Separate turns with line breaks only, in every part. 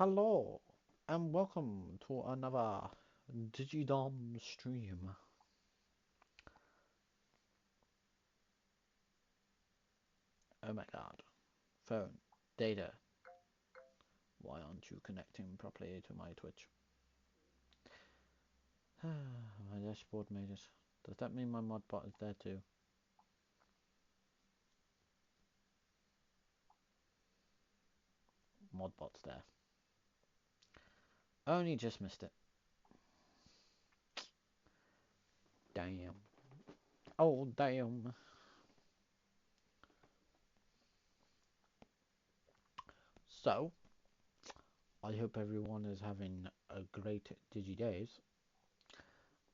Hello and welcome to another Digidom stream. Oh my god. Phone. Data. Why aren't you connecting properly to my Twitch? My dashboard made it. Does that mean my modbot is there too? Modbot's there. Only just missed it. Damn. Oh damn. So, I hope everyone is having a great Digidays.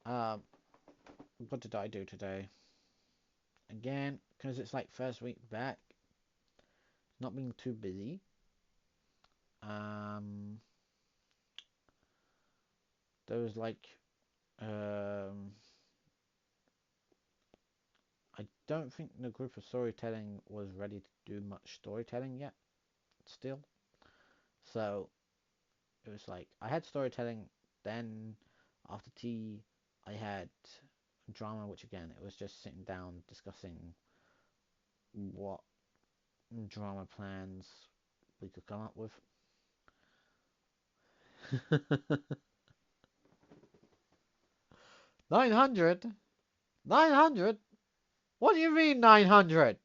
What did I do today? Again, because it's like first week back, not being too busy. There was like, I don't think the group of storytelling was ready to do much storytelling yet, still. So it was like, I had storytelling, then after tea, I had drama, which again, it was just sitting down discussing what drama plans we could come up with. 900? 900? What do you mean 900?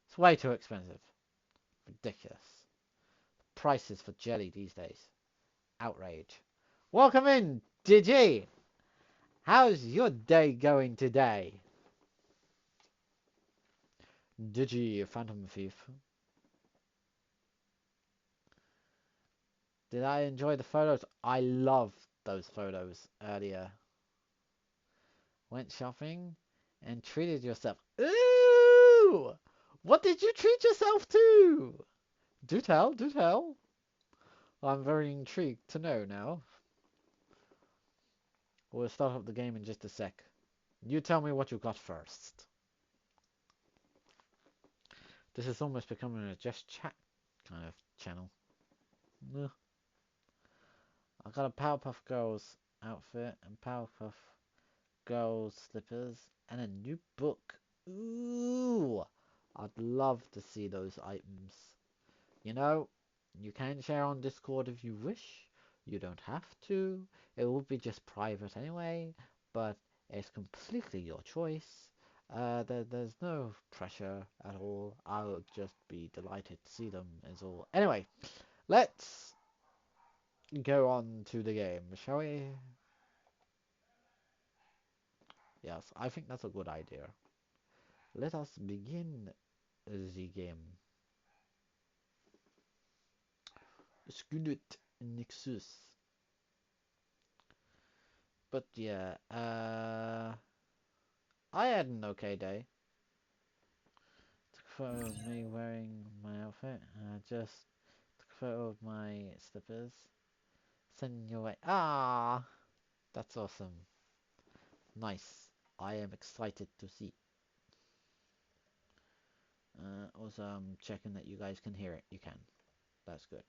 It's way too expensive. Ridiculous. Prices for jelly these days. Outrage. Welcome in, Digi! How's your day going today? Digi, Phantom Thief. Did I enjoy the photos? I loved those photos earlier. Went shopping and treated yourself. Ooh! What did you treat yourself to? Do tell, do tell. I'm very intrigued to know now. We'll start up the game in just a sec. You tell me what you got first. This is almost becoming a just chat kind of channel. I got a Powerpuff Girls outfit and Powerpuff Girls slippers and a new book. Ooh! I'd love to see those items. You know, you can share on Discord if you wish. You don't have to. It will be just private anyway, but it's completely your choice. There's no pressure at all. I'll just be delighted to see them is all. Anyway, let's go on to the game, shall we? Yes, I think that's a good idea. Let us begin the game. SCARLET Nexus. But yeah, I had an okay day. Took a photo of me wearing my outfit. Just took a photo of my slippers. Sending your way. Ah, that's awesome. Nice. I am excited to see. Also, I'm checking that you guys can hear it. You can. That's good.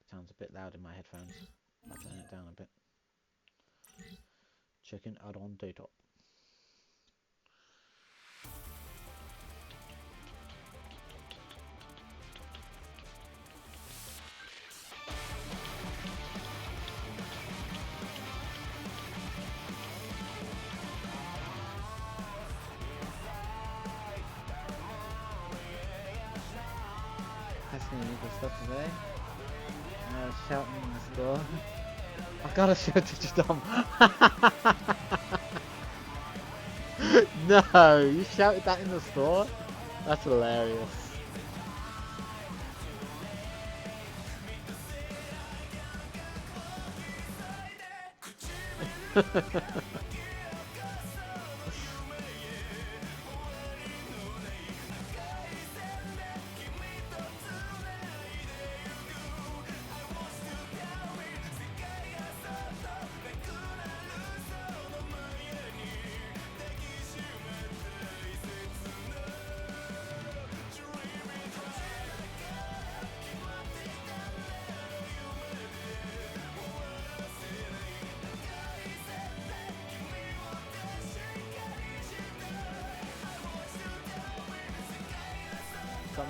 Sounds a bit loud in my headphones. I'll turn it down a bit. Checking out on data. Testing illegal stuff today. Shouting in the store. I gotta show Digidom. No, you shouted that in the store? That's hilarious.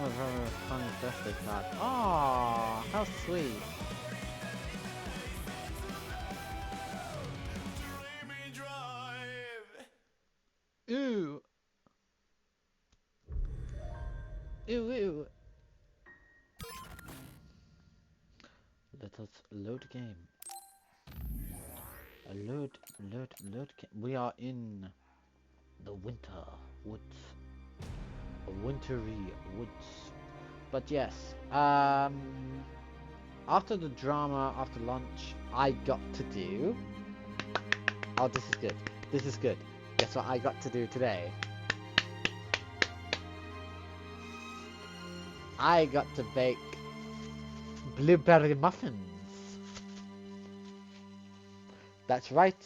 a very funny birthday card. Aww, how sweet. Ooh. Ew, ew. Let us load game. Load game. We are in the winter woods. Wintry woods. But yes, after the drama, after lunch, I got to do... Oh, this is good. This is good. Guess what I got to do today? I got to bake blueberry muffins. That's right.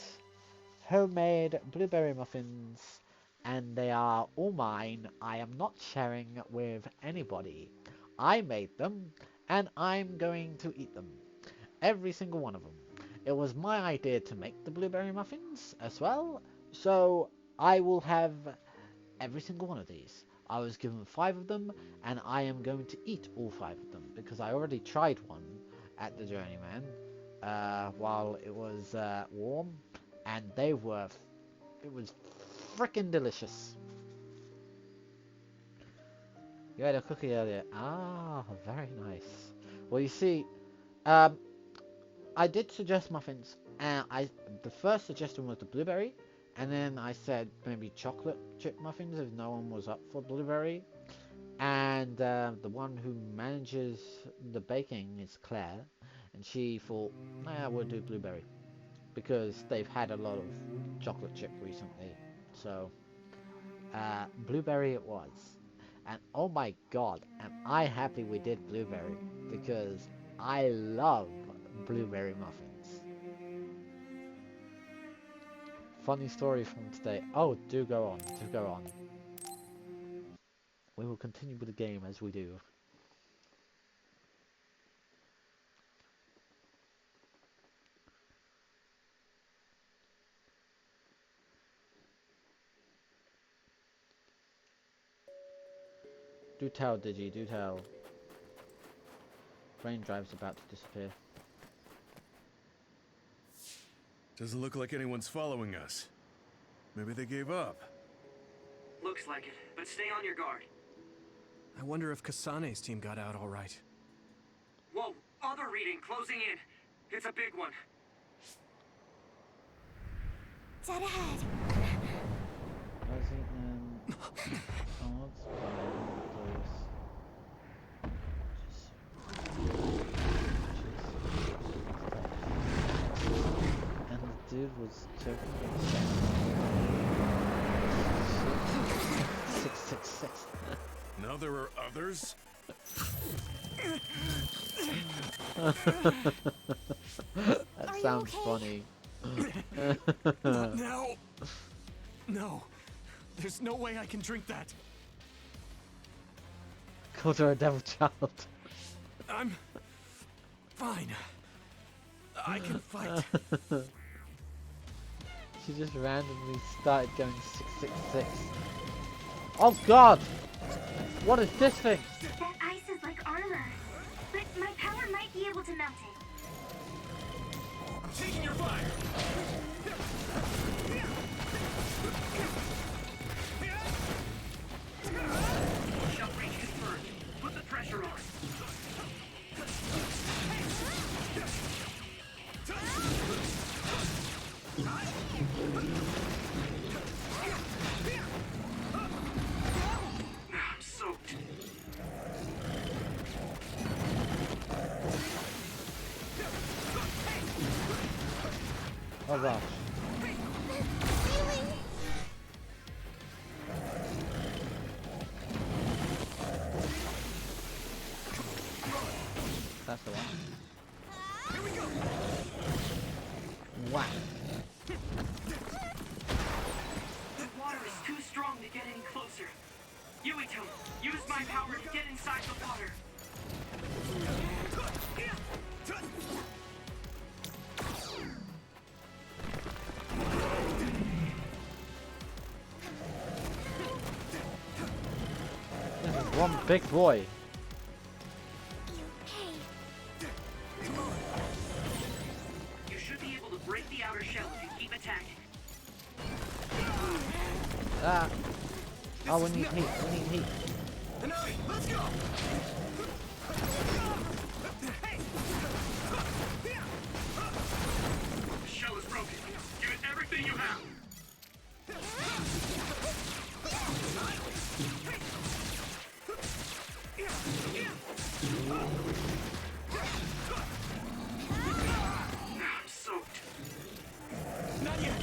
Homemade blueberry muffins. And they are all mine. I am not sharing with anybody. I made them, and I'm going to eat them. Every single one of them. It was my idea to make the blueberry muffins as well, so I will have every single one of these. I was given 5 of them, and I am going to eat all 5 of them, because I already tried one at the Journeyman while it was warm, and they were... it was freaking delicious. You had a cookie earlier. Ah, very nice. Well, you see, I did suggest muffins, and the first suggestion was the blueberry, and then I said maybe chocolate chip muffins if no one was up for blueberry. And the one who manages the baking is Claire, and she thought, nah, we'll do blueberry, because they've had a lot of chocolate chip recently. So, blueberry it was. And oh my god, am I happy we did blueberry, because I love blueberry muffins. Funny story from today. Oh, do go on, do go on. We will continue with the game as we do. Do tell, Digi, do tell. Brain drive's about to disappear.
Doesn't look like anyone's following us. Maybe they gave up.
Looks like it, but stay on your guard.
I wonder if Kasane's team got out all right.
Whoa, other reading closing in. It's a big one.
Dead ahead.
And the dude was choking. 666.
Now there are others?
That sounds funny.
Not now. No. There's no way I can drink that.
Called her a devil child.
I'm fine. I can fight.
She just randomly started going 666. Oh god! What is this thing?
That ice is like armor, but my power might be able to melt it.
Taking your fire.
Shut range confirmed. Put the pressure on. I'm soaked.
Oh gosh. That's the one.
Here we go.
Wow.
The water is too strong to get any closer. Yuito, use my power to get inside the water.
This is One big boy.
You should be able to break the outer shell if you keep attacking.
Ah. Oh, we need heat. We need heat.
Let's go.
The shell is broken. Give it everything you have. I'm soaked.
Not yet.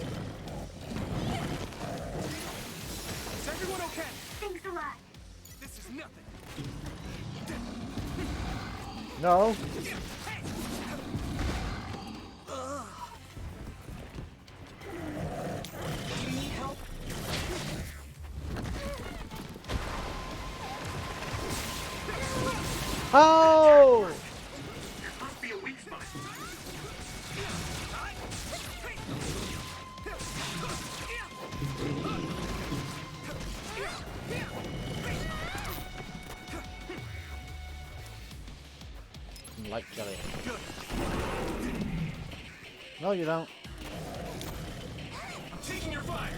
Is everyone okay?
Thanks a lot.
This is nothing.
No.
Do you need help?
Oh!
There must be a weak spot.
Like jelly. No, you don't.
I'm taking your fire.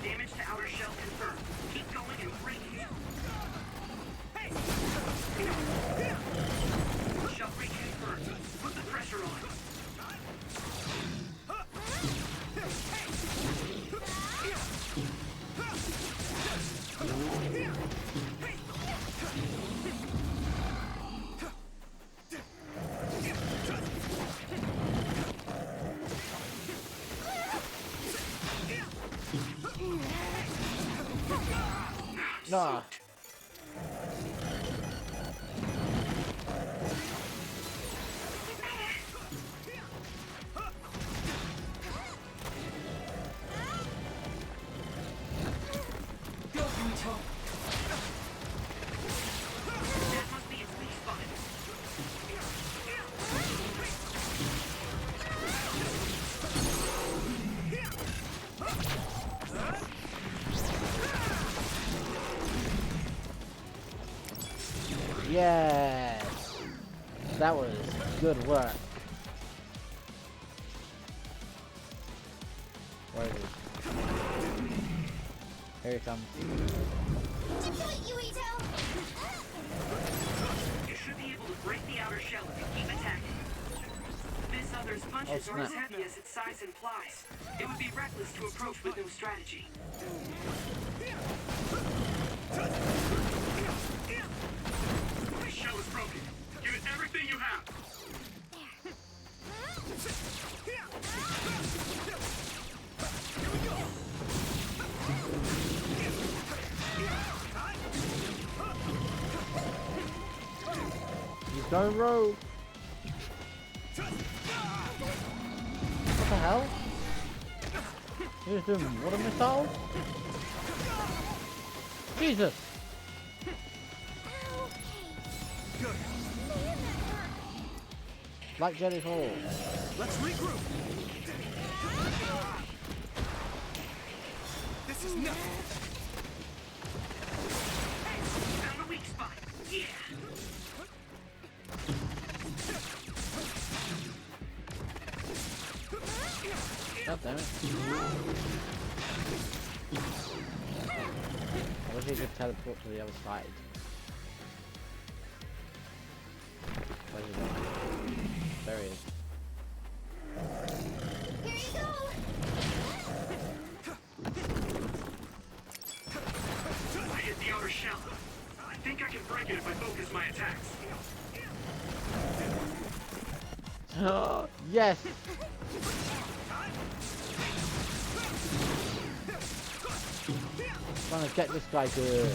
Damage to outer shell confirmed. Keep going and break it. Shell break confirmed. Put the pressure on.
Nah.
Go, Yuito.
That must be its weak spot.
Yes. That was good work. Where is he? Here he comes.
Deploy Yuito!
You should be able to break the outer shell if you keep attacking. This other's punches
Oh,
are as
snap.
heavy as its size implies. It would be reckless to approach with no strategy. The shell is broken. Give it everything you have.
He's going rogue. What the hell? He's doing water missiles? Jesus! Like Jelly Hall.
Let's regroup. This is nothing.
Found the weak spot. Yeah.
God damn it. I wish he could teleport to the other side. Where's he going? There he is.
Here you go!
I hit the outer shell. I think I can break it if I focus my attacks.
Yes! Trying to get this guy good.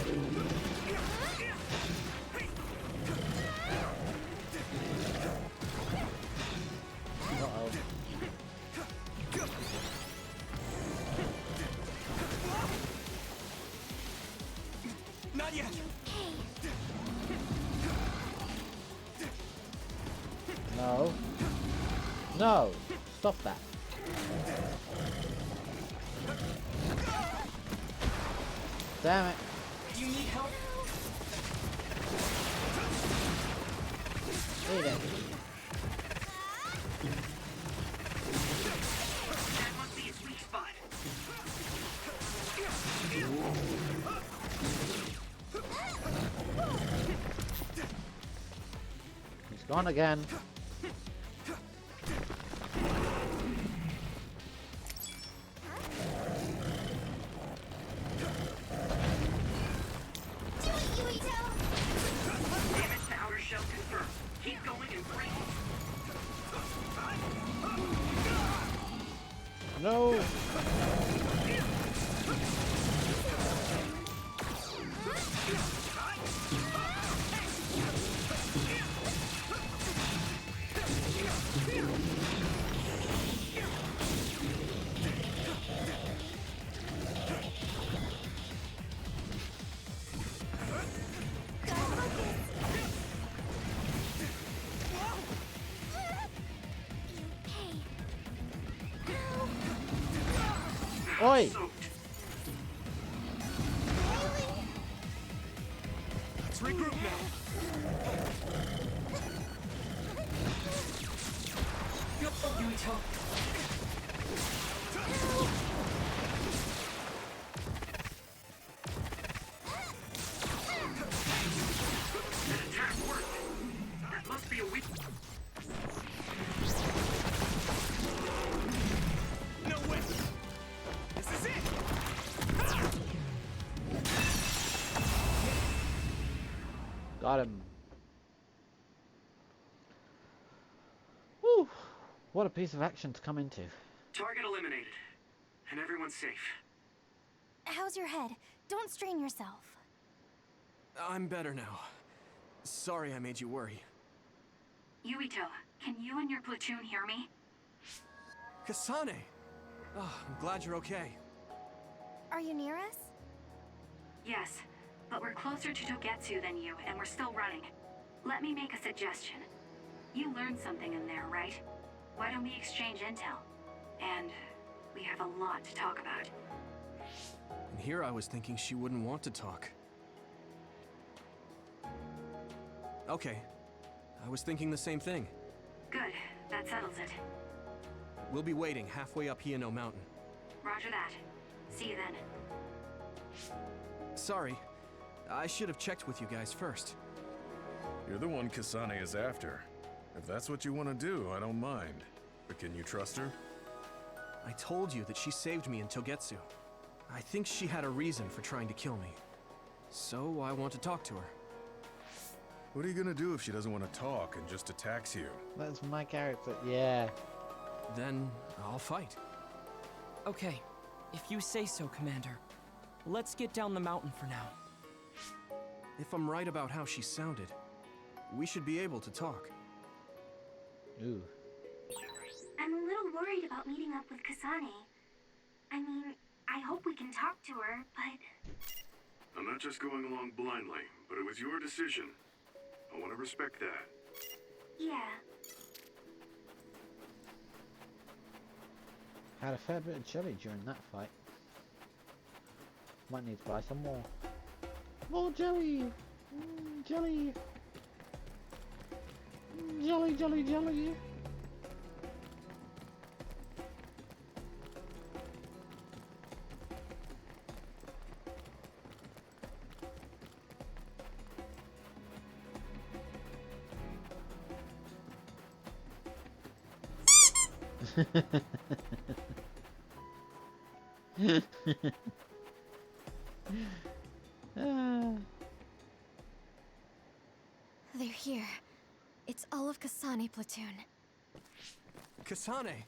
Uh-oh.
Not yet.
No. No! Stop that. Damn it.
You need help?
Eat it.
That must be its weak spot.
He's gone again.
Damage to outer shell confirmed. Keep going and break.
No. Oi!
Let's regroup now.
Go, Yuito. That attack worked. That must be a weak.
No way. This is it.
Got him. Whew. What a piece of action to come into.
Target eliminated. And everyone's safe.
How's your head? Don't strain yourself.
I'm better now. Sorry I made you worry.
Yuito, can you and your platoon hear me?
Kasane! Oh, I'm glad you're okay.
Are you near us? Yes, but we're closer to Togetsu than you, and we're still running. Let me make a suggestion. You learned something in there, right? Why don't we exchange intel? And we have a lot to talk about.
And here I was thinking she wouldn't want to talk. Okay. I was thinking the same thing.
Good, that settles it.
We'll be waiting halfway up Hino Mountain.
Roger that. See you then.
Sorry. I should have checked with you guys first.
You're the one Kasane is after. If that's what you want to do, I don't mind. But can you trust her?
I told you that she saved me in Togetsu. I think she had a reason for trying to kill me. So I want to talk to her.
What are you gonna do if she doesn't want to talk and just attacks you?
That's my character. Yeah.
Then I'll fight.
Okay, if you say so, Commander. Let's get down the mountain for now.
If I'm right about how she sounded, we should be able to talk.
Ooh.
I'm a little worried about meeting up with Kasane. I mean, I hope we can talk to her, but...
I'm not just going along blindly, but it was your decision. I want to respect that.
yeah.
Had a fair bit of jelly during that fight. Might need to buy some more. More jelly! Jelly! Jelly, jelly, jelly!
They're here. It's all of Kasane platoon.
Kasane!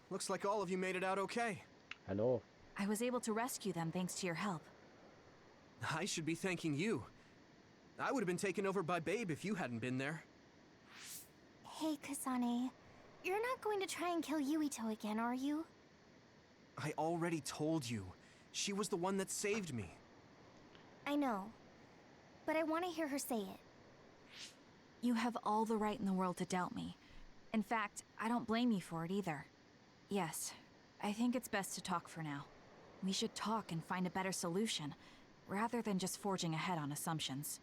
Looks like all of you made it out okay.
Hello.
I was able to rescue them thanks to your help.
I should be thanking you. I would have been taken over by Babe if you hadn't been there.
Hey, Kasane. You're not going to try and kill Yuito again, are you?
I already told you. She was the one that saved me.
I know. But I want to hear her say it.
You have all the right in the world to doubt me. In fact, I don't blame you for it either. Yes, I think it's best to talk for now. We should talk and find a better solution. rather than just forging ahead on assumptions.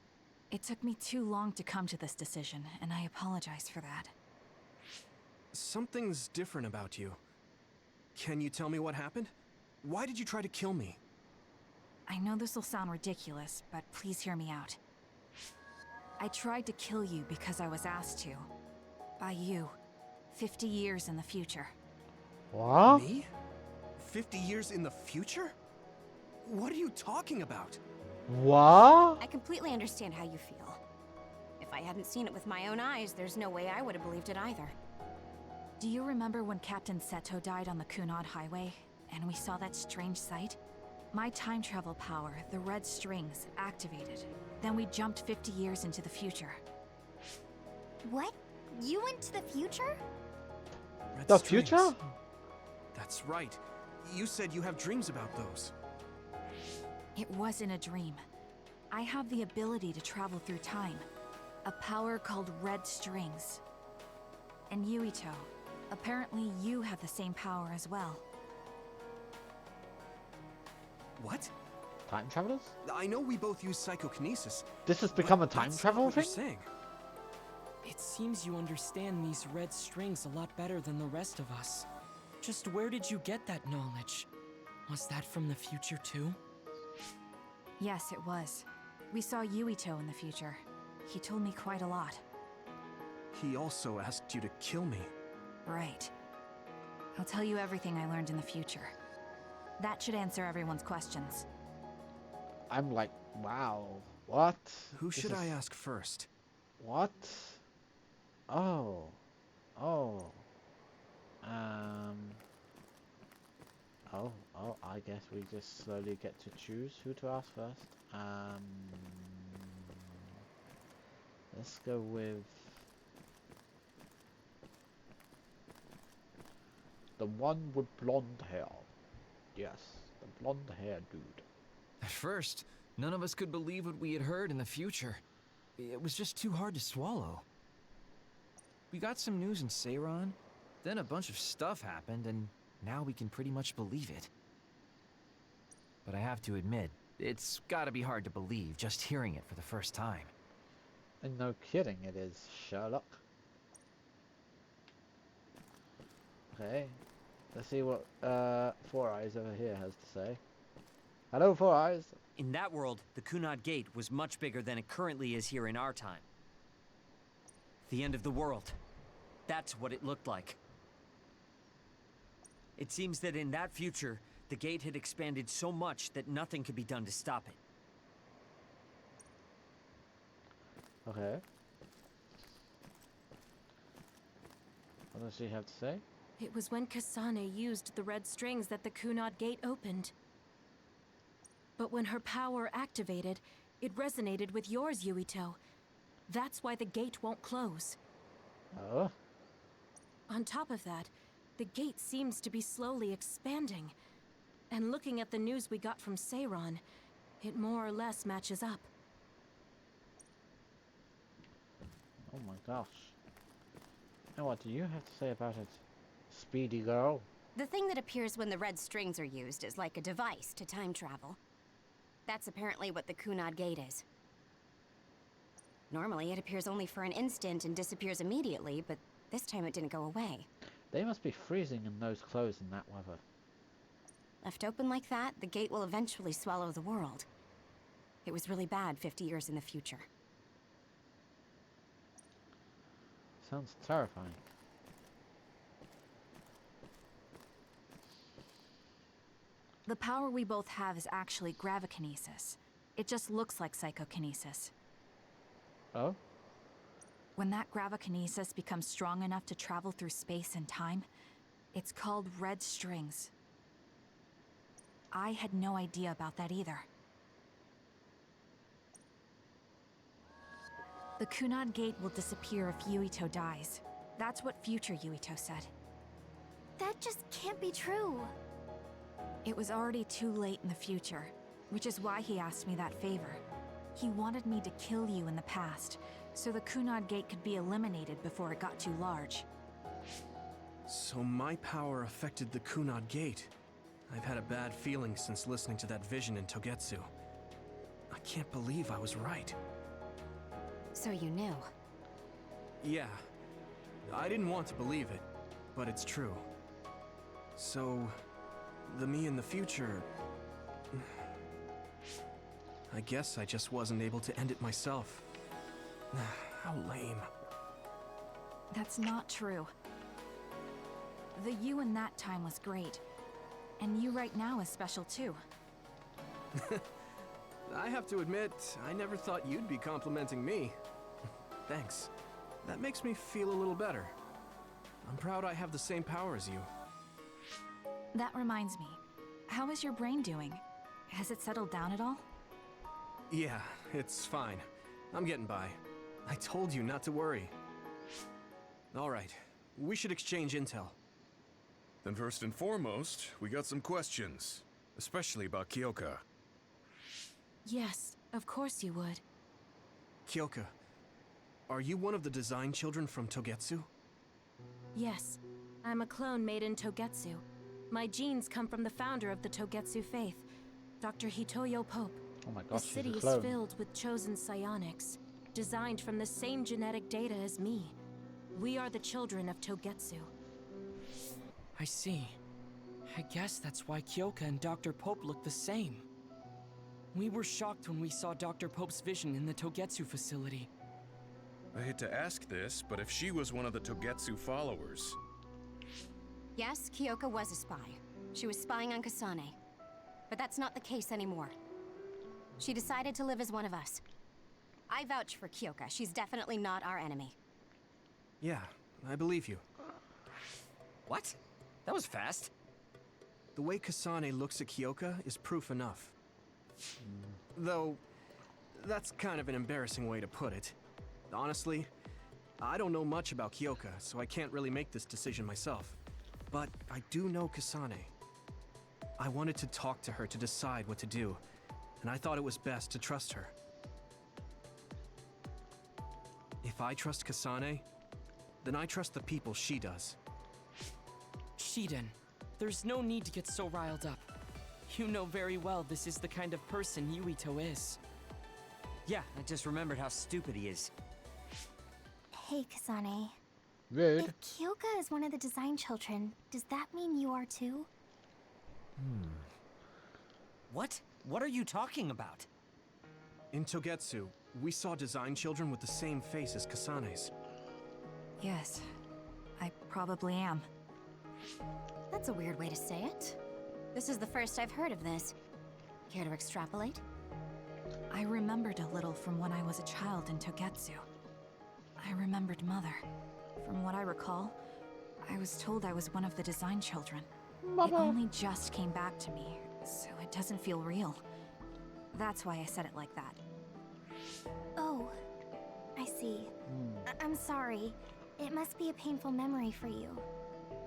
It took me too long to come to this decision, and I apologize for that.
Something's different about you. Can you tell me what happened? Why did you try to kill me?
I know this will sound ridiculous, but please hear me out. I tried to kill you because I was asked to. By you. 50 years in the future.
What?
Me? 50 years in the future? What are you talking about?
What?
I completely understand how you feel. If I hadn't seen it with my own eyes, there's no way I would have believed it either.
Do you remember when Captain Seto died on the Kunad Highway, and we saw that strange sight? My time travel power, the red strings, activated. Then we jumped 50 years into the future.
What? You went to the future?
Red
The
strings.
future?
That's right. You said you have dreams about those.
It wasn't a dream. I have the ability to travel through time. A power called red strings. And Yuito, apparently you have the same power as well.
What?
Time travelers?
I know we both use psychokinesis.
This has become a
but
time
that's
travel
not what
thing?
you're saying.
It seems you understand these red strings a lot better than the rest of us. Just where did you get that knowledge? Was that from the future too?
Yes, it was. We saw Yuito in the future. He told me quite a lot.
He also asked you to kill me.
Right. I'll tell you everything I learned in the future. That should answer everyone's questions.
I'm like, wow. What?
Who
This
should I
is-
ask first?
What? Oh. Oh. Oh, I guess we just slowly get to choose who to ask first. Let's go with the one with blonde hair. Yes, the blonde hair dude.
At first, none of us could believe what we had heard in the future. It was just too hard to swallow. We got some news in Seiran, then a bunch of stuff happened, and now we can pretty much believe it. But I have to admit, it's gotta be hard to believe just hearing it for the first time.
And no kidding, it is Sherlock. Okay, let's see what Four Eyes over here has to say. Hello, Four Eyes.
In that world, the Kunad Gate was much bigger than it currently is here in our time. The end of the world. That's what it looked like. It seems that in that future, the gate had expanded so much that nothing could be done to stop it.
Okay. What does she have to say?
It was when Kasane used the red strings that the Kunad Gate opened. But when her power activated, it resonated with yours, Yuito. That's why the gate won't close.
Oh.
On top of that, the gate seems to be slowly expanding. And looking at the news we got from Seiran, it more or less matches up.
Oh my gosh. And what do you have to say about it, speedy girl?
The thing that appears when the red strings are used is like a device to time travel. That's apparently what the Kunad Gate is. Normally, it appears only for an instant and disappears immediately, but this time it didn't go away.
They must be freezing in those clothes in that weather.
Left open like that, the gate will eventually swallow the world. It was really bad 50 years in the future.
Sounds terrifying.
The power we both have is actually gravikinesis. It just looks like psychokinesis.
Oh?
When that gravikinesis becomes strong enough to travel through space and time, it's called red strings. I had no idea about that either. The Kunad Gate will disappear if Yuito dies. That's what future Yuito said.
That just can't be true.
It was already too late in the future, which is why he asked me that favor. He wanted me to kill you in the past, so the Kunad Gate could be eliminated before it got too large.
So my power affected the Kunad Gate. I've had a bad feeling since listening to that vision in Togetsu. can't believe I was right.
So you knew.
Yeah. I didn't want to believe it, but it's true. So, the me in the future... I guess I just wasn't able to end it myself. How lame.
That's not true. The you in that time was great. And you right now is special too.
I have to admit, I never thought you'd be complimenting me. Thanks. That makes me feel a little better. I'm proud I have the same power as you.
That reminds me. How is your brain doing? Has it settled down at all?
Yeah, it's fine. I'm getting by. I told you not to worry. All right, we should exchange intel.
Then first and foremost, we got some questions. Especially about Kyoka.
Yes, of course you would.
Kyoka, are you one of the design children from Togetsu?
Yes, I'm a clone made in Togetsu. My genes come from the founder of the Togetsu faith, Dr. Hitoyo Pope.
Oh my
The
gosh, she's
city
a
is
clone.
filled with chosen psionics, designed from the same genetic data as me. We are the children of Togetsu.
I see. I guess that's why Kyoka and Dr. Pope look the same. We were shocked when we saw Dr. Pope's vision in the Togetsu facility.
I hate to ask this, but if she was one of the Togetsu followers...
Yes, Kyoka was a spy. She was spying on Kasane. But that's not the case anymore. She decided to live as one of us. I vouch for Kyoka. She's definitely not our enemy.
Yeah, I believe you.
What? That was fast.
The way Kasane looks at Kyoka is proof enough. Though, that's kind of an embarrassing way to put it. Honestly, I don't know much about Kyoka, so I can't really make this decision myself. But I do know Kasane. I wanted to talk to her to decide what to do, and I thought it was best to trust her. If I trust Kasane, then I trust the people she does.
Shiden, there's no need to get so riled up. You know very well this is the kind of person Yuito is.
Yeah, I just remembered how stupid he is.
Hey, Kasane.
Rude.
If Kyoka is one of the design children, does that mean you are too?
What? What are you talking about?
In Togetsu, we saw design children with the same face as Kasane's.
Yes, I probably am.
That's a weird way to say it. This is the first I've heard of this. Care to extrapolate?
I remembered a little from when I was a child in Togetsu. I remembered Mother. From what I recall, I was told I was one of the design children. It only just came back to me, so it doesn't feel real. That's why I said it like that.
Oh, I see. I'm sorry. It must be a painful memory for you.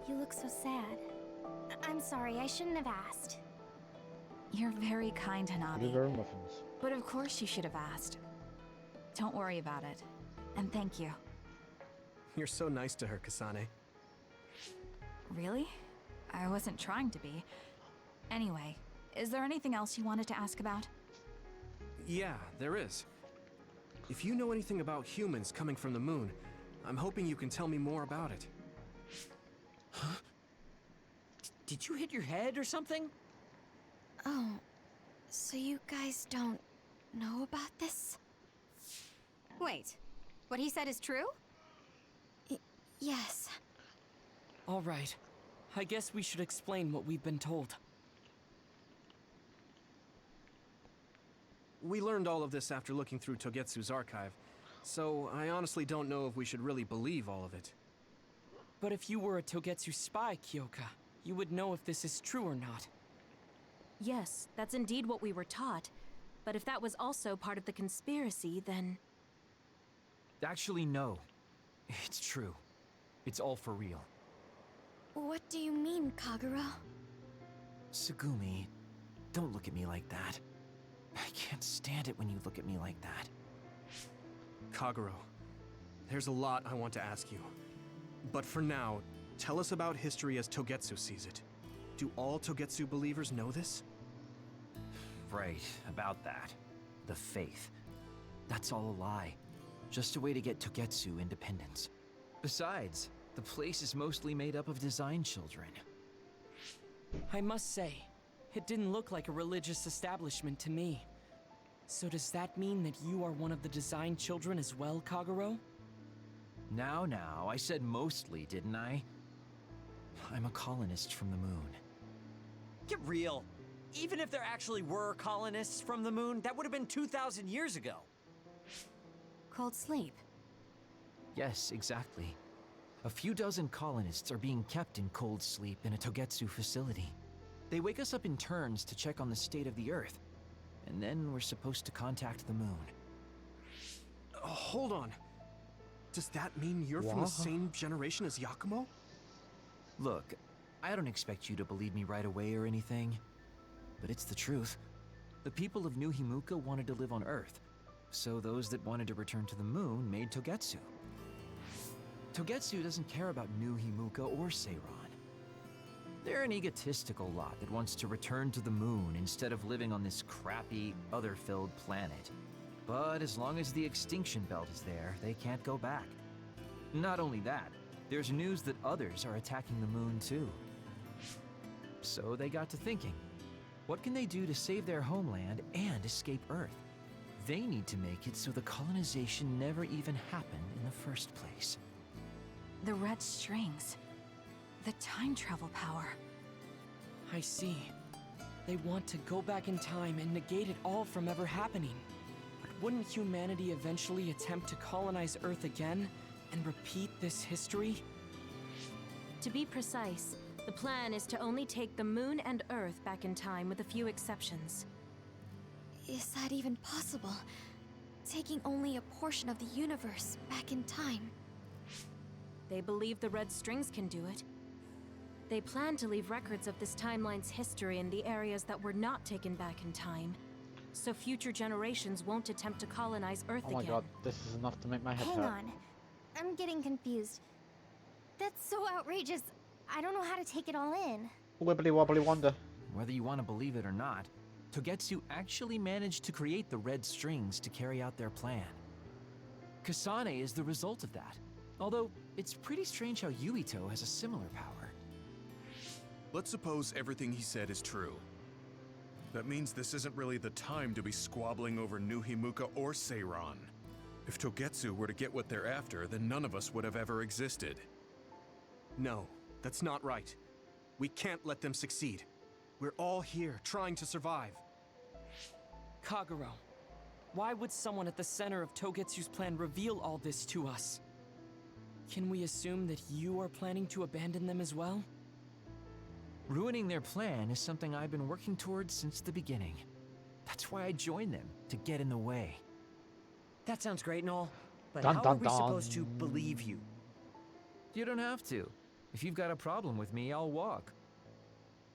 You look so sad. I'm sorry, I shouldn't have asked.
You're very kind, Hanabi.
Blueberry muffins.
But of course you should have asked. Don't worry about it. And thank you.
You're so nice to her, Kasane.
Really? I wasn't trying to be. Anyway, is there anything else you wanted to ask about?
Yeah, there is. If you know anything about humans coming from the moon, I'm hoping you can tell me more about it.
Huh? Did you hit your head or something?
Oh, so you guys don't know about this? Wait, what he said is true?
Yes.
All right. I guess we should explain what we've been told.
We learned all of this after looking through Togetsu's archive, so I honestly don't know if we should really believe all of it.
But if you were a Togetsu spy, Kyoka, you would know if this is true or not.
Yes, that's indeed what we were taught. But if that was also part of the conspiracy, then...
Actually, no. It's true. It's all for real.
What do you mean, Kagura?
Tsugumi, don't look at me like that. I can't stand it when you look at me like that.
Kaguro, there's a lot I want to ask you. But for now, tell us about history as Togetsu sees it. Do all Togetsu believers know this?
Right, about that. the faith. That's all a lie. Just a way to get Togetsu independence. Besides, the place is mostly made up of design children.
I must say, it didn't look like a religious establishment to me. So does that mean that you are one of the design children as well, Kagero?
Now, I said mostly, didn't I? I'm a colonist from the moon.
Get real. Even if there actually were colonists from the moon, that would have been 2,000 years ago.
Cold sleep.
Yes, exactly. A few dozen colonists are being kept in cold sleep in a Togetsu facility. They wake us up in turns to check on the state of the Earth, and then we're supposed to contact the moon.
Hold on. Does that mean you're from the same generation as Yakumo?
Look, I don't expect you to believe me right away or anything, but it's the truth. The people of New Himuka wanted to live on Earth, so those that wanted to return to the moon made Togetsu. Togetsu doesn't care about New Himuka or Seiran. They're an egotistical lot that wants to return to the moon instead of living on this crappy, other-filled planet. But as long as the extinction belt is there, they can't go back. Not only that, there's news that others are attacking the moon too. So they got to thinking, what can they do to save their homeland and escape Earth? They need to make it so the colonization never even happened in the first place.
The red strings. The time travel power.
I see. They want to go back in time and negate it all from ever happening. But wouldn't humanity eventually attempt to colonize Earth again and repeat this history?
To be precise, the plan is to only take the moon and Earth back in time with a few exceptions.
Is that even possible? Taking only a portion of the universe back in time.
They believe the red strings can do it. They plan to leave records of this timeline's history in the areas that were not taken back in time, so future generations won't attempt to colonize Earth again.
Oh my god, this is enough to make my head hurt.
Hang on. I'm getting confused. That's so outrageous. I don't know how to take it all in.
Wibbly wobbly wonder.
Whether you want to believe it or not, Togetsu actually managed to create the red strings to carry out their plan. Kasane is the result of that. Although, it's pretty strange how Yuito has a similar power.
Let's suppose everything he said is true. That means this isn't really the time to be squabbling over New Himuka or Seiran. If Togetsu were to get what they're after, then none of us would have ever existed.
No, that's not right. We can't let them succeed. We're all here trying to survive.
Kagero, why would someone at the center of Togetsu's plan reveal all this to us? Can we assume that you are planning to abandon them as well?
Ruining their plan is something I've been working towards since the beginning. That's why I joined them, to get in the way.
That sounds great and all, but
Dun,
how
dun,
are we
dun.
supposed to believe you?
You don't have to. If you've got a problem with me, I'll walk.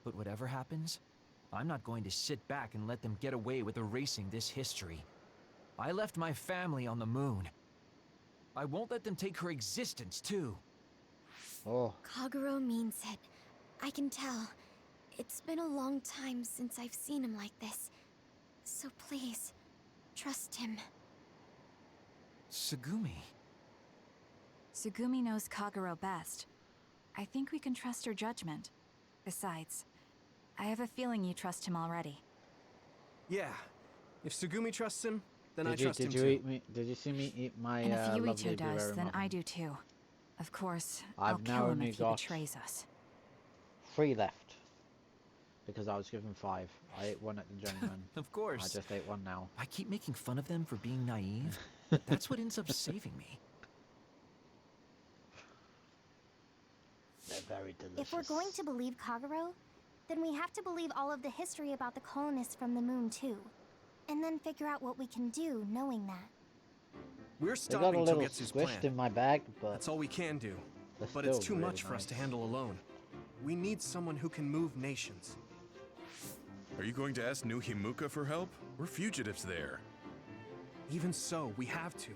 But whatever happens, I'm not going to sit back and let them get away with erasing this history. I left my family on the moon. I won't let them take her existence, too.
Oh.
Kagero means it. I can tell. It's been a long time since I've seen him like this. So please, trust him.
Tsugumi.
Tsugumi knows Kagero best. I think we can trust her judgment. Besides, I have a feeling you trust him already.
Yeah. If Tsugumi trusts him, then I trust him too.
Did you see me eat my
And if
lovely
Yuito does,
blueberry
then
muffin?
I do too. Of course,
I've
I'll
now
kill him
only
if he
got-
betrays us.
3 left. Because I was given 5. I ate 1 at the gentleman.
Of course.
I just ate 1 now.
I keep making fun of them for being naive, but that's what ends up saving me.
They're very delicious.
If we're going to believe Kagero, then we have to believe all of the history about the colonists from the moon too. And then figure out what we can do knowing that.
We're
They got a
stopping
little
Togetsu's
squished
plan.
in my bag, but
That's all we can do.
they're
But it's
still
too
really
much for us to
nice.
handle alone. We need someone who can move nations.
Are you going to ask New Himuka for help? We're fugitives there.
Even so, we have to.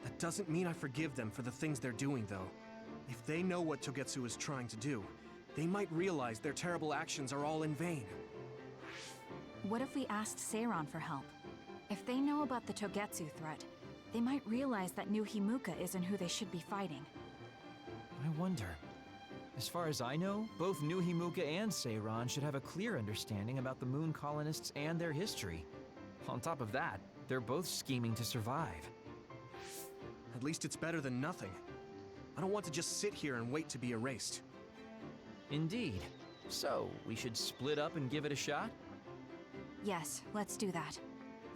That doesn't mean I forgive them for the things they're doing, though. If they know what Togetsu is trying to do, they might realize their terrible actions are all in vain.
What if we asked Seiran for help? If they know about the Togetsu threat, they might realize that New Himuka isn't who they should be fighting.
I wonder. As far as I know, both New Himuka and Seiran should have a clear understanding about the moon colonists and their history. On top of that, they're both scheming to survive.
At least it's better than nothing. I don't want to just sit here and wait to be erased.
Indeed. So, we should split up and give it a shot?
Yes, let's do that.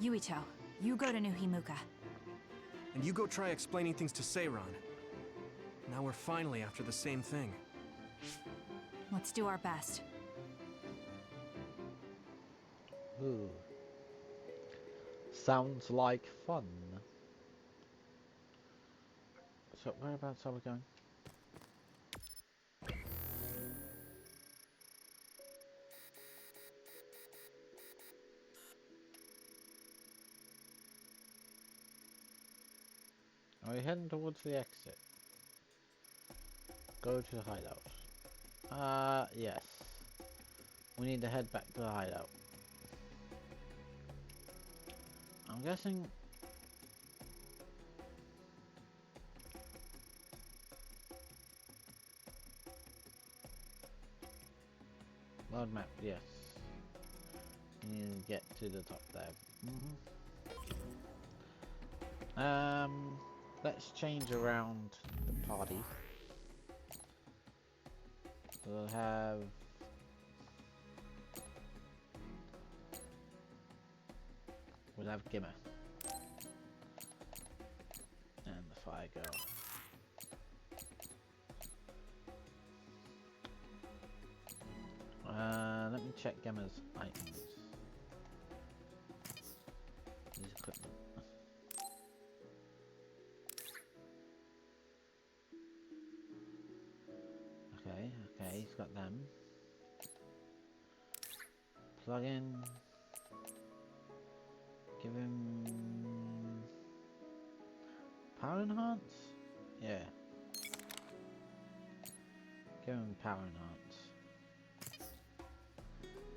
Yuito, you go to New Himuka.
And you go try explaining things to Seiran. Now we're finally after the same thing.
Let's do our best.
Ooh. Sounds like fun. So, whereabouts are we going? Are we heading towards the exit? Go to the hideout. Yes. We need to head back to the hideout. I'm guessing... Load map, yes. We need to get to the top there. Let's change around the party. We'll have... Gimmer. And the Fire Girl. Let me check Gemma's items. His equipment. Okay, he's got them. Plug in. Give him power enhance? Yeah. Give him power enhance.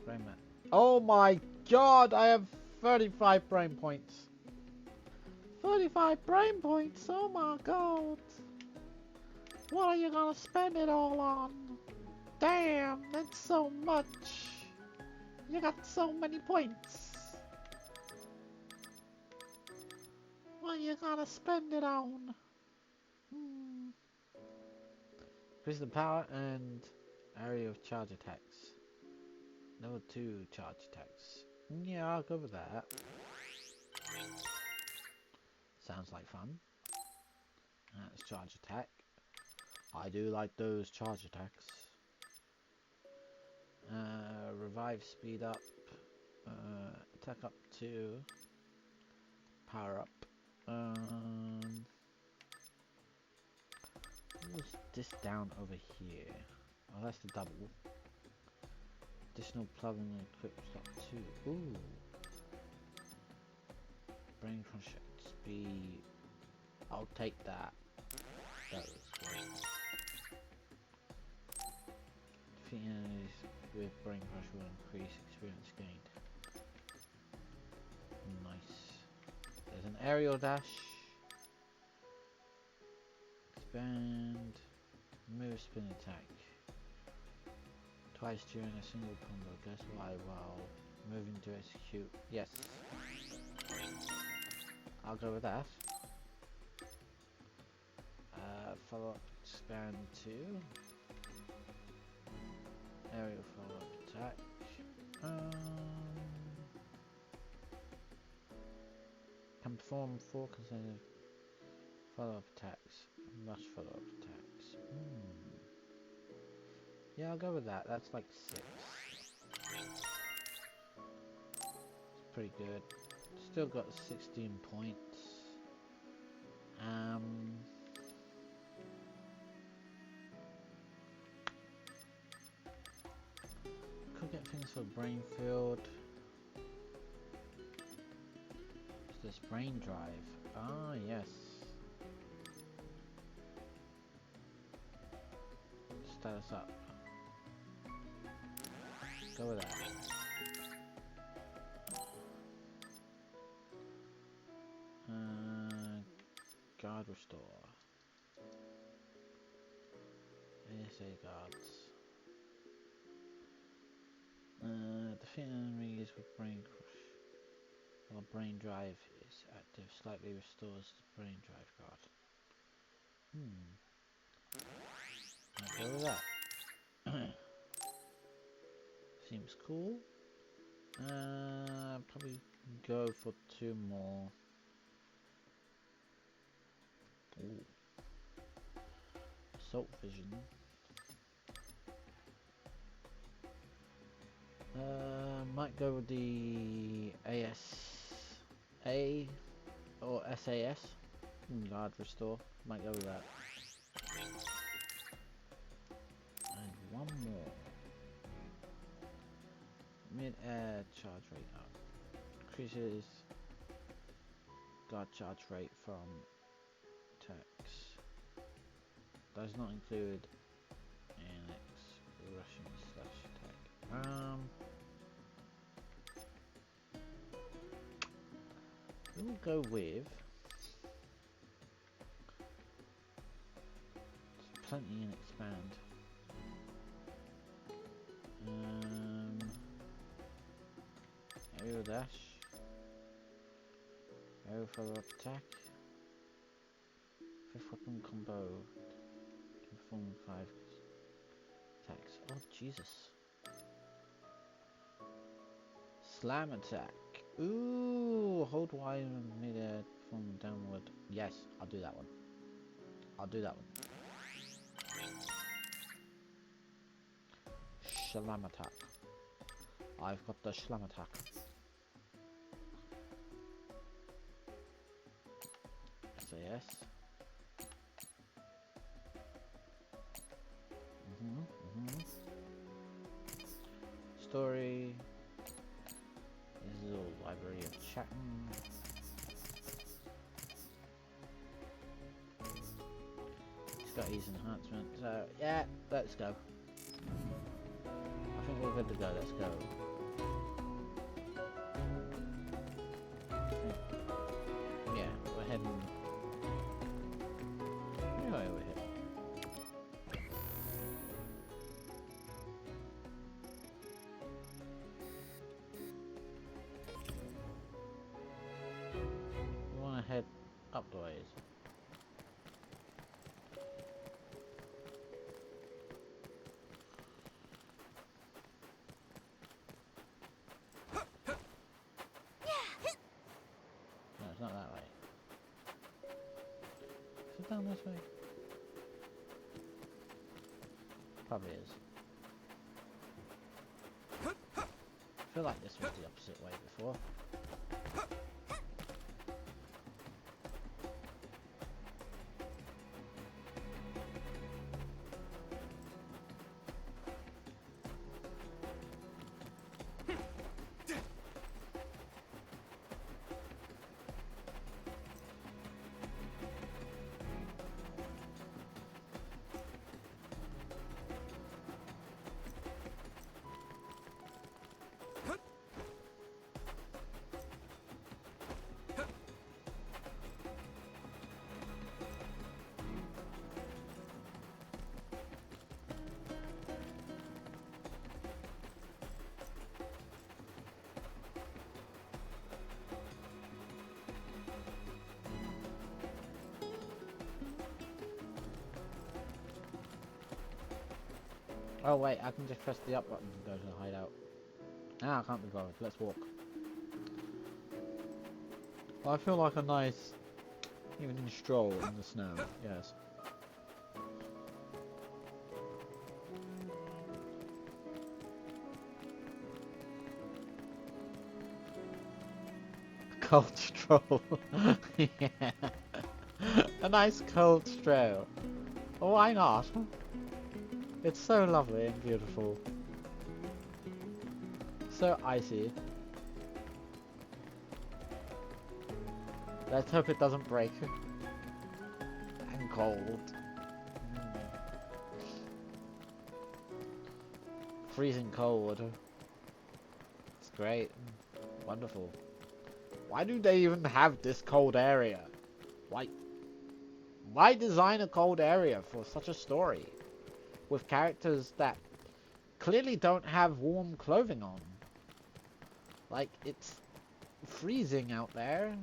Brain mat. Oh my god, I have 35 brain points. 35 brain points, oh my god. What are you gonna spend it all on? Damn, that's so much. You got so many points. What you gonna spend it on? Increase the power and area of charge attacks. Level 2 charge attacks. Yeah, I'll go with that. Sounds like fun. That's charge attack. I do like those charge attacks. Revive speed up. Attack up 2. Power up. What's this down over here? Oh, that's the double. Additional plugging and equip slot 2. Ooh. Brain construct speed. I'll take that. That was great. Defeating enemies with brain crush will increase experience gained. Nice. There's an aerial dash. Expand. Move spin attack. Twice during a single combo. Guess why? While moving to execute. Yes. I'll go with that. Follow up. Expand 2. Aerial follow up attack. Can perform 4 consecutive follow up attacks. Rush follow up attacks. Yeah, I'll go with that. That's like 6. It's pretty good. Still got 16 points. Could get things for brain field. What's this? Brain drive. Ah, yes. Status up. Go with that. Guard restore. ASA guards. Defeat enemies with brain crush. While brain drive is active, slightly restores the brain drive guard. I'll go with that. Seems cool. Probably go for 2 more. Ooh. Assault vision. Might go with the ASA or SAS. Guard restore. Might go with that. And 1 more. Mid-air charge rate up. Increases guard charge rate from attacks. Does not include annex Russian slash attack. We'll go with plenty and expand. Aerial dash. Aerial follow-up attack. 5th weapon combo. Can perform 5 attacks. Oh Jesus. Slam attack. Ooh, hold Y and mid-air from downward. Yes, I'll do that one. I'll do that one. Slam attack. I've got the slam attack. SAS. Story. This is a little library of chatting. It's got ease enhancement, so yeah, let's go. I think we're good to go, let's go. Yeah, we're heading. Anyway, we're here. We want to head up the ways. No, it's not that way. Is it down this way? Probably is. I feel like this was the opposite way before. Oh wait, I can just press the up button and go to the hideout. Ah, I can't be bothered. Let's walk. I feel like a nice evening stroll in the snow. Yes. Cold stroll. Yeah. A nice cold stroll. Why not? It's so lovely and beautiful. So icy. Let's hope it doesn't break. And cold. Freezing cold. It's great. Wonderful. Why do they even have this cold area? Why? Why design a cold area for such a story? With characters that clearly don't have warm clothing on. Like, it's freezing out there.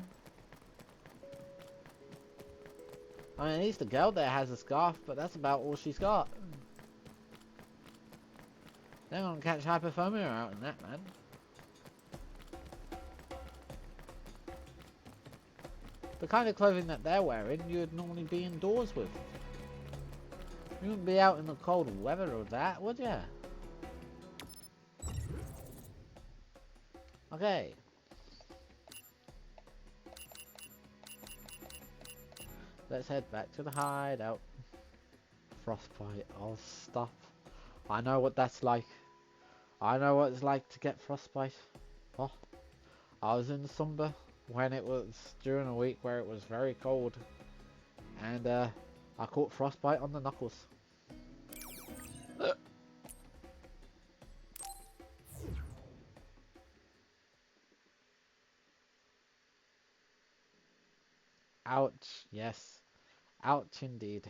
I mean, at least the girl there has a scarf, but that's about all she's got. They're gonna catch hypothermia out in that, man. The kind of clothing that they're wearing, you'd normally be indoors with. You wouldn't be out in the cold weather or that, would ya? Okay. Let's head back to the hideout. Frostbite, oh stuff. I know what that's like. I know what it's like to get frostbite. Oh, I was in the Sumba when it was during a week where it was very cold. And I caught frostbite on the knuckles. Ouch, yes. Ouch indeed.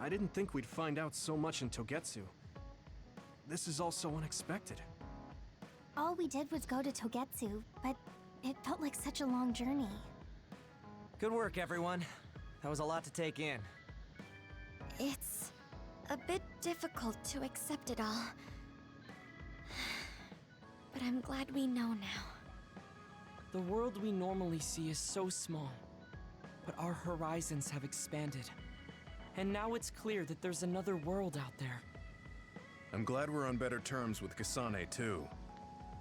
I didn't think we'd find out so much in Togetsu. This is all so unexpected.
All we did was go to Togetsu, but it felt like such a long journey.
Good work, everyone. That was a lot to take in.
It's a bit difficult to accept it all. But I'm glad we know now.
The world we normally see is so small, but our horizons have expanded. And now it's clear that there's another world out there.
I'm glad we're on better terms with Kasane, too.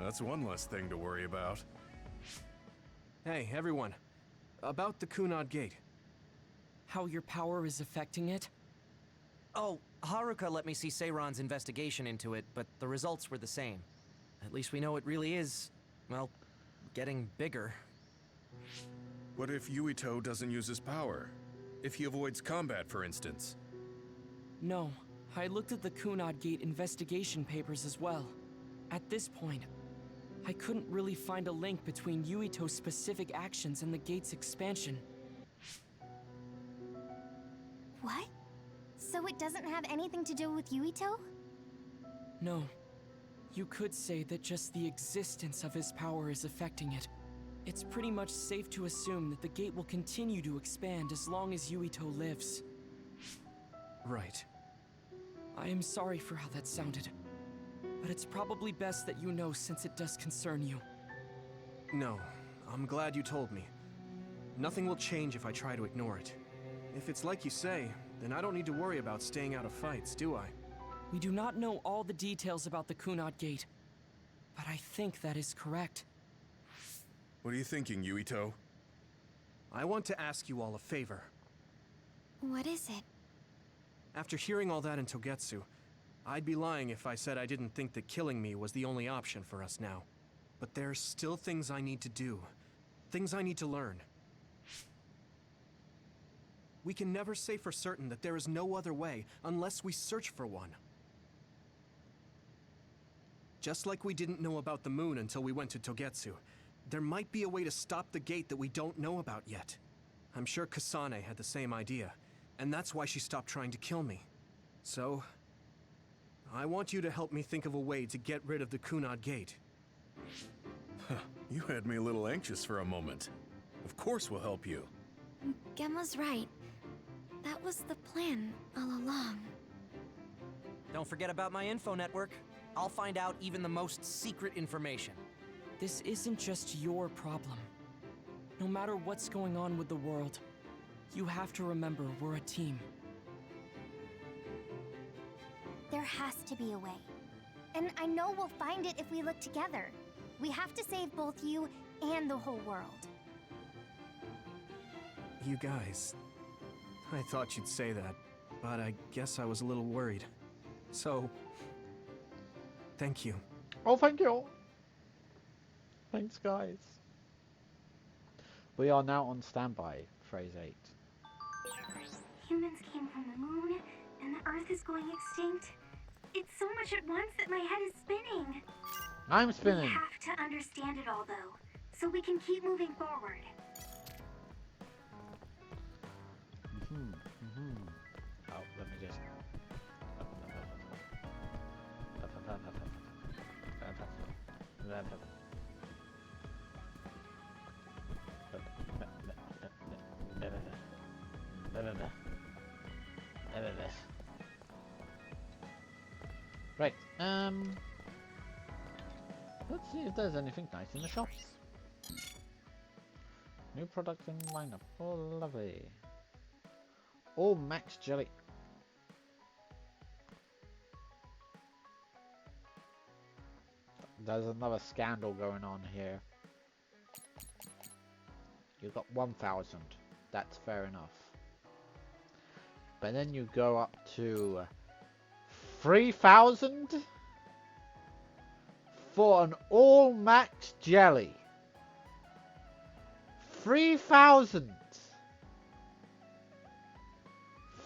That's one less thing to worry about.
Hey, everyone. About the Kunad Gate.
How your power is affecting it?
Oh, Haruka let me see Seiron's investigation into it, but the results were the same. At least we know it really is, well, getting bigger.
What if Yuito doesn't use his power? If he avoids combat, for instance?
No, I looked at the Kunad Gate investigation papers as well. At this point, I couldn't really find a link between Yuito's specific actions and the gate's expansion.
What? So it doesn't have anything to do with Yuito?
No. You could say that just the existence of his power is affecting it. It's pretty much safe to assume that the gate will continue to expand as long as Yuito lives.
Right.
I am sorry for how that sounded, but it's probably best that you know since it does concern you.
No, I'm glad you told me. Nothing will change if I try to ignore it. If it's like you say, then I don't need to worry about staying out of fights, do I?
We do not know all the details about the Kunad Gate, but I think that is correct.
What are you thinking, Yuito?
I want to ask you all a favor.
What is it?
After hearing all that in Togetsu, I'd be lying if I said I didn't think that killing me was the only option for us now. But there's still things I need to do. Things I need to learn. We can never say for certain that there is no other way unless we search for one. Just like we didn't know about the moon until we went to Togetsu, there might be a way to stop the gate that we don't know about yet. I'm sure Kasane had the same idea, and that's why she stopped trying to kill me. So, I want you to help me think of a way to get rid of the Kunad Gate.
You had me a little anxious for a moment. Of course we'll help you.
Gemma's right. That was the plan all along.
Don't forget about my info network. I'll find out even the most secret information.
This isn't just your problem. No matter what's going on with the world, you have to remember we're a team.
There has to be a way. And I know we'll find it if we look together. We have to save both you and the whole world.
You guys... I thought you'd say that, but I guess I was a little worried. So... thank you.
Oh, thank you. Thanks, guys. We are now on standby, phrase 8.
Humans came from the moon, and the Earth is going extinct. It's so much at once that my head is spinning.
I'm spinning.
We have to understand it all, though, so we can keep moving forward.
Right, let's see if there's anything nice in the shops. New product in lineup. Oh, lovely. Oh, Max Jelly. There's another scandal going on here. You got 1,000. That's fair enough. But then you go up to 3,000 for an all max jelly. 3,000.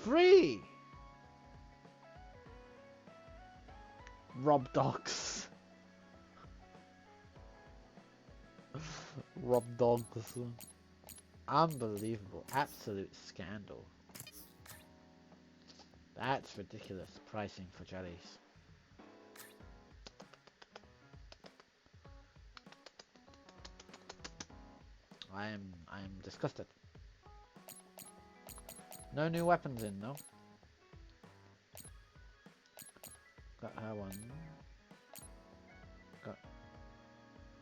Free. Rob Dogs. Rob Dogs. Unbelievable. Absolute scandal. That's ridiculous pricing for jellies. I am disgusted. No new weapons in though. Got her one. Got.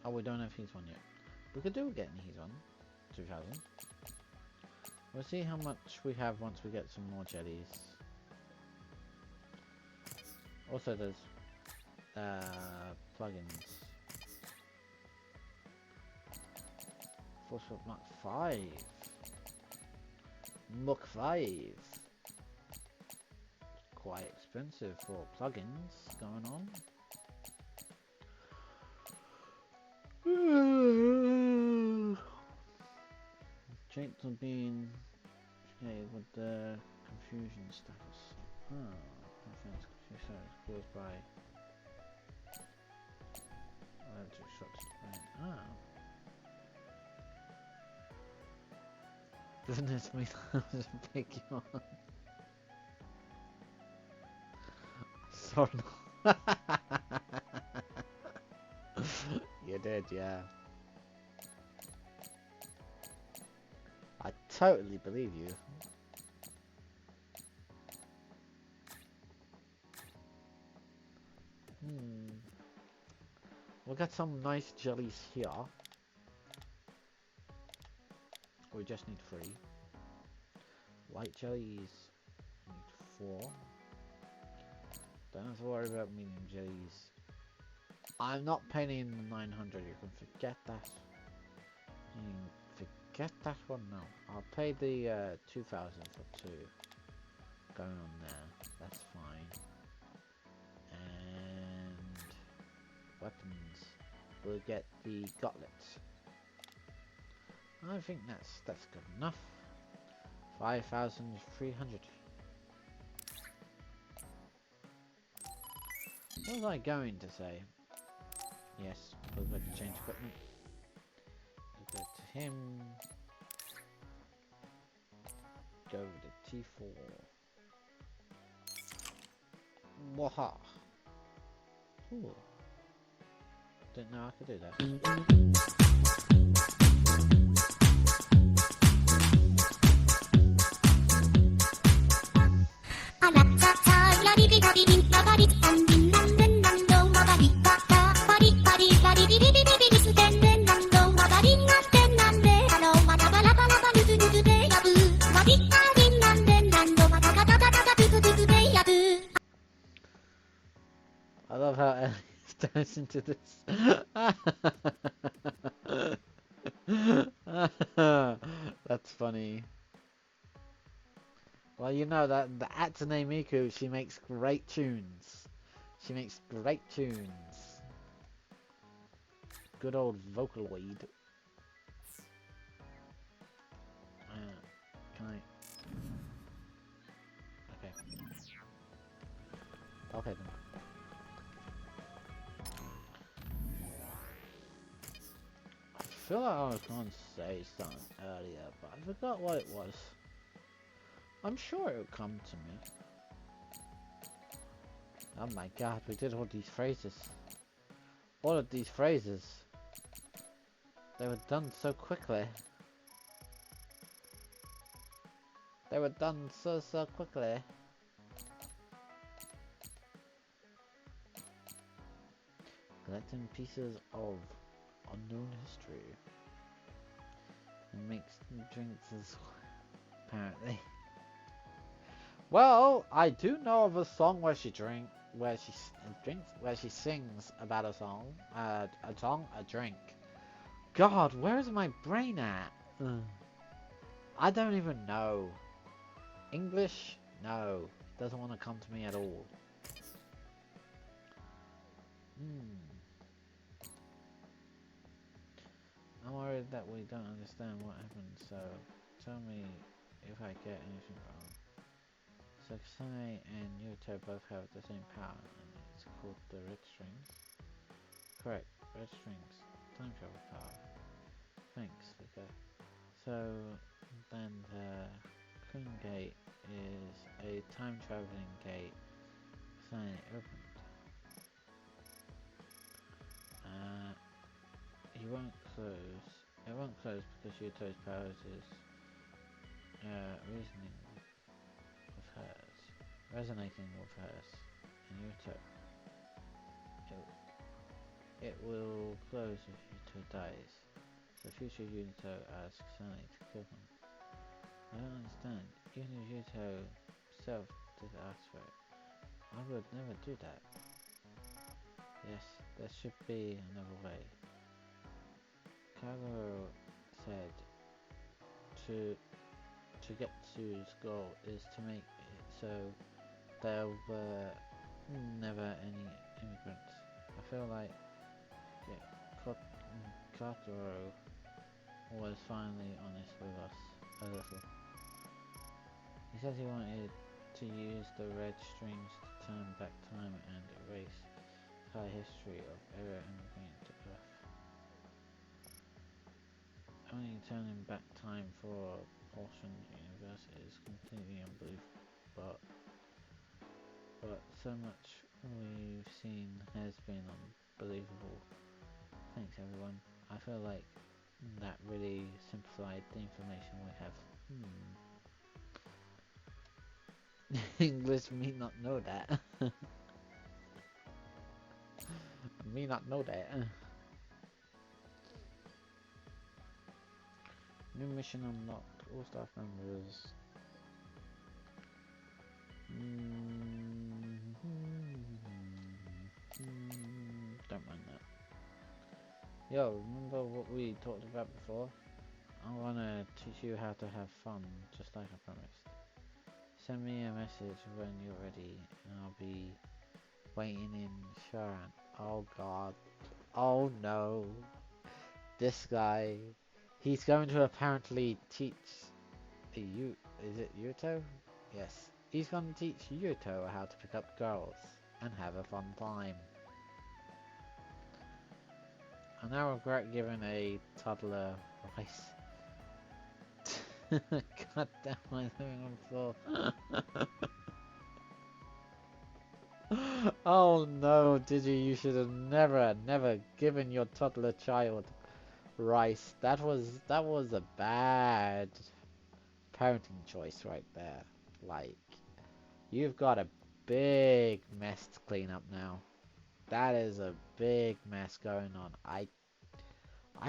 Oh, we don't have his one yet. We could do getting his one. 2,000. We'll see how much we have once we get some more jellies. Also, there's plugins. Force Mark 5. Mark 5. Quite expensive for plugins going on. Checked on being with the confusion status. Offense confusion caused by electric shocks to the brain. Doesn't this mean I was a big yawn? Sorry. You did, yeah. I totally believe you. We'll get some nice jellies here. We just need 3. White jellies, need 4. Don't have to worry about medium jellies. I'm not paying in the 900, you can forget that. You can forget that one now. I'll pay the 2,000 for 2. Going on there, that's fine. And weapons, we'll get the gauntlets. I think that's good enough. 5,300. What was I going to say? Yes, we'll go to change equipment. We'll go to him. Go to T4. Waha. Ooh. Didn't know I could do that. I love how Ellie turns into this. That's funny. Well, you know that the Atsune Miku, she makes great tunes. She makes great tunes. Good old Vocaloid. Can I? Okay. Okay then. I feel like I was going to say something earlier, but I forgot what it was. I'm sure it will come to me. Oh my god, we did all these phrases. all of these phrases. They were done so quickly. They were done so quickly. Collecting pieces of unknown history. And makes drinks as well, apparently. Well, I do know of a song where she sings about a song, a drink. God, where is my brain at? I don't even know. English? No, doesn't want to come to me at all. I'm worried that we don't understand what happened, so tell me if I get anything wrong. So Kasane and Yuto both have the same power, and it's called the Red Strings. Correct, Red Strings, time travel power. Thanks, Vika. So then the Kun Gate is a time traveling gate Kasane opened. It won't close because Yuto's powers is resonating with hers, and Yuto. It will close if Yuto dies. So future Yuto asks Sunny to kill him. I don't understand. Even if Yuto himself did ask for it, I would never do that. Yes, there should be another way. Kaguro said to get Tsu's goal is to make it so there were never any immigrants. I feel like Kaguro was finally honest with us a little. He said he wanted to use the red strings to turn back time and erase the history of error immigrating to Earth. Only turning back time for a portion universe is completely unbelievable, but so much we've seen has been unbelievable. Thanks everyone. I feel like that really simplified the information we have. English me not know that. Me not know that. New mission unlocked. All staff members. Don't mind that. Yo, remember what we talked about before? I wanna teach you how to have fun, just like I promised. Send me a message when you're ready, and I'll be waiting in Sharan. Oh god. Oh no. This guy. He's going to apparently teach is it Yuto? Yes. He's going to teach Yuto how to pick up girls and have a fun time. I now regret giving a toddler rice. God damn, I'm living on the floor. Oh no, Digi, you should have never given your toddler child rice. That was a bad parenting choice right there. Like, you've got a big mess to clean up now. That is a big mess going on. I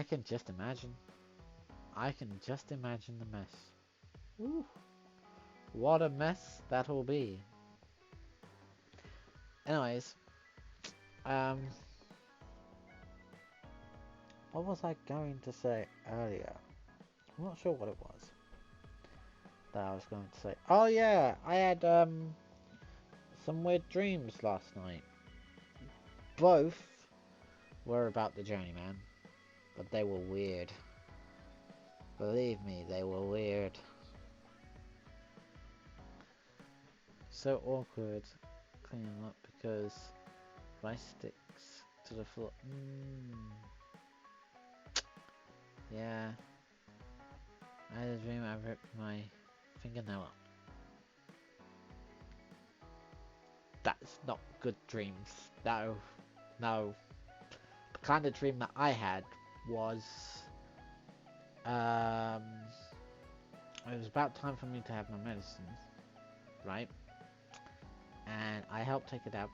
can just imagine. I can just imagine the mess. Woo. What a mess that will be. Anyways, what was I going to say earlier? I'm not sure what it was that I was going to say. Oh yeah, I had some weird dreams last night. Both were about the journeyman, but they were weird. Believe me, they were weird. So awkward cleaning up because rice sticks to the floor. Yeah. I had a dream I ripped my fingernail up. That's not good dreams. No. kind of dream that I had was, it was about time for me to have my medicine, right? And I helped take it out,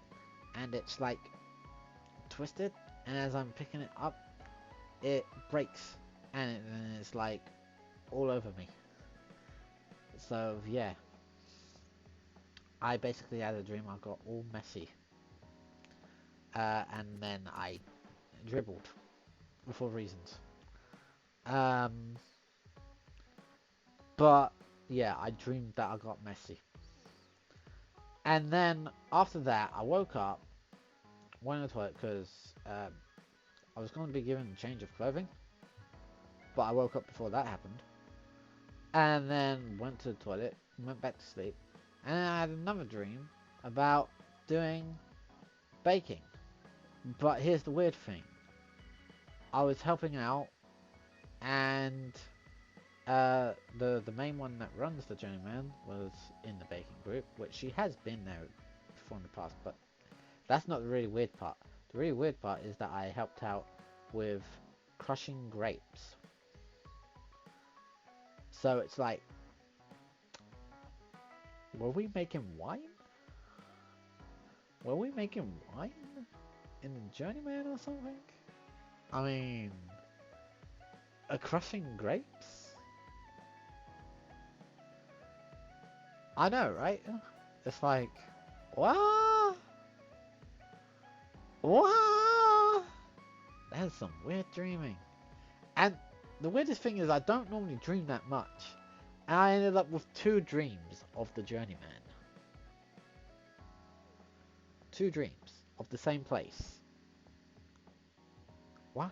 and it's like twisted, and as I'm picking it up, it breaks, and it's like all over me. So yeah, I basically had a dream I got all messy, and then I dribbled for reasons. But yeah, I dreamed that I got messy. And then after that, I woke up, went to the toilet because I was going to be given a change of clothing, but I woke up before that happened. And then went to the toilet, went back to sleep, and then I had another dream about doing baking. But here's the weird thing. I was helping out, and the main one that runs the Journeyman was in the baking group, which she has been there before in the past, but that's not the really weird part. The really weird part is that I helped out with crushing grapes. So it's like, were we making wine? Were we making wine in the Journeyman or something? I mean, crushing grapes? I know, right? It's like, what? What? That's some weird dreaming. And the weirdest thing is I don't normally dream that much. And I ended up with 2 dreams of the Journeyman. 2 dreams of the same place. What?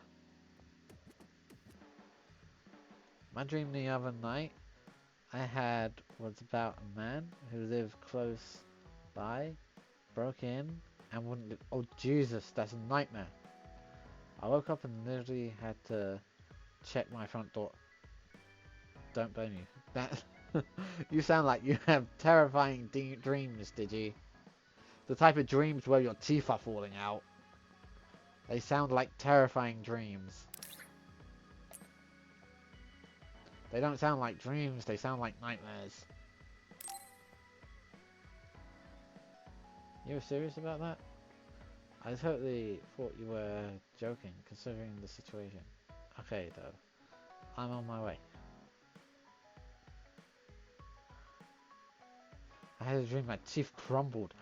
My dream the other night I had was about a man who lived close by, broke in, and wouldn't live. Oh Jesus, that's a nightmare. I woke up and literally had to check my front door. Don't blame you. That you sound like you have terrifying dreams, did you? The type of dreams where your teeth are falling out. They sound like terrifying dreams. They don't sound like dreams, they sound like nightmares. You were serious about that? I totally thought you were joking, considering the situation. Okay, though. I'm on my way. I had a dream my teeth crumbled.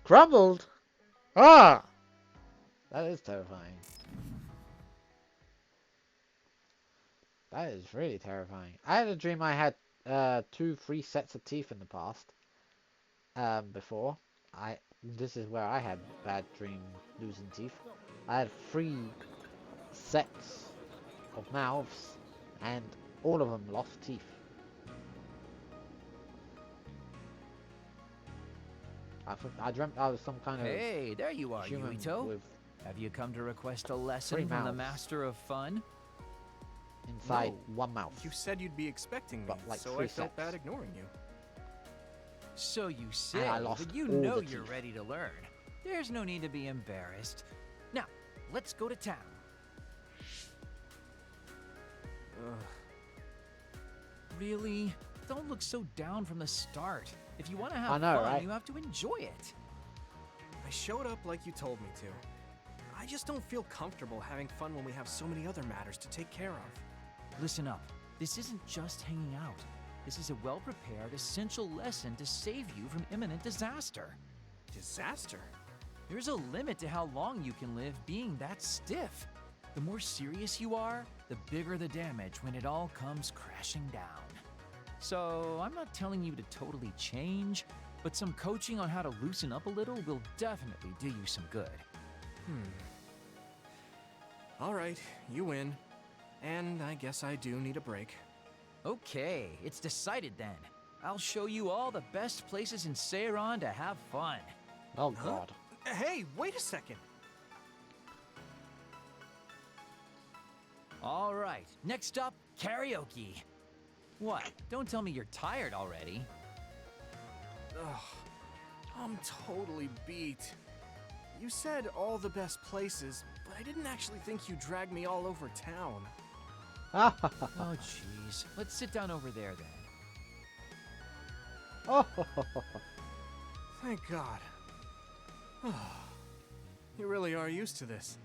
Crumbled? Ah! That is terrifying. That is really terrifying. I had a dream I had 2-3 sets of teeth in the past. Before. This is where I had bad dream losing teeth. I had 3 sets of mouths, and all of them lost teeth. I dreamt I was some kind of
Hey, there you are,
human
Yuito.
with
Have you come to request a lesson
3
from the
mouths.
Master of Fun?
Inside
No.
1 mouth.
You said you'd be expecting me,
But like
so
3
I felt
sets.
bad ignoring you.
So you say,
I lost
but you
all
know
the
you're
teeth.
ready to learn. There's no need to be embarrassed. Now, let's go to town. Really? Don't look so down from the start. If you want to have
I know,
fun,
right?
you have to enjoy it.
I showed up like you told me to. I just don't feel comfortable having fun when we have so many other matters to take care of.
Listen up. This isn't just hanging out. This is a well-prepared, essential lesson to save you from imminent disaster.
Disaster?
There's a limit to how long you can live being that stiff. The more serious you are, the bigger the damage when it all comes crashing down. So, I'm not telling you to totally change, but some coaching on how to loosen up a little will definitely do you some good.
All right, you win. And I guess I do need a break.
Okay, it's decided then. I'll show you all the best places in Seiron to have fun.
Oh god.
Hey, wait a second.
All right, next up, karaoke. What? Don't tell me you're tired already.
Ugh, I'm totally beat. You said all the best places, but I didn't actually think you dragged me all over town.
Oh, jeez. Let's sit down over there, then.
Oh,
Thank God. You really are used to this.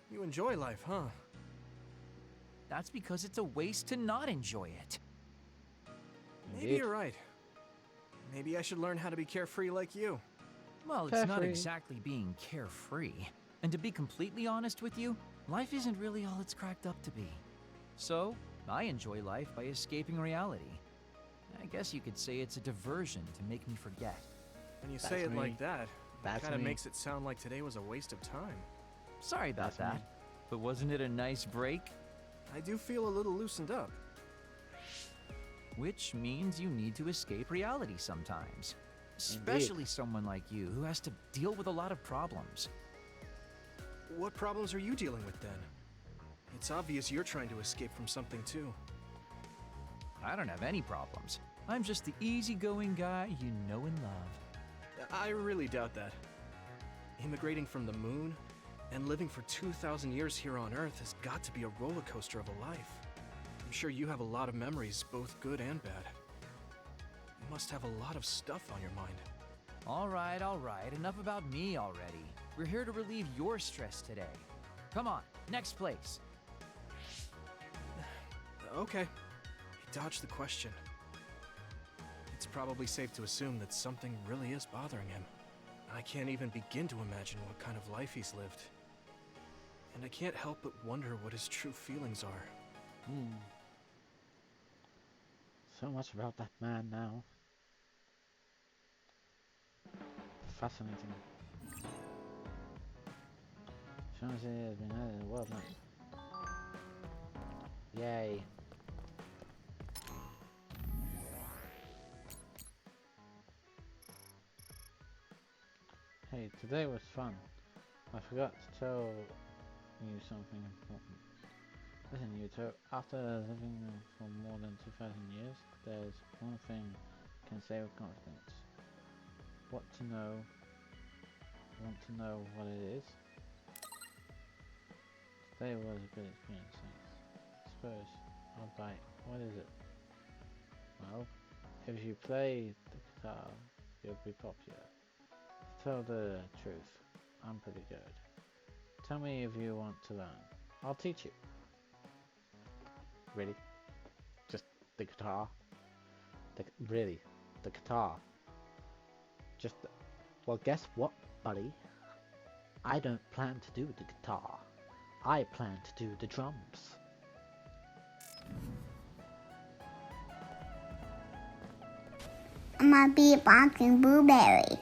You enjoy life, huh?
That's because it's a waste to not enjoy it.
Maybe you're right. Maybe I should learn how to be carefree like you.
Well, it's not
Carefree.
exactly being carefree. And to be completely honest with you, life isn't really all it's cracked up to be. So, I enjoy life by escaping reality. I guess you could say it's a diversion to make me forget.
When you
That's
say it
me.
like that,
That's
kind of
me.
makes it sound like today was a waste of time.
Sorry about
That's me.
that. But wasn't it a nice break?
I do feel a little loosened up.
Which means you need to escape reality sometimes. Especially someone like you who has to deal with a lot of problems.
What problems are you dealing with then? It's obvious you're trying to escape from something too.
I don't have any problems. I'm just the easygoing guy you know and love.
I really doubt that. Immigrating from the moon and living for 2,000 years here on Earth has got to be a roller coaster of a life. I'm sure you have a lot of memories, both good and bad. You must have a lot of stuff on your mind.
All right, enough about me already. We're here to relieve your stress today. Come on, next place.
Okay. He dodged the question. It's probably safe to assume that something really is bothering him. I can't even begin to imagine what kind of life he's lived. And I can't help but wonder what his true feelings are.
so much about that man now. Fascinating. Chance has been added to the world map. Yay. Hey, today was fun. I forgot to tell you something important. Listen, Yuto, after living for more than 2,000 years, there's one thing I can say with confidence. Want to know what it is? Today was a good experience, thanks. I suppose I'll bite. What is it? Well, if you play the guitar, you'll be popular. To tell the truth, I'm pretty good. Tell me if you want to learn. I'll teach you. Really? Just the guitar? Really? The guitar? Well, guess what, buddy? I don't plan to do the guitar. I plan to do the drums.
I'm a beatboxing blueberry.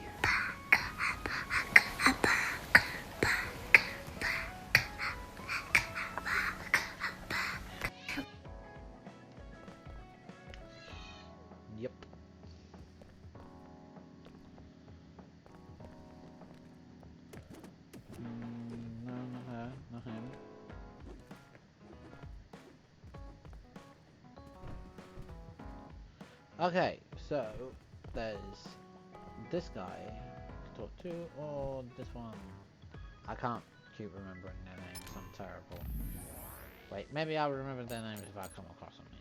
Yep. No, not her, not him. Okay, so there's this guy to talk to, or this one. I can't keep remembering their names, I'm terrible. Wait, maybe I'll remember their names if I come across them here.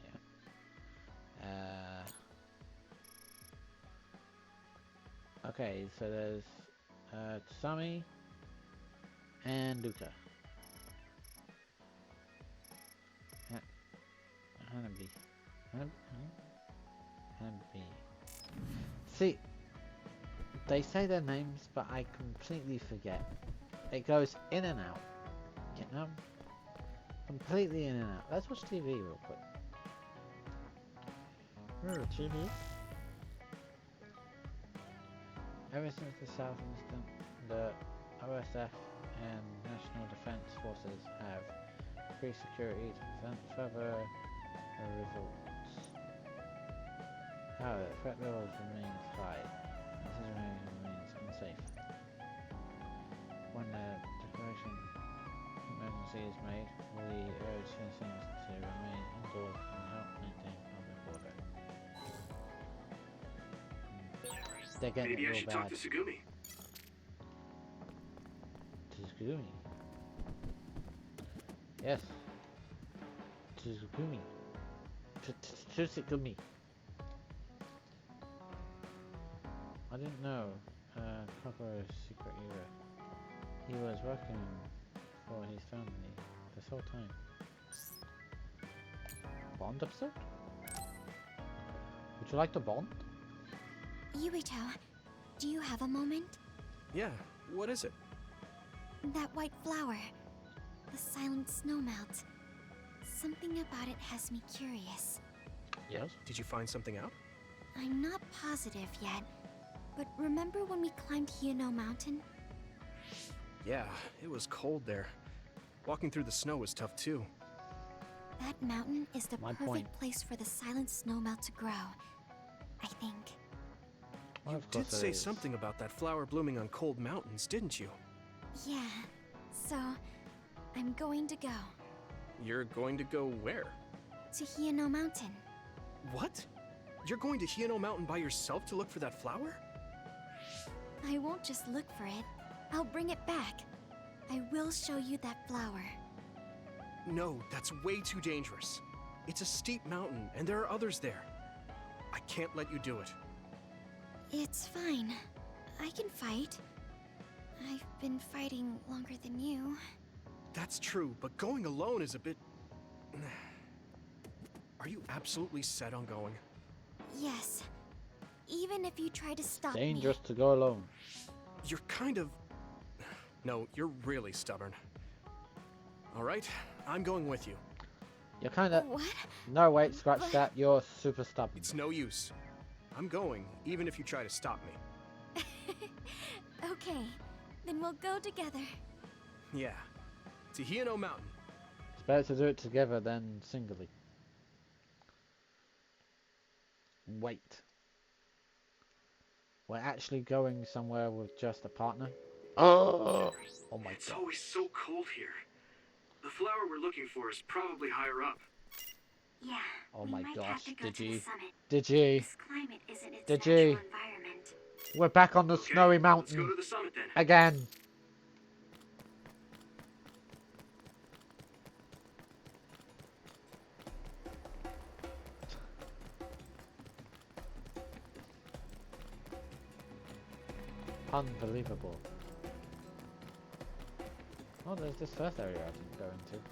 Okay, so there's Tsami and Luca. Hanabi. Hanabi. See, they say their names, but I completely forget. It goes in and out. You know? Completely in and out. Let's watch TV real quick. TV? Ever since the South incident, the OSF and National Defense Forces have increased security to prevent further revolts. However, threat levels remains high, and this remains unsafe. When the declaration emergency is made, we urge citizens to remain indoors and help maintain public order. They're getting
Maybe
it
I
real
should
bad.
talk to Sugumi.
Tsugumi. Yes. Tsugumi. Tsugumi. I didn't know. Koko's secret era. He was working for his family this whole time. Bond episode? Would you like to bond?
Yuito, do you have a moment?
Yeah, what is it?
That white flower. The silent snow melt. Something about it has me curious.
Yes.
Did you find something out?
I'm not positive yet, but remember when we climbed Hino Mountain?
Yeah, it was cold there. Walking through the snow was tough too.
That mountain is the
My
perfect
point.
place for the silent snowmelt to grow. I think.
Well,
You
of
did
course it
say
is.
something about that flower blooming on cold mountains, didn't you?
Yeah. So, I'm going to go.
You're going to go where?
To Hino Mountain.
What? You're going to Hino Mountain by yourself to look for that flower?
I won't just look for it. I'll bring it back. I will show you that flower.
No, that's way too dangerous. It's a steep mountain, and there are others there. I can't let you do it.
It's fine. I can fight. I've been fighting longer than you.
That's true, but going alone is a bit... Are you absolutely set on going?
Yes. Even if you try to stop
Dangerous to go alone.
You're kind of... No, you're really stubborn. Alright, I'm going with you.
You're kinda...
me. What?
No, wait, scratch
But-
that. You're super stubborn.
It's no use. I'm going, even if you try to stop me.
Okay, then we'll go together.
Yeah. To Hino Mountain.
It's better to do it together than singly. Wait. We're actually going somewhere with just a partner? Oh! Oh my
It's
god.
always so cold here. The flower we're looking for is probably higher up.
Yeah.
Oh
we
my
might
gosh,
have to go
did
to the
you?
summit.
Did you?
This climate isn't its
Did
natural
you?
environment.
We're back on the
Okay,
snowy
let's
mountain
go to the summit then.
again. Unbelievable. Oh, there's this first area I didn't go into.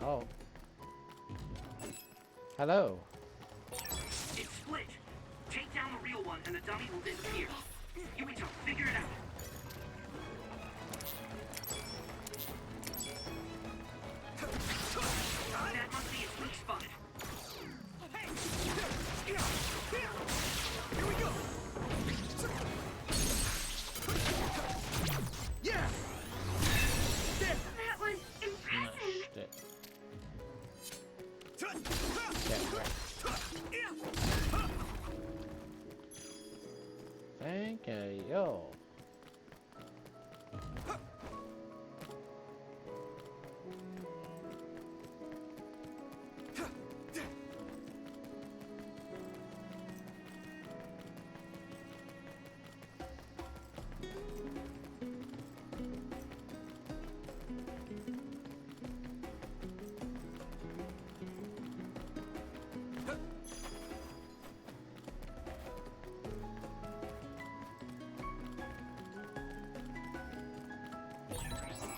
Oh. Hello.
It's split. Take down the real one and the dummy will disappear. Yuito, figure it out. That must be its weak spot.
Here we go! Yeah! There!
That was impressive.
Get wrecked. Thank you.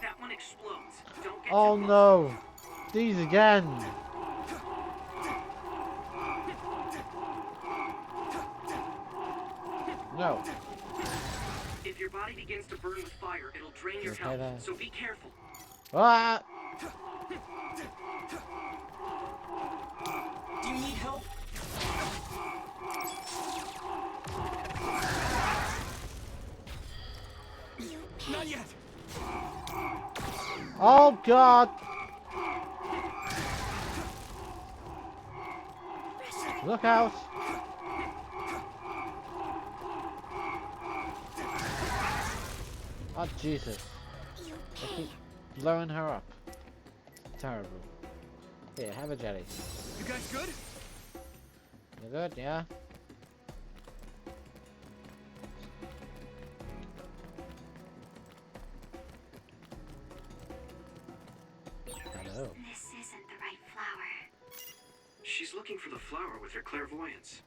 That one explodes. Don't get
Oh
too close.
no! These again! No.
If your body begins to burn with fire, it'll drain your
Okay
health,
then.
so be careful.
Ah!
Do you need help?
Not yet!
Oh god! Look out! Oh Jesus. They keep blowing her up. terrible. Here, have a jelly.
You guys good?
You good? Yeah. Hello.
This isn't the right flower.
She's looking for the flower with her clairvoyance.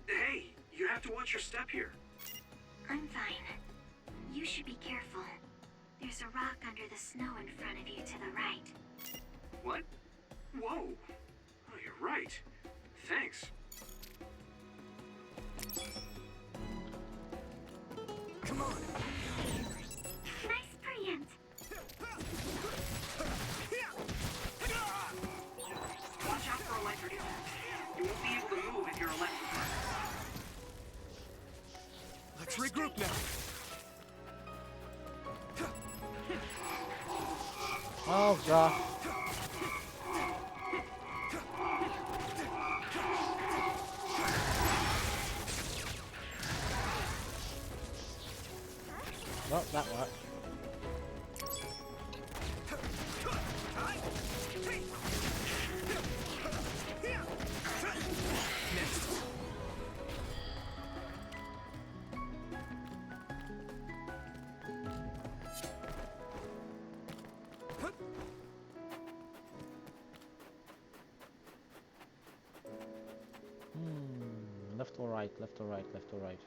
Hey, you have to watch your step here.
I'm fine. You should be careful. There's a rock under the snow in front of you to the right.
What? Whoa. Oh, you're right. Thanks.
Come on.
Nice preempt.
Watch out for electric impacts. You won't be able to move if you're electrified.
Let's regroup now.
Oh god. Well, that worked. Left or right, left or right, left or right.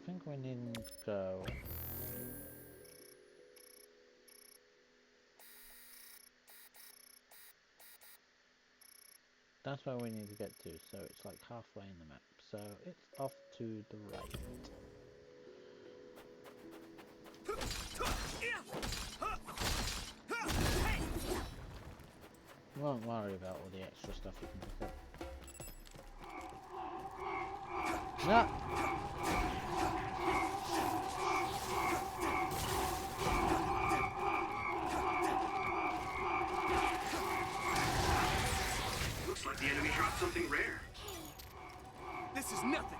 I think we need to go. That's where we need to get to, so it's like halfway in the map. So it's off to the right. Won't worry about all the extra stuff you can pick up. No!
Looks like the enemy dropped something rare.
This is nothing.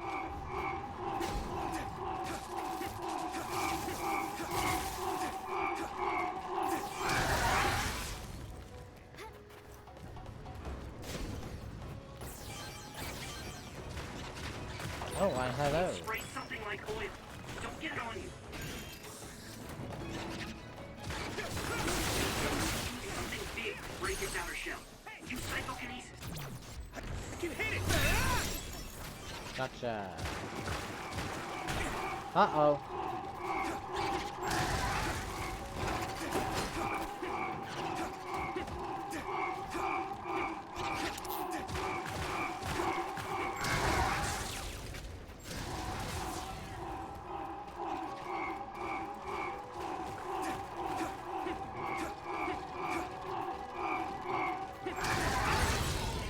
Oh, hello.
Spray something like oil. Don't get it on you. Something big break its outer shell. Use psychokinesis.
You hit it.
Gotcha. Uh-oh.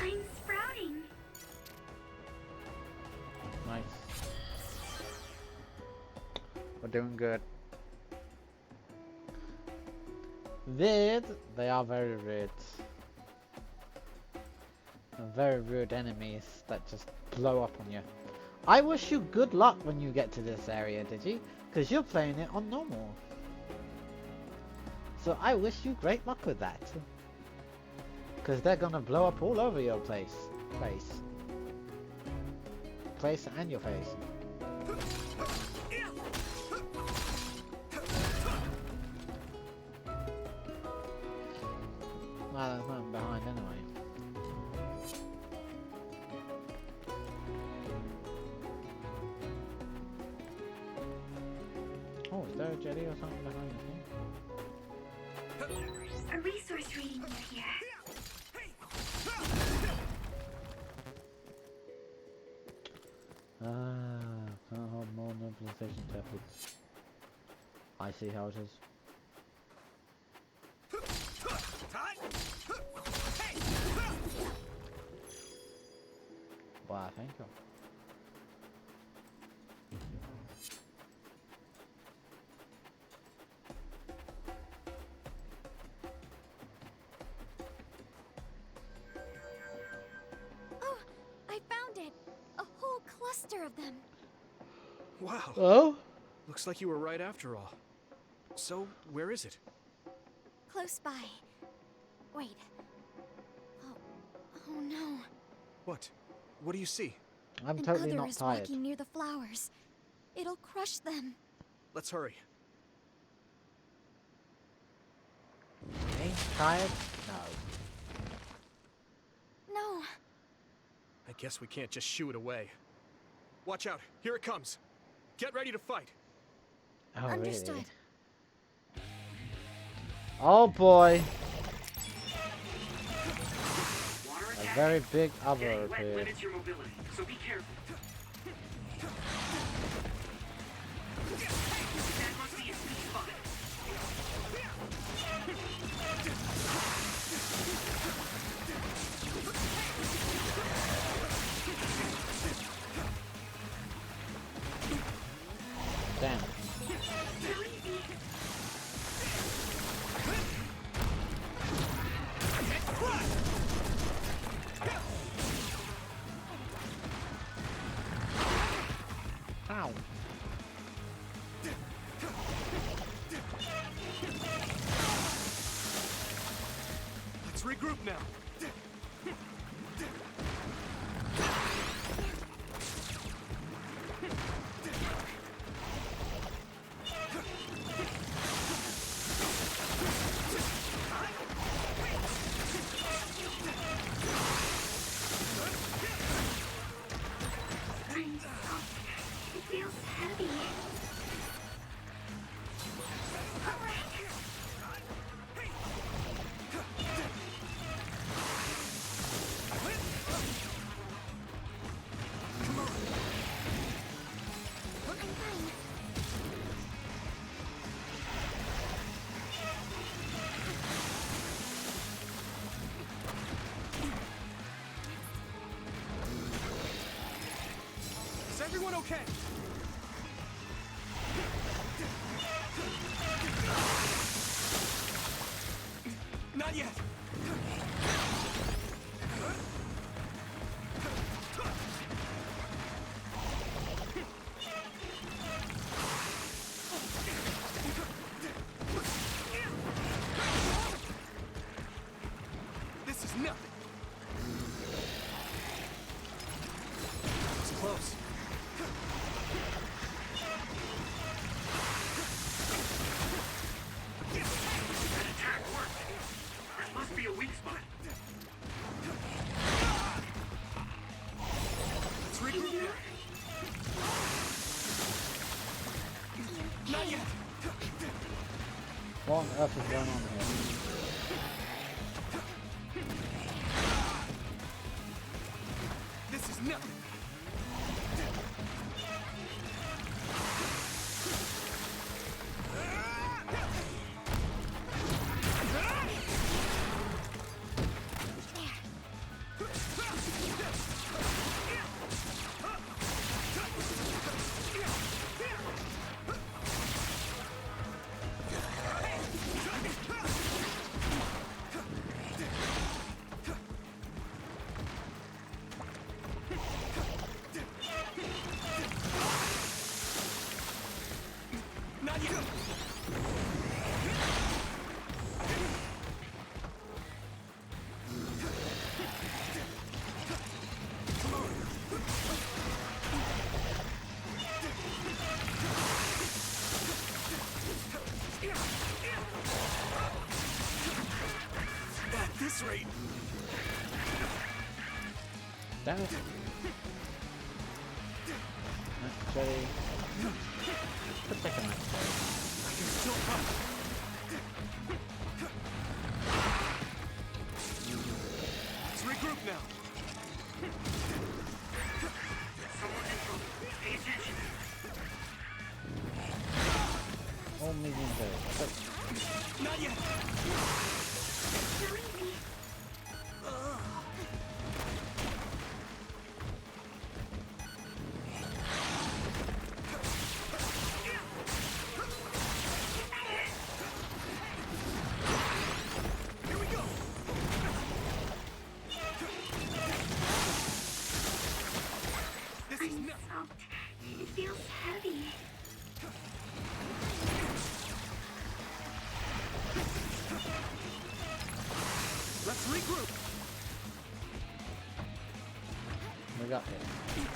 I'm sprouting.
Nice. We're doing good. Weird. They are very rude. Very rude enemies that just blow up on you. I wish you good luck when you get to this area, Digi, because you're playing it on normal. So I wish you great luck with that. Because they're gonna blow up all over your place and your face. Well, there's nothing behind anyway. Oh, is there a jetty or something behind the thing?
A resource reading near here.
Can't hold more mobilization tablets. I see how it is. Wow, thank you.
Oh, I found it! A whole cluster of them.
Wow.
Oh?
Looks like you were right after all. So, where is it?
Close by. Wait. Oh no.
What? What do you see?
I'm
An
totally
other
not
is
tired.
walking near the flowers. It'll crush them.
Let's hurry.
Me? Tired? No.
No.
I guess we can't just shoo it away. Watch out, here it comes. Get ready to fight.
Oh,
Understood.
really? Oh boy.
Water
A
attack.
very big other
Getting wet
appeared.
limits your mobility, so be careful. That must be a sweet spot.
Damn. Ow.
Let's regroup now.
It feels heavy.
Is everyone okay? Not yet. This is nothing. It's close.
That attack worked. There must be a weak spot.
Let's regroup now. Not yet.
What on earth is going on here?
This is nothing. Not yet. At this rate.
Damn it. Actually, let's take a nice break.
I can still come. Let's regroup now.
Someone's in trouble. Pay attention.
All medium birds.
Not yet.
got here?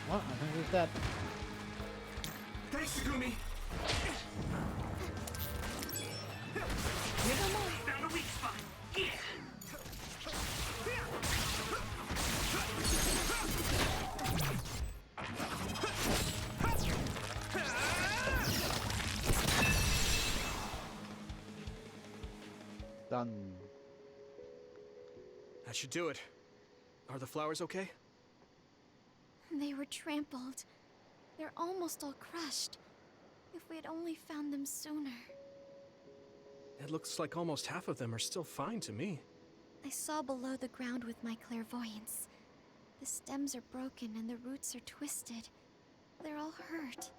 What? I think he's dead.
Thanks, Shigumi.
Found a weak spot. Yeah.
Done.
That should do it. Are the flowers okay?
They were trampled. They're almost all crushed. If we had only found them sooner.
It looks like almost half of them are still fine to me.
I saw below the ground with my clairvoyance. The stems are broken and the roots are twisted. They're all hurt.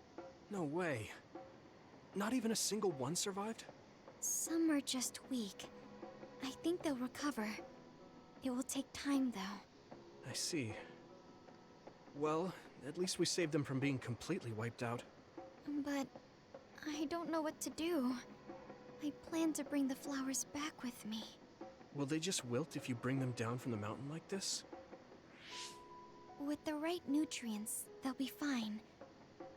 No way. Not even a single one survived?
Some are just weak. I think they'll recover. It will take time, though.
I see. Well, at least we saved them from being completely wiped out.
But I don't know what to do. I plan to bring the flowers back with me.
Will they just wilt if you bring them down from the mountain like this?
With the right nutrients, they'll be fine.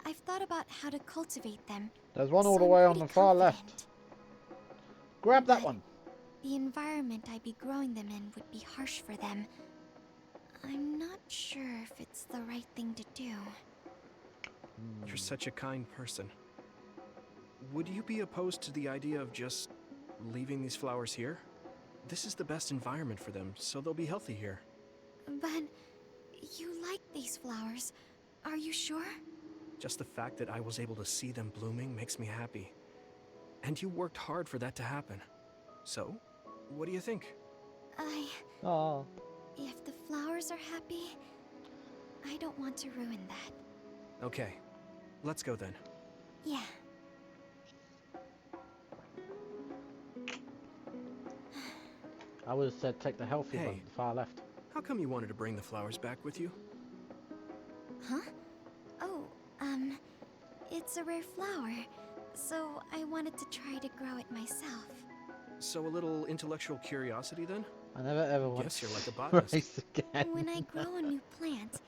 I've thought about how to cultivate them.
There's one all
so
the
I'm
way on
pretty
the far
confident.
left. Grab that
But
one.
the environment I'd be growing them in would be harsh for them. I'm not sure if it's the right thing to do.
You're such a kind person. Would you be opposed to the idea of just leaving these flowers here? This is the best environment for them, so they'll be healthy here.
But you like these flowers, are you sure?
Just the fact that I was able to see them blooming makes me happy. And you worked hard for that to happen. So, what do you think?
Oh.
If the flowers are happy, I don't want to ruin that.
Okay, let's go then.
Yeah.
I would have said take the healthy
Hey.
one, far left.
How come you wanted to bring the flowers back with you?
Huh? Oh, it's a rare flower, so I wanted to try to grow it myself.
So a little intellectual curiosity then?
I never ever want
Guess
to
you're like a botanist.
race again.
When I grow a new plant,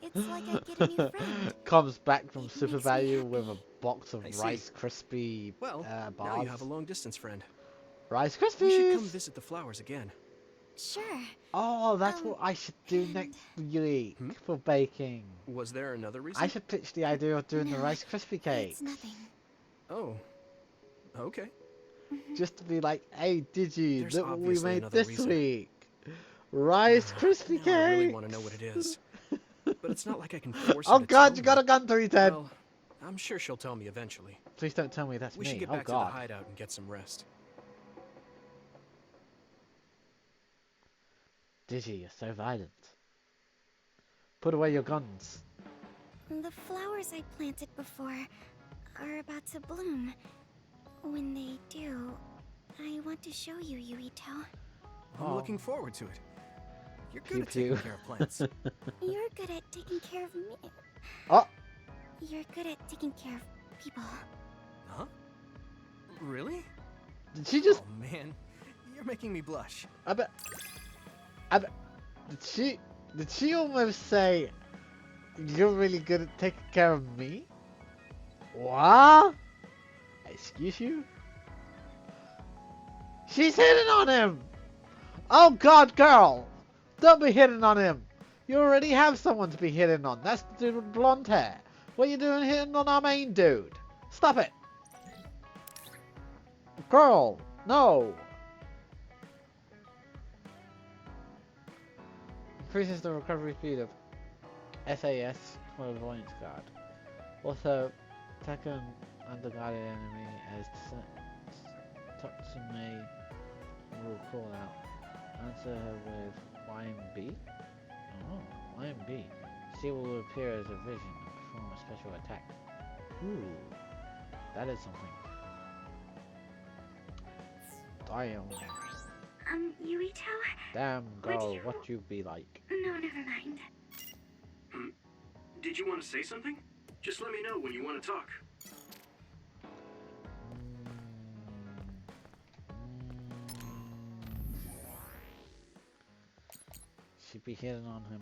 it's like I get a new friend.
Comes back from
It
Super
makes me
Value
happy.
with a box of
I see.
Rice Krispie
Well,
bars.
now you have a long-distance friend.
Rice
We should come
Krispies!
visit the flowers again.
Sure.
Oh, that's what I should do
and-
next week
Hmm?
for baking.
Was there another reason?
I should pitch the idea of doing the
No,
Rice Krispie cake.
It's nothing.
Oh. Okay.
Just to be like, hey, Digi,
There's
look what we
obviously
made
another
this
reason.
week. Rice Krispie cake!
Now I really want to know what it is. But it's not like I can force her
Oh
to
god,
tell
you got
me.
a gun 310!
Well, I'm sure she'll tell me eventually.
Please don't tell me that's
We
me.
should get
Oh
back to
god.
the hideout and get some rest.
Digi, you're so violent. Put away your guns.
The flowers I planted before are about to bloom. When they do, I want to show you, Yuito.
I'm
Oh.
looking forward to it. You're good
Pew
at taking
pew.
care of plants.
You're good at taking care of me.
Oh!
You're good at taking care of people.
Huh? Really?
Did she just...
Oh man, you're making me blush.
I bet... Did she almost say, you're really good at taking care of me? What? Excuse you? She's hitting on him! Oh god, girl! Don't be hitting on him! You already have someone to be hitting on. That's the dude with blonde hair. What are you doing hitting on our main dude? Stop it! Girl! No! Increases the recovery speed of SAS for a Voyance Guard. Also, attack an underguarded enemy as Tatsume will call out. Answer her with YMB? Oh, YMB. She will appear as a vision and perform a special attack. Ooh, that is something. Damn.
Yuito?
Damn, girl, what you be like?
No, never mind.
Did you want to say something? Just let me know when you want to talk.
She'd be hitting on him.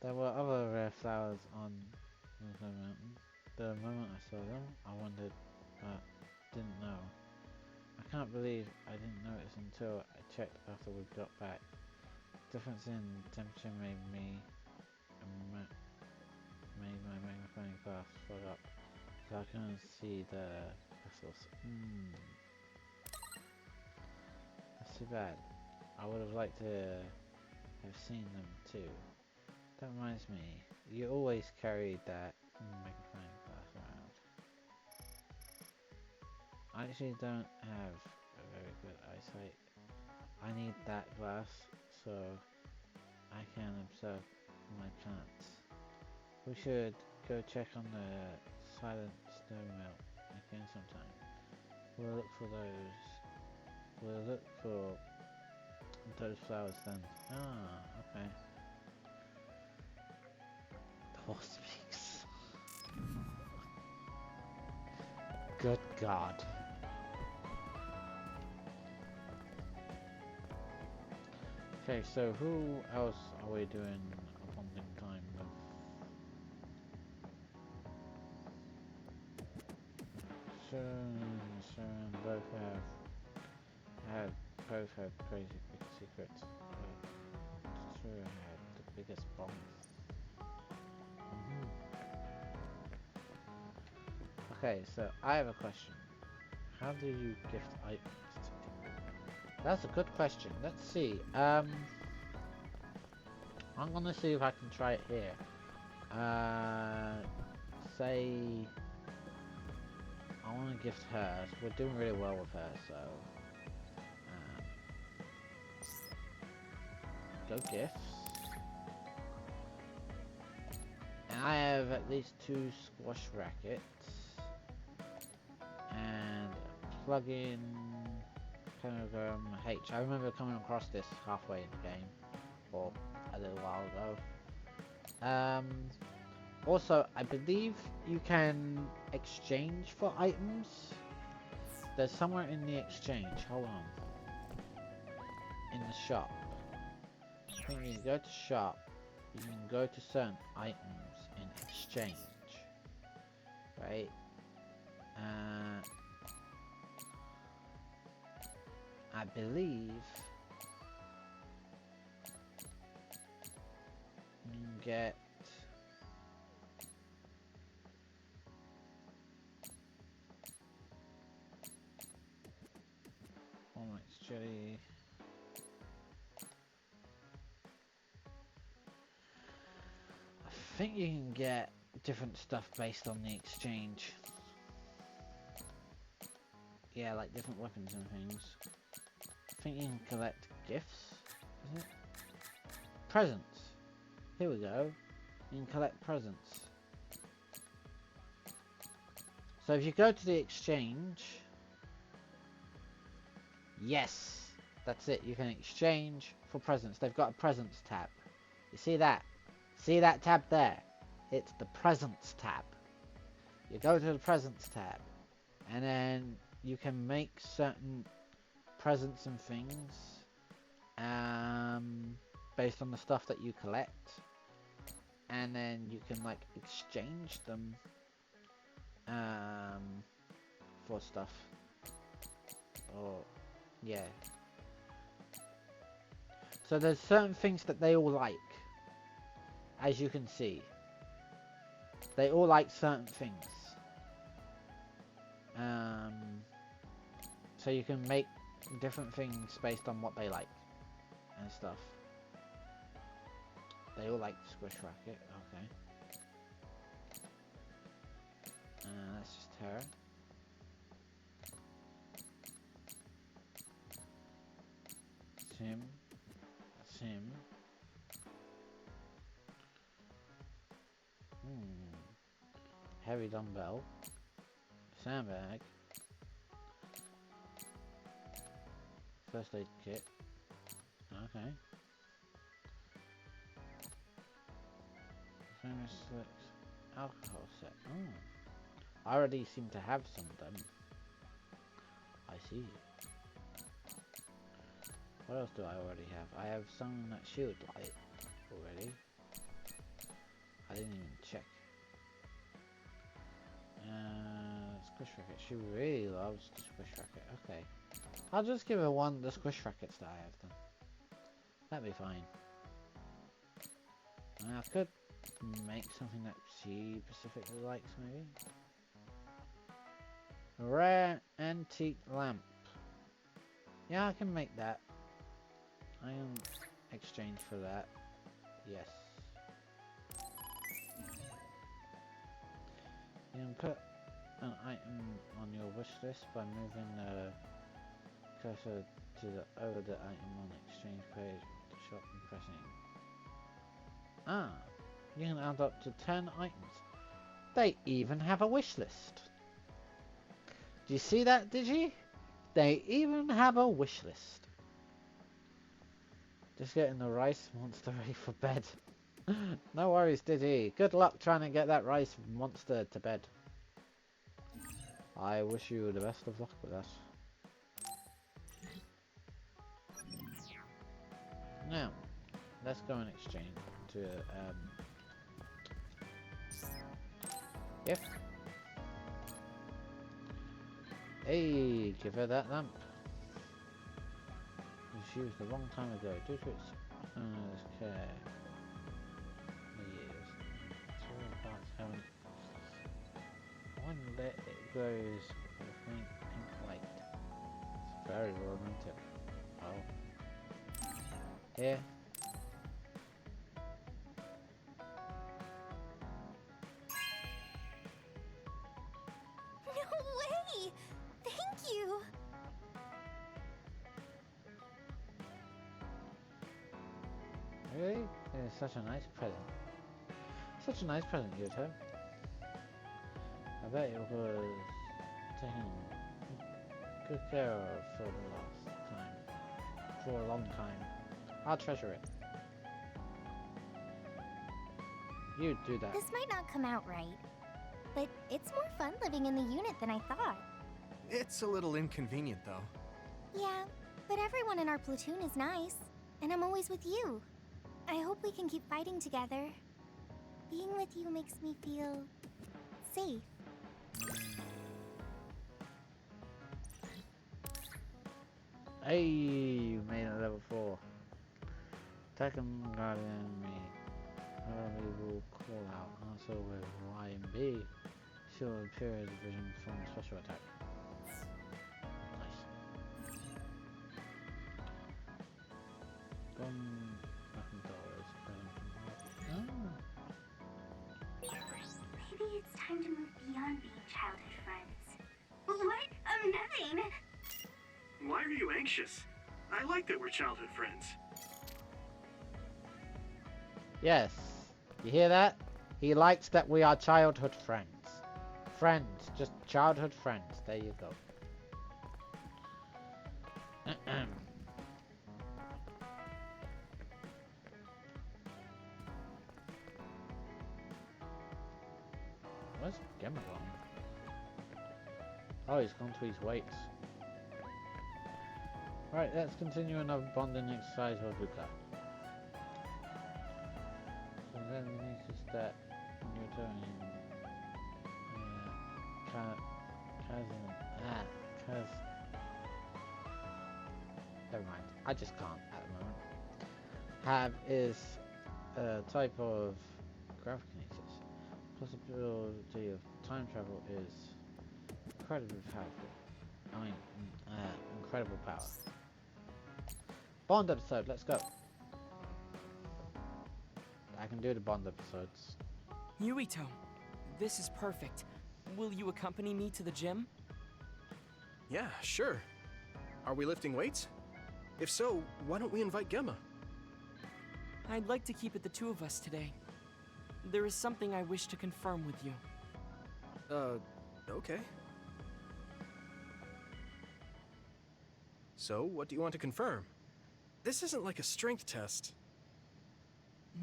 There were other rare flowers on the mountain. The moment I saw them, I wondered, but didn't know. I can't believe I didn't notice until I checked after we got back. Difference in temperature made my magnifying glass fog up, so I couldn't see the crystals. That's too bad. I would have liked to have seen them too. That reminds me, you always carry that magnifying glass around. I actually don't have a very good eyesight. I need that glass so I can observe my plants. We should go check on the silent snow melt again sometime. We'll look for those flowers then. Ah, okay. The horse speaks. Good God. Okay, so who else are we doing a bonding time with? Sharon both had crazy big secrets, but Sharon had the biggest bonds. Okay, so I have a question. How do you gift items to people? That's a good question. Let's see. I'm gonna see if I can try it here. Say I want to gift her. So we're doing really well with her, so go gifts. And I have at least 2 squash rackets and a plug-in Pentagram H. I remember coming across this halfway in the game, or a little while ago. Also, I believe you can exchange for items. There's somewhere in the exchange. Hold on. In the shop. I think you can go to shop. You can go to certain items in exchange. Right? I believe you can get Walnut jelly. I think you can get different stuff based on the exchange. Yeah, like different weapons and things. I think you can collect gifts, isn't it? Presents. Here we go. You can collect presents. So if you go to the exchange, yes, that's it. You can exchange for presents. They've got a presents tab. You see that? See that tab there? It's the presents tab. You go to the presents tab, and then you can make certain presents and things based on the stuff that you collect, and then you can like exchange them for stuff. Or yeah. So there's certain things that they all like, as you can see. They all like certain things. So you can make different things based on what they like and stuff. They all like Squish Racket, okay. That's just her. That's him. That's him. Heavy dumbbell. Sandbag. First aid kit. Okay. famous alcohol set. Oh. I already seem to have some of them. I see. What else do I already have? I have some that shield light already. I didn't even check. Squish racket. She really loves the squish racket. Okay. I'll just give her one of the squish rackets that I have then. That'd be fine. I could make something that she specifically likes, maybe. Rare antique lamp. Yeah, I can make that. I am exchange for that. Yes. You can put an item on your wish list by moving the cursor to the over the item on the exchange page of the shop and pressing. Ah, you can add up to 10 items. They even have a wish list. Do you see that, did you? They even have a wish list. Just getting the rice monster ready for bed. No worries, Diddy. Good luck trying to get that rice monster to bed. I wish you the best of luck with that. Now, let's go and exchange to gift. Hey, give her that lamp. She used the wrong time ago. Due to its care. Years. One let it grows with a faint pink light. It's very romantic. Oh. Here.
No way! Thank you!
Really? It is such a nice present. Such a nice present, Yuto. I bet it was taken good care of for the last time. For a long time. I'll treasure it. You do that.
This might not come out right, but it's more fun living in the unit than I thought.
It's a little inconvenient, though.
Yeah, but everyone in our platoon is nice, and I'm always with you. I hope we can keep fighting together. Being with you makes me feel safe.
Hey, you made it level 4. Tekken Guardian me. We will call out answer with Y and B. She'll appear as a vision from special attack. Nice. Nothing dollars.
Maybe it's time to move beyond being childhood friends. What? Nothing!
Why are you anxious? I like that we're childhood friends.
Yes. You hear that? He likes that we are childhood friends. Friends. Just childhood friends. There you go. Where's Gemma gone? Oh, he's gone to his weights. Right, let's continue another bonding exercise with Luca. So then we need to start Newton never mind. I just can't at the moment. Have is a type of gravikinesis. Possibility of time travel is incredibly powerful. I mean, incredible power. Bond episode, let's go. I can do the Bond episodes.
Yuito, this is perfect. Will you accompany me to the gym?
Yeah, sure. Are we lifting weights? If so, why don't we invite Gemma?
I'd like to keep it the two of us today. There is something I wish to confirm with you.
Okay. So, what do you want to confirm? This isn't like a strength test.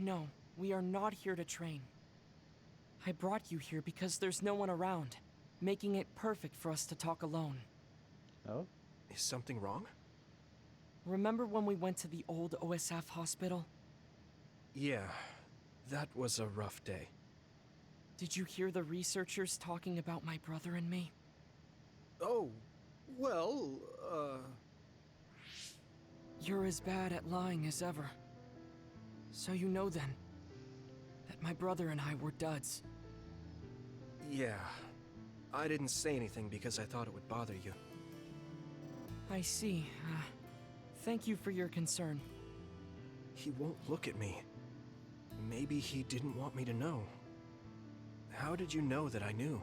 No, we are not here to train. I brought you here because there's no one around, making it perfect for us to talk alone.
Oh?
Is something wrong?
Remember when we went to the old OSF hospital?
Yeah, that was a rough day.
Did you hear the researchers talking about my brother and me?
Oh, well,
You're as bad at lying as ever. So you know then, that my brother and I were duds.
Yeah. I didn't say anything because I thought it would bother you.
I see. Thank you for your concern.
He won't look at me. Maybe he didn't want me to know. How did you know that I knew?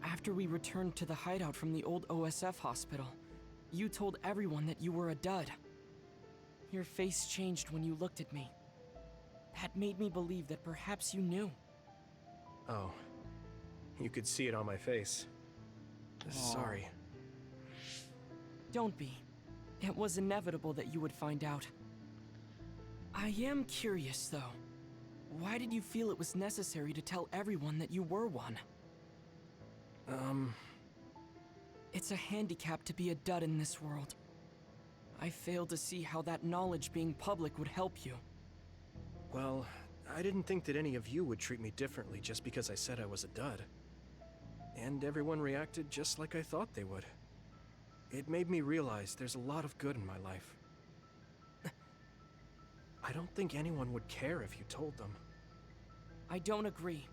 After we returned to the hideout from the old OSF hospital, you told everyone that you were a dud. Your face changed when you looked at me. That made me believe that perhaps you knew.
Oh. You could see it on my face. Sorry.
Don't be. It was inevitable that you would find out. I am curious, though. Why did you feel it was necessary to tell everyone that you were one? It's a handicap to be a dud in this world. I fail to see how that knowledge being public would help you.
Well, I didn't think that any of you would treat me differently just because I said I was a dud. And everyone reacted just like I thought they would. It made me realize there's a lot of good in my life. I don't think anyone would care if you told them.
I don't agree.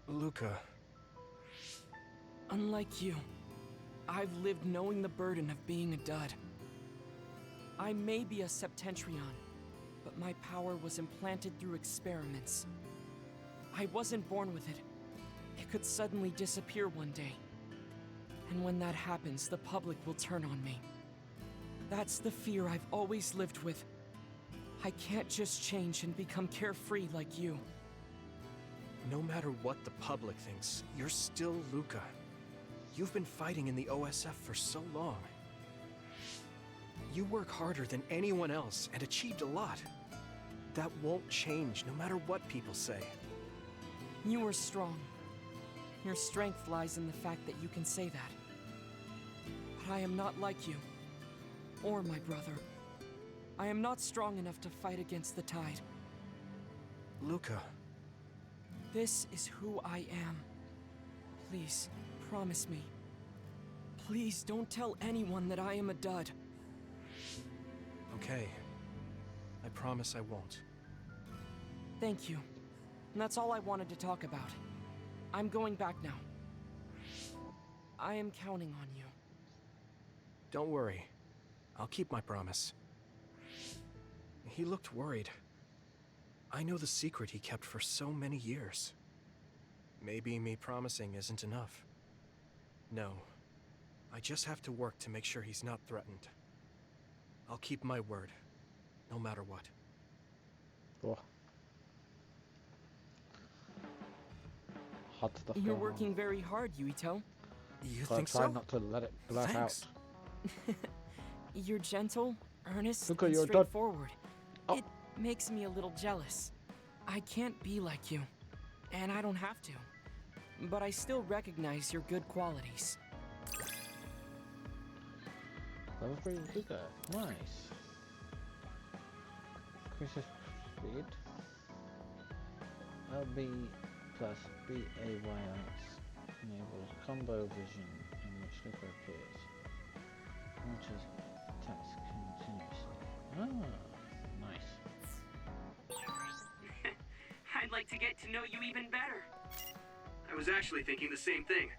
Luca.
Unlike you, I've lived knowing the burden of being a dud. I may be a Septentrion, but my power was implanted through experiments. I wasn't born with it. It could suddenly disappear one day. And when that happens, the public will turn on me. That's the fear I've always lived with. I can't just change and become carefree like you.
No matter what the public thinks, you're still Luca. You've been fighting in the OSF for so long. You work harder than anyone else and achieved a lot. That won't change no matter what people say.
You are strong. Your strength lies in the fact that you can say that. But I am not like you, or my brother. I am not strong enough to fight against the tide.
Luca.
This is who I am. Please, promise me. Please don't tell anyone that I am a dud.
Okay. I promise I won't.
Thank you. And that's all I wanted to talk about. I'm going back now. I am counting on you.
Don't worry. I'll keep my promise. He looked worried. I know the secret he kept for so many years. Maybe me promising isn't enough. No. I just have to work to make sure he's not threatened. I'll keep my word, no matter what.
Oh. Hot stuff.
You're working very hard, Yuito.
You
so
think
try
so?
not to let it blurt
Thanks.
out.
You're gentle, earnest,
Luca,
and
you're done.
straightforward.
Oh.
It makes me a little jealous. I can't be like you, and I don't have to. But I still recognize your good qualities.
Level 3 Luca. Nice. Increases speed. LB plus BAYX enables combo vision in which Luca appears. Launches attacks continuously. Ah, nice.
I'd like to get to know you even better.
I was actually thinking the same thing.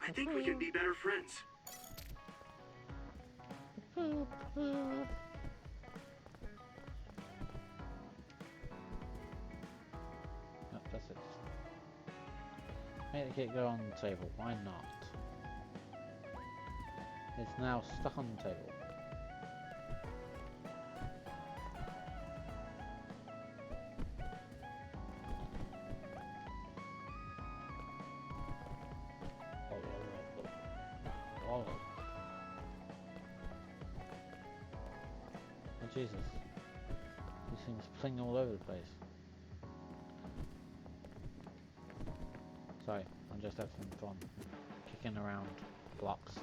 I think we can be better friends.
No, that's it. Make the kit go on the table. Why not? It's now stuck on the table. Oh, Jesus. These things fling all over the place. Sorry, I'm just having fun kicking around blocks.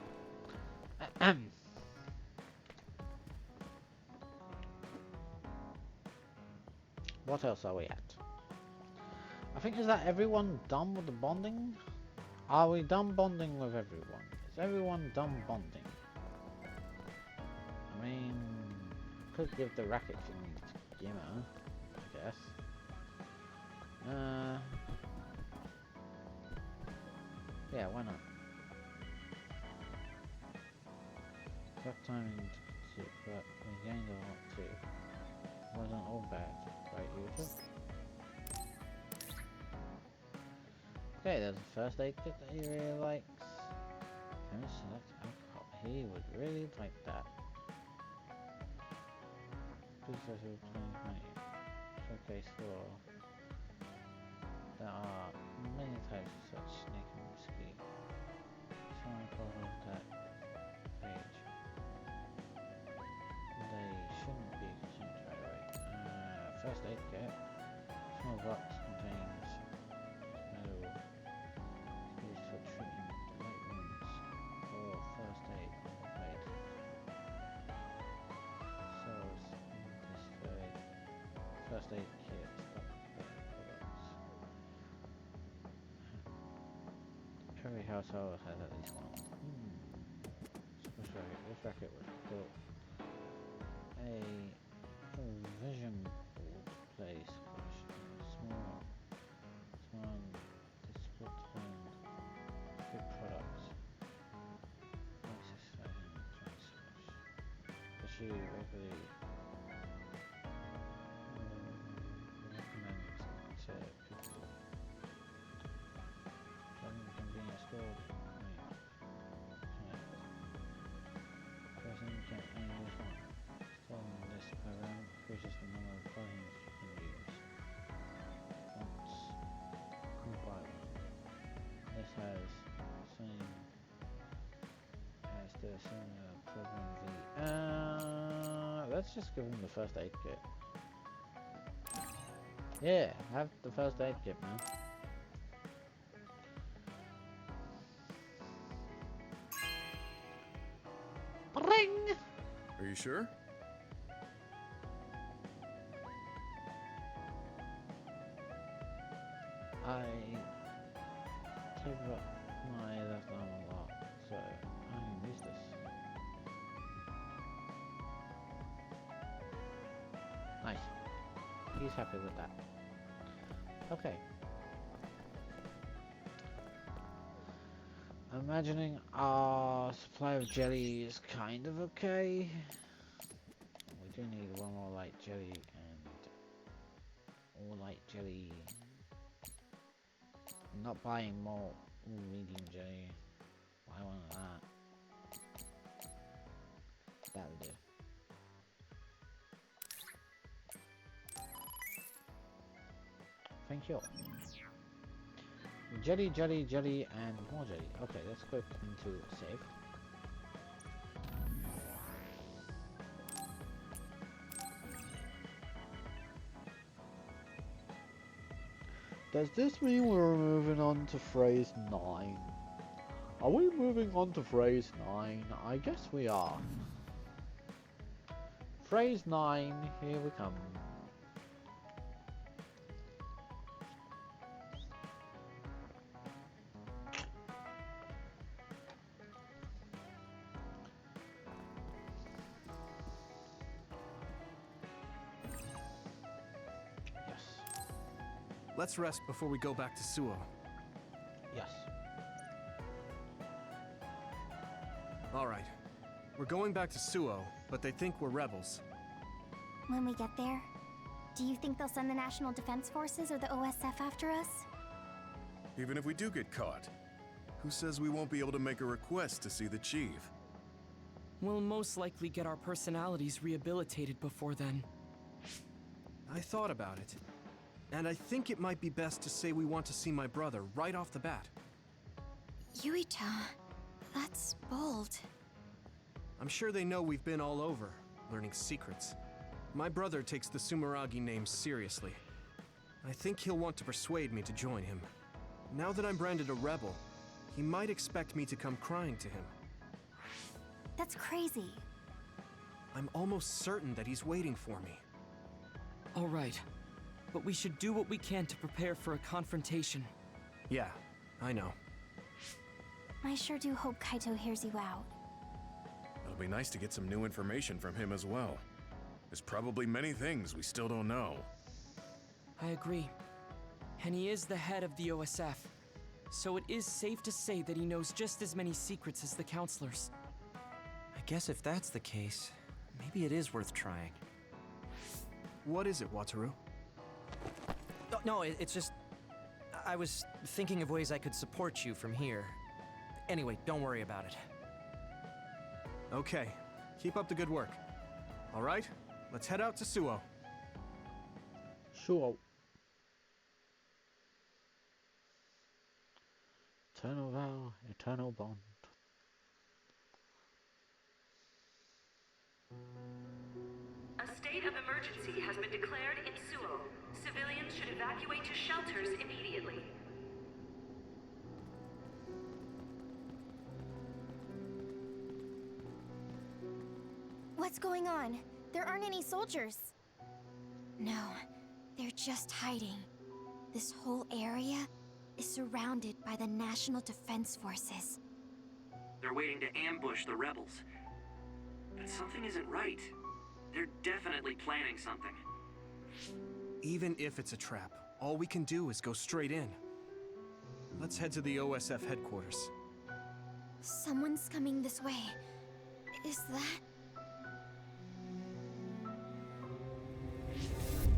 What else are we at? I think, is that everyone done with the bonding? Are we done bonding with everyone? Is everyone done bonding? I mean, could give the racket thing to Gimmer, I guess. Yeah, why not? Tough timing to but we gained a lot too. Wasn't all bad, right, Yuta? Okay, there's a first aid kit that he really likes. Finish select alcohol. He would really like that. Please go to 2020. Showcase for. There are many types of such snake and whiskey. Someone follow that page. They shouldn't be consumed right away. First aid kit. Small box contains metal used for treating light wounds or first aid on the blade. Cells displayed. First aid kit. Stock products. Every household has at least one. This racket was built a vision board place small discipline good products. Access fashion transfers. But she regularly recommends to people. Shopping convenience store. Person can only use one. Stolen this program increases the number of buttons you can use. Once you buy one. This has same as the similar program V. Let's just give him the first aid kit. Yeah, have the first aid kit, man. Ring!
Are you sure?
I take up my left arm a lot, so I can use this. Nice. He's happy with that. Okay. Imagining our supply of jelly is kind of okay. We do need one more light jelly and all light jelly. I'm not buying more medium jelly. Buy one of that. That'll do. Thank you. Jelly, jelly, jelly, and more jelly. Okay, let's go into save. Does this mean we're moving on to phrase 9? Are we moving on to phrase 9? I guess we are. Phrase 9, here we come.
Let's rest before we go back to Suo.
Yes.
Alright. We're going back to Suo, but they think we're rebels.
When we get there, do you think they'll send the National Defense Forces or the OSF after us?
Even if we do get caught, who says we won't be able to make a request to see the chief?
We'll most likely get our personalities rehabilitated before then.
I thought about it. And I think it might be best to say we want to see my brother right off the bat.
Yuito, that's bold.
I'm sure they know we've been all over, learning secrets. My brother takes the Sumeragi name seriously. I think he'll want to persuade me to join him. Now that I'm branded a rebel, he might expect me to come crying to him.
That's crazy.
I'm almost certain that he's waiting for me.
All right, but we should do what we can to prepare for a confrontation.
Yeah, I know.
I sure do hope Kaito hears you out.
It'll be nice to get some new information from him as well. There's probably many things we still don't know.
I agree. And he is the head of the OSF, so it is safe to say that he knows just as many secrets as the counselors.
I guess if that's the case, maybe it is worth trying.
What is it, Wataru?
No, it's just... I was thinking of ways I could support you from here. Anyway, don't worry about it.
Okay, keep up the good work. All right, let's head out to Suo.
Sure. Eternal vow, eternal bond.
A state of emergency has been declared in Suo. Civilians should evacuate to shelters immediately.
What's going on? There aren't any soldiers. No, they're just hiding. This whole area is surrounded by the National Defense Forces.
They're waiting to ambush the rebels. But something isn't right. They're definitely planning something.
Even if it's a trap, all we can do is go straight in. Let's head to the OSF headquarters.
Someone's coming this way. Is that...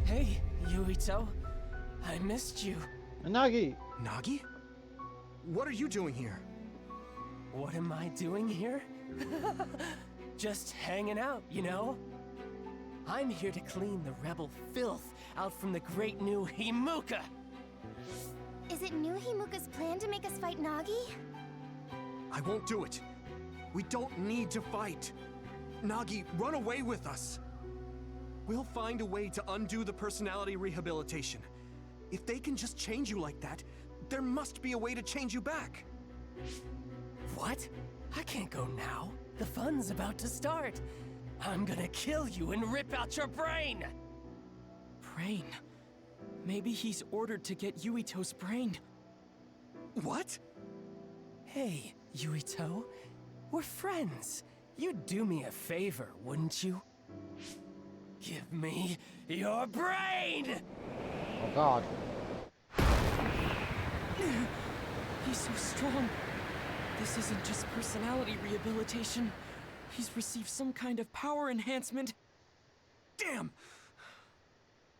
Hey, Yuito. I missed you.
Nagi!
Nagi? What are you doing here?
What am I doing here? Just hanging out, you know? I'm here to clean the rebel filth out from the great new Himuka!
Is it New Himuka's plan to make us fight Nagi?
I won't do it. We don't need to fight. Nagi, run away with us. We'll find a way to undo the personality rehabilitation. If they can just change you like that, there must be a way to change you back.
What? I can't go now. The fun's about to start. I'm gonna kill you and rip out your brain! Brain? Maybe he's ordered to get Yuito's brain.
What?
Hey, Yuito. We're friends. You'd do me a favor, wouldn't you? Give me your brain!
Oh god.
He's so strong. This isn't just personality rehabilitation. He's received some kind of power enhancement.
Damn!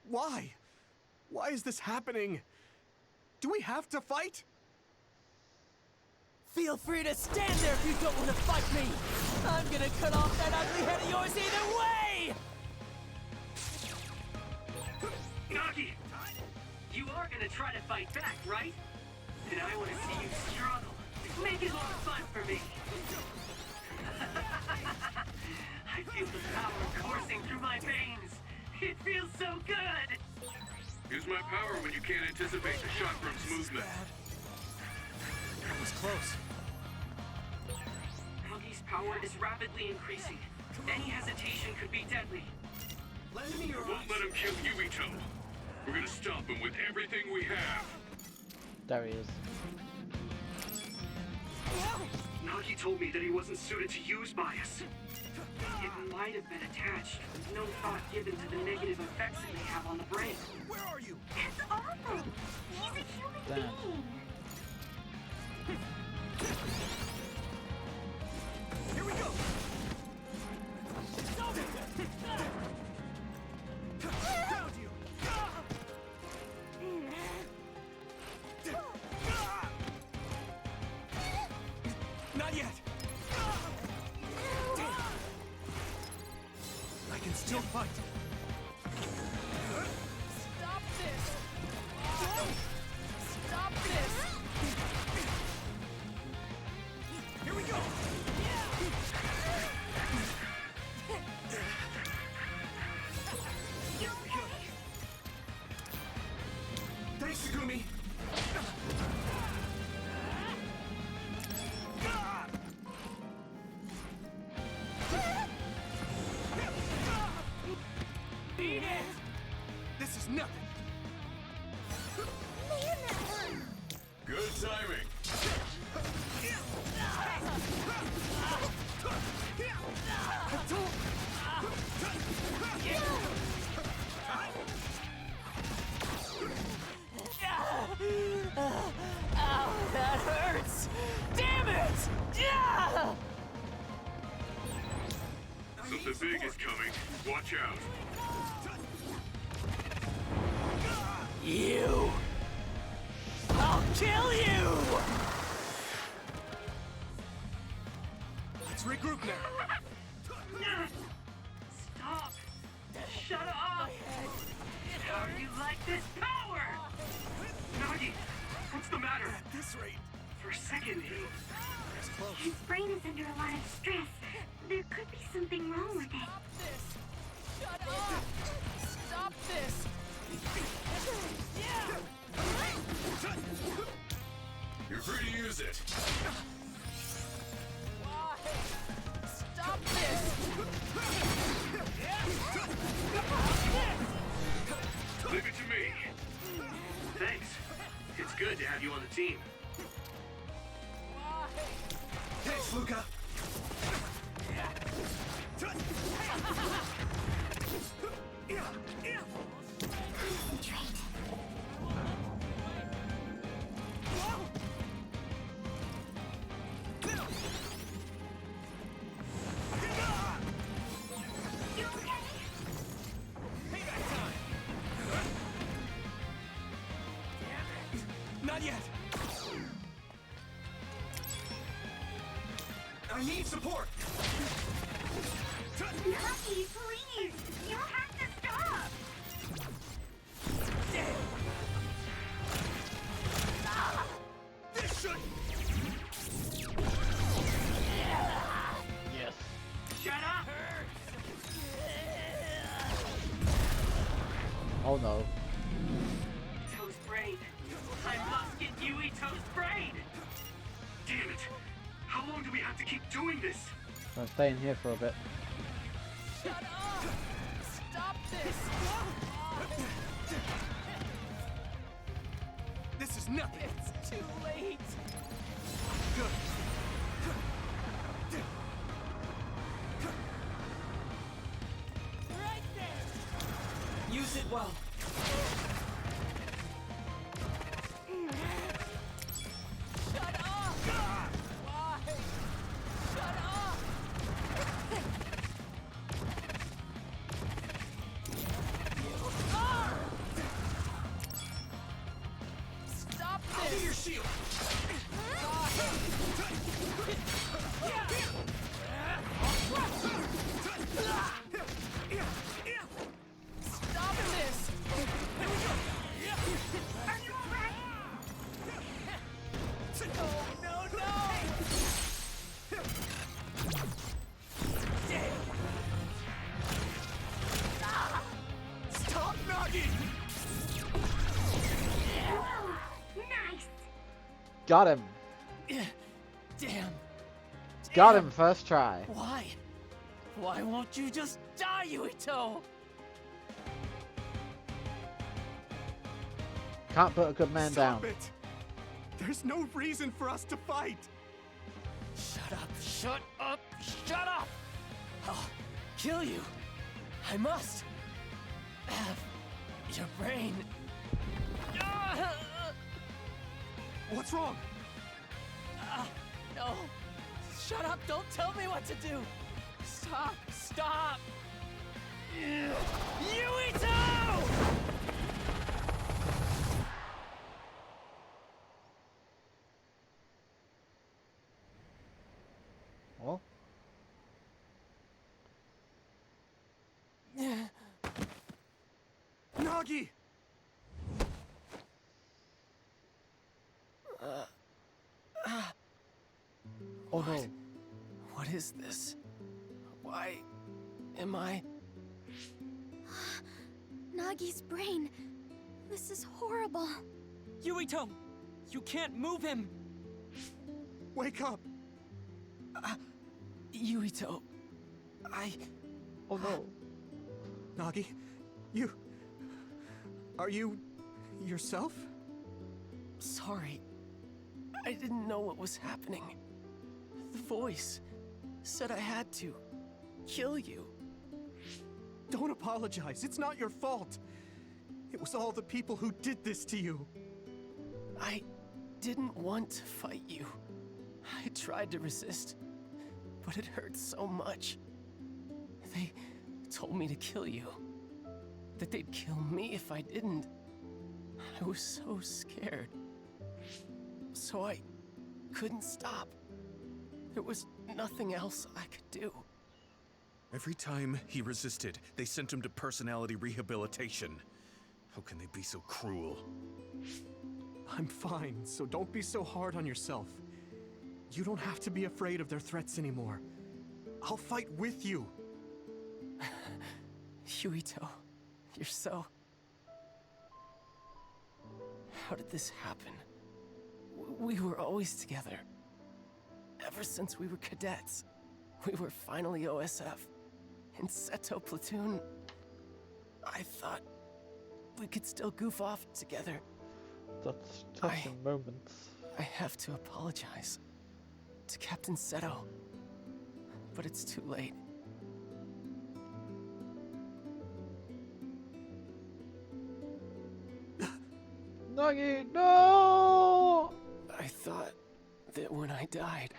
Why? Why is this happening? Do we have to fight?
Feel free to stand there if you don't want to fight me! I'm gonna cut off that ugly head of yours either way!
Nagi! You are gonna try to fight back, right? Then I want to see you struggle. Make it more fun for me. I feel the power coursing through my veins. It feels so good!
Use my power when you can't anticipate the chakrams movement.
That was close.
Nagi's power is rapidly increasing. Any hesitation could be deadly.
We won't let him kill Yuito. We're gonna stop him with everything we have.
There he is.
Nagi told me that he wasn't suited to use by us. It might have been attached, with no thought given to the negative effects it may have on the brain.
Where are you?
That's awful! He's a human
Damn.
being!
Here we go! Found you! Not yet! Damn. I can still fight!
Stop this! Stop this!
Here we go! Thanks, Takumi! Eat it! This is nothing!
Good timing.
Ow, that hurts! Damn it! Yeah!
Something big is coming. Watch out.
You! I'll kill you!
Let's regroup now.
Stop! Shut up! How do you like this power?
Nagi, what's the matter?
At this rate,
For a second,
it's close.
His brain is under a lot of stress. There could be something wrong with it.
Shut up! Stop this! Yeah!
You're free to use it.
Why? Stop this!
Leave it to me. Thanks. It's good to have you on the team.
Why?
Thanks, Luca. Not yet. I need support.
Lucky, please! You have to stop!
This should.
Yes.
shut up!
Oh no.
Toast brain. I must get Yui Toast brain!
Damn it. How long do we have to keep doing this?
I'm staying here for a bit.
Shut up! Stop this!
This is nothing.
It's too late!
Good.
Right there! Use it well. Shut up! Why? Shut up! Ah! Stop this!
Your shield.
Stop this!
Are you alright?
No, no, no!
Stop knocking.
Whoa! Nice!
Got him.
Damn.
Got him first try.
Why? Why won't you just die, Yuito?
Can't put a good man
Stop
down.
it. There's no reason for us to fight.
Shut up, shut up, shut up! I'll kill you. I must have your brain.
What's wrong?
No. Shut up, don't tell me what to do. Stop, stop. Yuito!
Oh,
Nagi!
oh no.
What is this? Why am I...
Nagi's brain. This is horrible.
Yuito! You can't move him!
Wake up!
Yuito,
Oh no.
Nagi, You... Are you... yourself?
Sorry. I didn't know what was happening. The voice said I had to kill you.
Don't apologize. It's not your fault. It was all the people who did this to you.
I didn't want to fight you. I tried to resist, but it hurt so much. They told me to kill you. That they'd kill me if I didn't. I was so scared. So I couldn't stop. There was nothing else I could do.
Every time he resisted, they sent him to personality rehabilitation. How can they be so cruel?
I'm fine, so don't be so hard on yourself. You don't have to be afraid of their threats anymore. I'll fight with you.
Yuito, you're so... How did this happen? We were always together. Ever since we were cadets. We were finally OSF. In Seto Platoon, I thought we could still goof off together.
That's touching moments.
I have to apologize to Captain Seto, but it's too late.
Nagi, no!
I thought that when I died,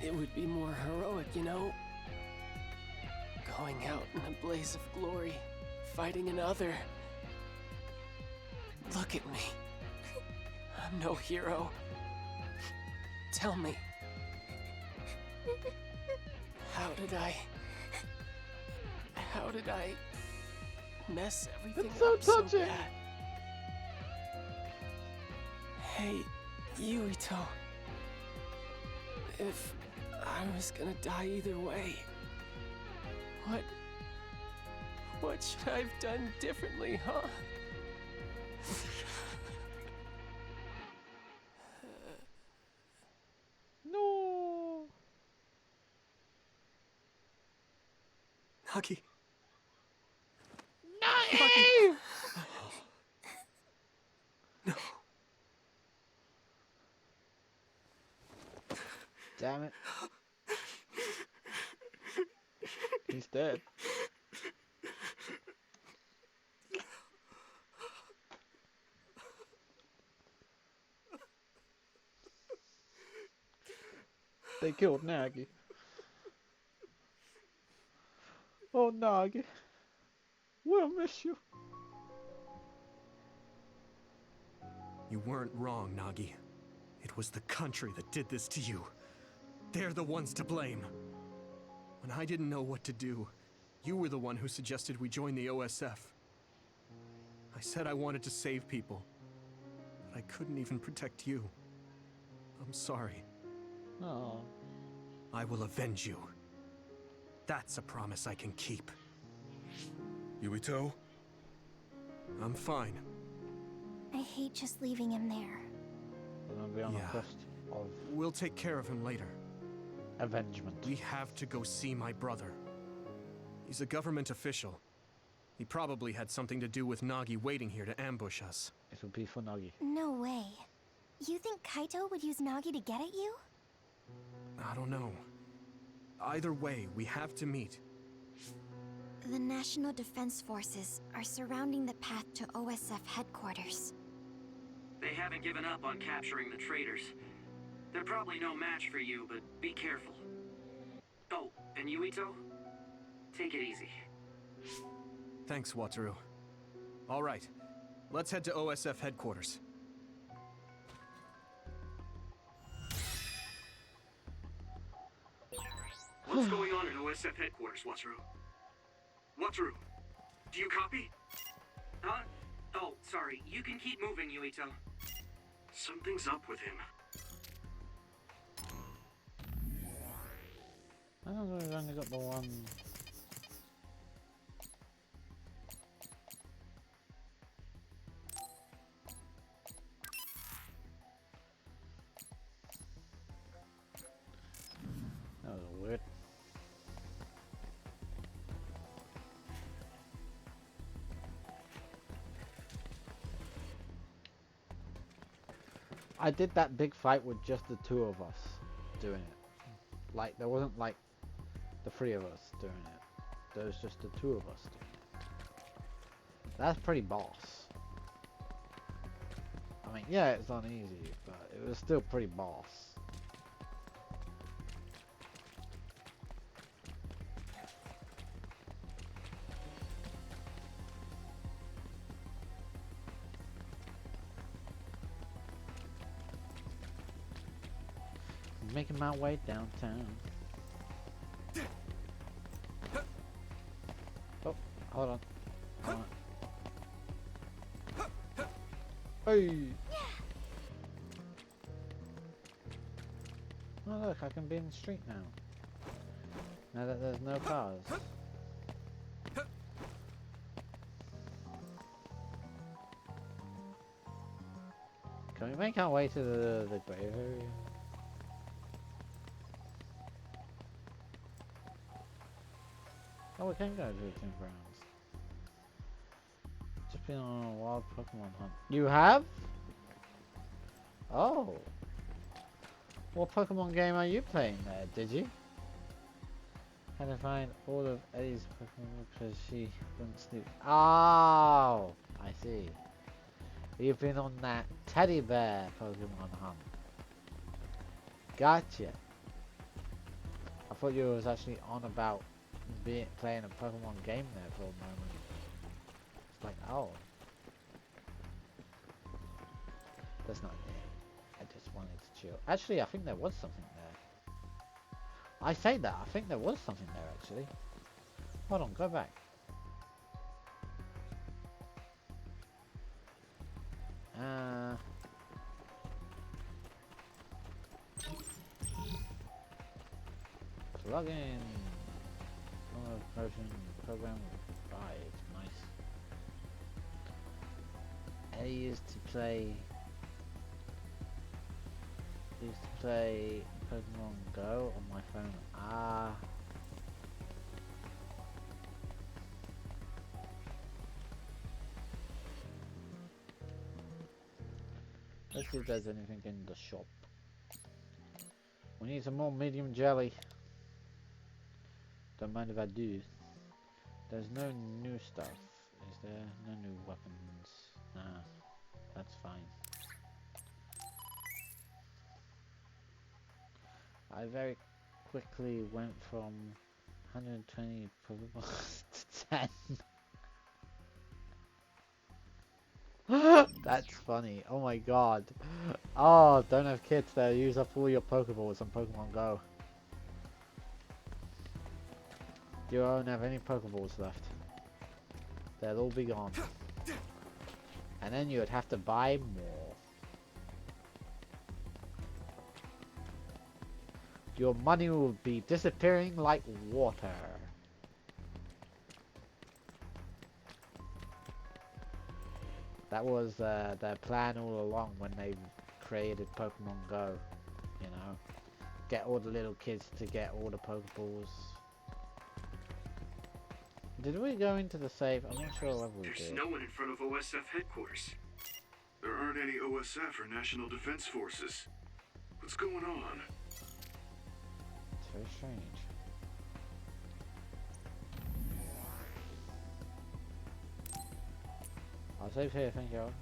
it would be more heroic, you know? Going out in a blaze of glory, fighting another. Look at me. I'm no hero. Tell me. How did I mess everything
It's so
up
touching.
so bad? Hey, Yuito. If I was gonna die either way, what should I have done differently, huh?
No!
Nagi.
Nagi!
No.
Damn it. He's dead. They killed Nagi. Oh, Nagi. We'll miss you.
You weren't wrong, Nagi. It was the country that did this to you. They're the ones to blame. When I didn't know what to do, you were the one who suggested we join the OSF. I said I wanted to save people, but I couldn't even protect you. I'm sorry.
Oh.
I will avenge you. That's a promise I can keep.
Yuito?
I'm fine.
I hate just leaving him there.
We're gonna be on a quest of
We'll take care of him later.
avengement.
We have to go see my brother. He's a government official. He probably had something to do with Nagi waiting here to ambush us.
It'll be for Nagi.
No way. You think Kaito would use Nagi to get at you?
I don't know. Either way, we have to meet.
The National Defense Forces are surrounding the path to OSF headquarters.
They haven't given up on capturing the traitors. They're probably no match for you, but be careful. Oh, and Yuito? Take it easy.
Thanks, Wataru. All right, let's head to OSF headquarters.
What's going on at OSF headquarters, Wataru? Wataru, do you copy? Huh? Oh, sorry. You can keep moving, Yuito. Something's up with him.
I don't know, we've only got the one. That was weird. I did that big fight with just the two of us doing it. Like, there wasn't like the three of us doing it. There was just the two of us doing it. That's pretty boss. I mean, yeah, it's uneasy, but it was still pretty boss. Making my way downtown. Oh, hold on. Hold on. Hey! Oh look, I can be in the street now. Now that there's no cars. Can we make our way to the grave area? Oh, we can go to the Tomb Grounds. Just been on a wild Pokemon hunt. You have? Oh. What Pokemon game are you playing there, did you? Had to find all of Eddie's Pokemon because she wouldn't sleep. Oh, I see. You've been on that teddy bear Pokemon hunt. Gotcha. I thought you was actually on about playing a Pokemon game there for a moment. It's like, oh. That's not it. I just wanted to chill. Actually, I think there was something there. I say that, I think there was something there actually. Hold on, go back. Plug in. Version program 5. Nice. Eddie used to play Pokemon Go on my phone. Ah. Let's see if there's anything in the shop. We need some more medium jelly. Don't mind if I do. There's no new stuff, is there? No new weapons. Nah, that's fine. I very quickly went from 120 Pokeballs to 10. That's funny. Oh my god. Oh, don't have kids there. Use up all your Pokeballs on Pokemon Go. You won't have any Pokeballs left. They'll all be gone. And then you would have to buy more. Your money will be disappearing like water. That was their plan all along when they created Pokemon Go. You know, get all the little kids to get all the Pokeballs. Did we go into the safe? I'm not sure whether we did.
There's no one in front of OSF headquarters. There aren't any OSF or National Defense Forces. What's going on?
It's very strange. I'll save here, thank you.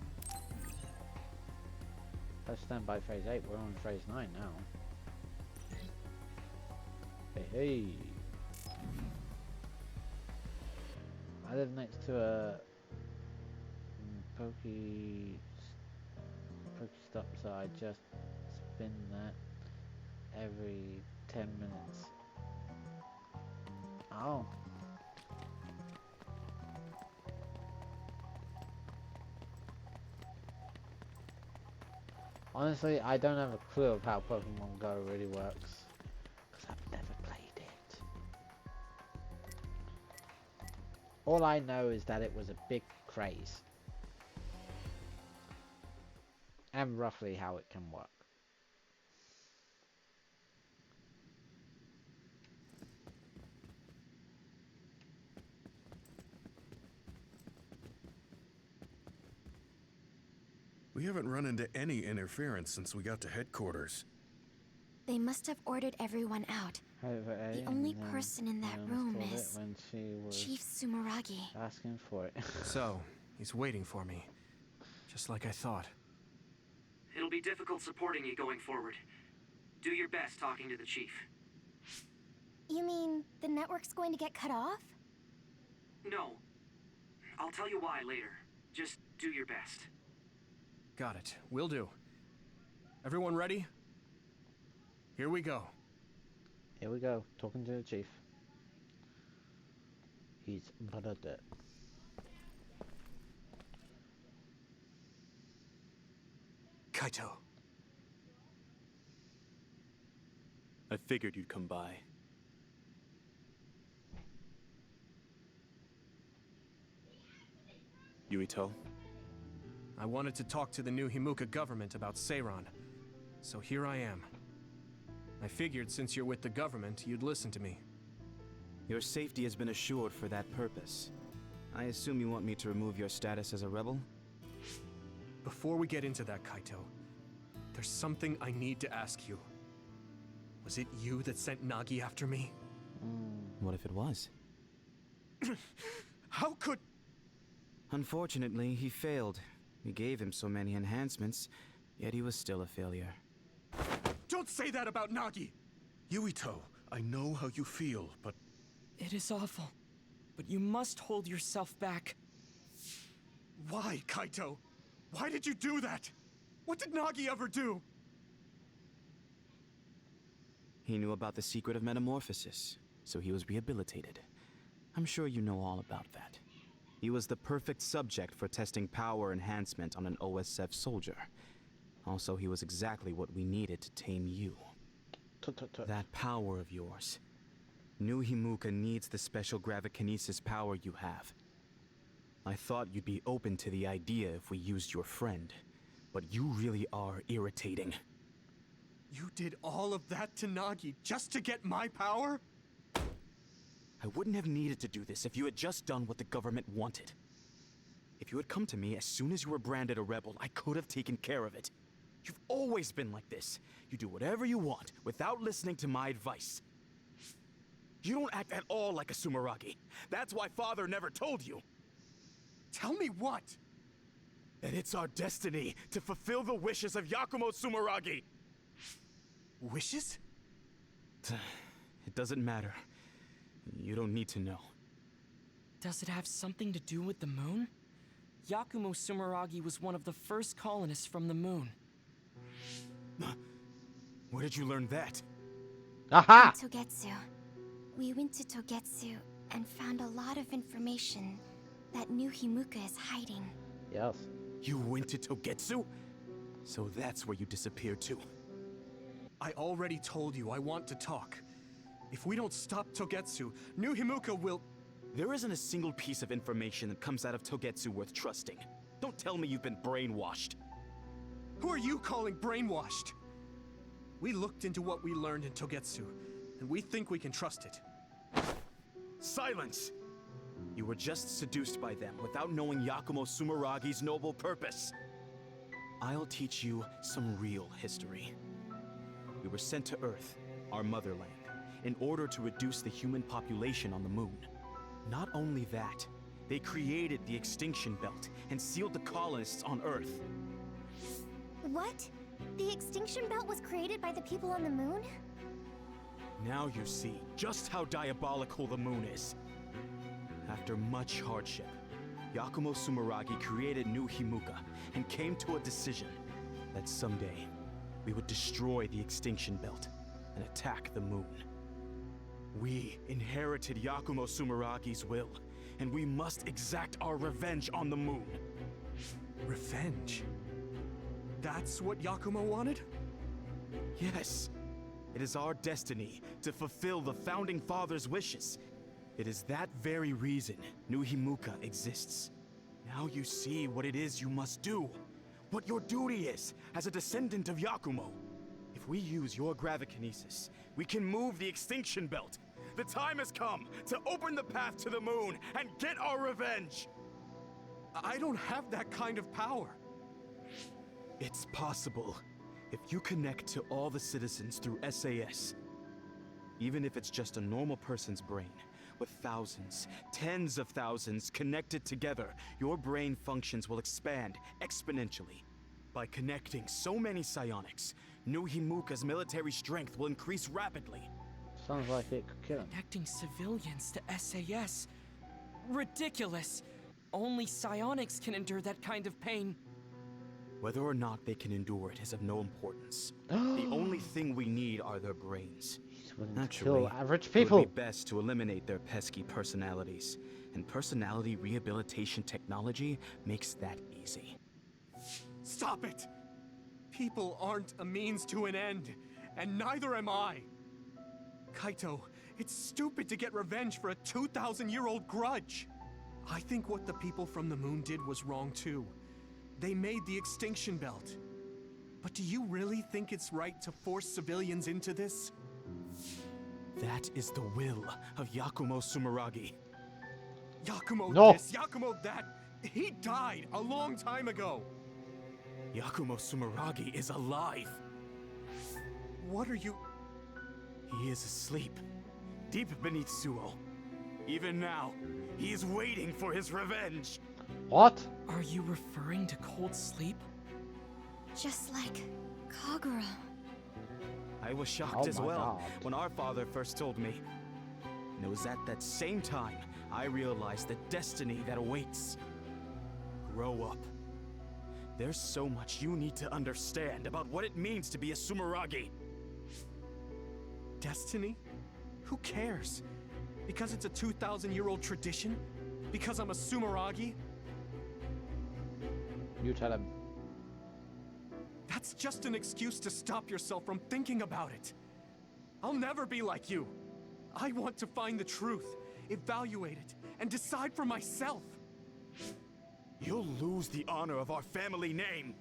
Let's stand by phase 8. We're on phase 9 now. Hey, hey. I live next to a Pokestop, so I just spin that every 10 minutes. Oh. Honestly, I don't have a clue of how Pokemon Go really works, because I've never played it. All I know is that it was a big craze. And roughly how it can work.
We haven't run into any interference since we got to headquarters.
They must have ordered everyone out. The only person in that room is
when she was
Chief Sumeragi.
asking for it.
So, he's waiting for me. Just like I thought.
It'll be difficult supporting you going forward. Do your best talking to the chief.
You mean the network's going to get cut off?
No. I'll tell you why later. Just do your best.
Got it. Will do. Everyone ready? Here we go.
Here we go, talking to the chief. He's blooded it.
Kaito. I figured you'd come by. Yuito?
I wanted to talk to the new Himuka government about Seiran, so here I am. I figured since you're with the government, you'd listen to me.
Your safety has been assured for that purpose. I assume you want me to remove your status as a rebel?
Before we get into that, Kaito, there's something I need to ask you. Was it you that sent Nagi after me?
What if it was?
How could...
Unfortunately, he failed. We gave him so many enhancements, yet he was still a failure.
Don't say that about Nagi!
Yuito, I know how you feel, but...
It is awful, but you must hold yourself back.
Why, Kaito? Why did you do that? What did Nagi ever do?
He knew about the secret of metamorphosis, so he was rehabilitated. I'm sure you know all about that. He was the perfect subject for testing power enhancement on an OSF soldier. Also, he was exactly what we needed to tame you. That power of yours. New Himuka needs the special gravikinesis power you have. I thought you'd be open to the idea if we used your friend, but you really are irritating.
You did all of that to Nagi just to get my power?
I wouldn't have needed to do this if you had just done what the government wanted. If you had come to me as soon as you were branded a rebel, I could have taken care of it. You've always been like this. You do whatever you want without listening to my advice. You don't act at all like a Sumeragi. That's why Father never told you.
Tell me what?
That it's our destiny to fulfill the wishes of Yakumo Sumeragi.
Wishes?
It doesn't matter. You don't need to know.
Does it have something to do with the moon? Yakumo Sumeragi was one of the first colonists from the moon.
Where did you learn that?
Aha!
Togetsu. We went to Togetsu and found a lot of information that New Himuka is hiding.
Yes.
You went to Togetsu? So that's where you disappeared to.
I already told you I want to talk. If we don't stop Togetsu, New Himuka will...
There isn't a single piece of information that comes out of Togetsu worth trusting. Don't tell me you've been brainwashed.
Who are you calling brainwashed? We looked into what we learned in Togetsu, and we think we can trust it.
Silence! You were just seduced by them without knowing Yakumo Sumeragi's noble purpose. I'll teach you some real history. We were sent to Earth, our motherland, in order to reduce the human population on the moon. Not only that, they created the extinction belt and sealed the colonists on Earth.
What? The extinction belt was created by the people on the moon?
Now you see just how diabolical the moon is. After much hardship, Yakumo Sumeragi created New Himuka and came to a decision that someday we would destroy the extinction belt and attack the moon. We inherited Yakumo Sumeragi's will, and we must exact our revenge on the moon.
Revenge? That's what Yakumo wanted?
Yes. It is our destiny to fulfill the Founding Father's wishes. It is that very reason New Himuka exists. Now you see what it is you must do. What your duty is as a descendant of Yakumo. If we use your gravikinesis, we can move the extinction belt. The time has come to open the path to the moon and get our revenge.
I don't have that kind of power.
It's possible if you connect to all the citizens through SAS. Even if it's just a normal person's brain, with thousands, tens of thousands connected together, your brain functions will expand exponentially. By connecting so many psionics, New Himuka's military strength will increase rapidly.
Sounds like it could kill him.
Connecting civilians to SAS. Ridiculous! Only psionics can endure that kind of pain.
Whether or not they can endure it is of no importance. The only thing we need are their brains.
Actually, kill average
it
people.
would be best to eliminate their pesky personalities, and personality rehabilitation technology makes that easy.
Stop it! People aren't a means to an end, and neither am I. Kaito, it's stupid to get revenge for a 2,000-year-old grudge. I think what the people from the moon did was wrong too. They made the extinction belt. But do you really think it's right to force civilians into this?
That is the will of Yakumo Sumeragi.
Yakumo
No.
this, Yakumo that. He died a long time ago.
Yakumo Sumeragi is alive.
What are you...
He is asleep, deep beneath Suo. Even now, he is waiting for his revenge.
What?
Are you referring to cold sleep?
Just like Kagura.
I was shocked
Oh
as
my
well
God.
when our father first told me. And it was at that same time I realized the destiny that awaits. Grow up. There's so much you need to understand about what it means to be a Sumeragi.
Destiny? Who cares? Because it's a 2,000-year-old tradition? Because I'm a Sumeragi?
You tell him.
That's just an excuse to stop yourself from thinking about it. I'll never be like you. I want to find the truth, evaluate it, and decide for myself.
You'll lose the honor of our family name.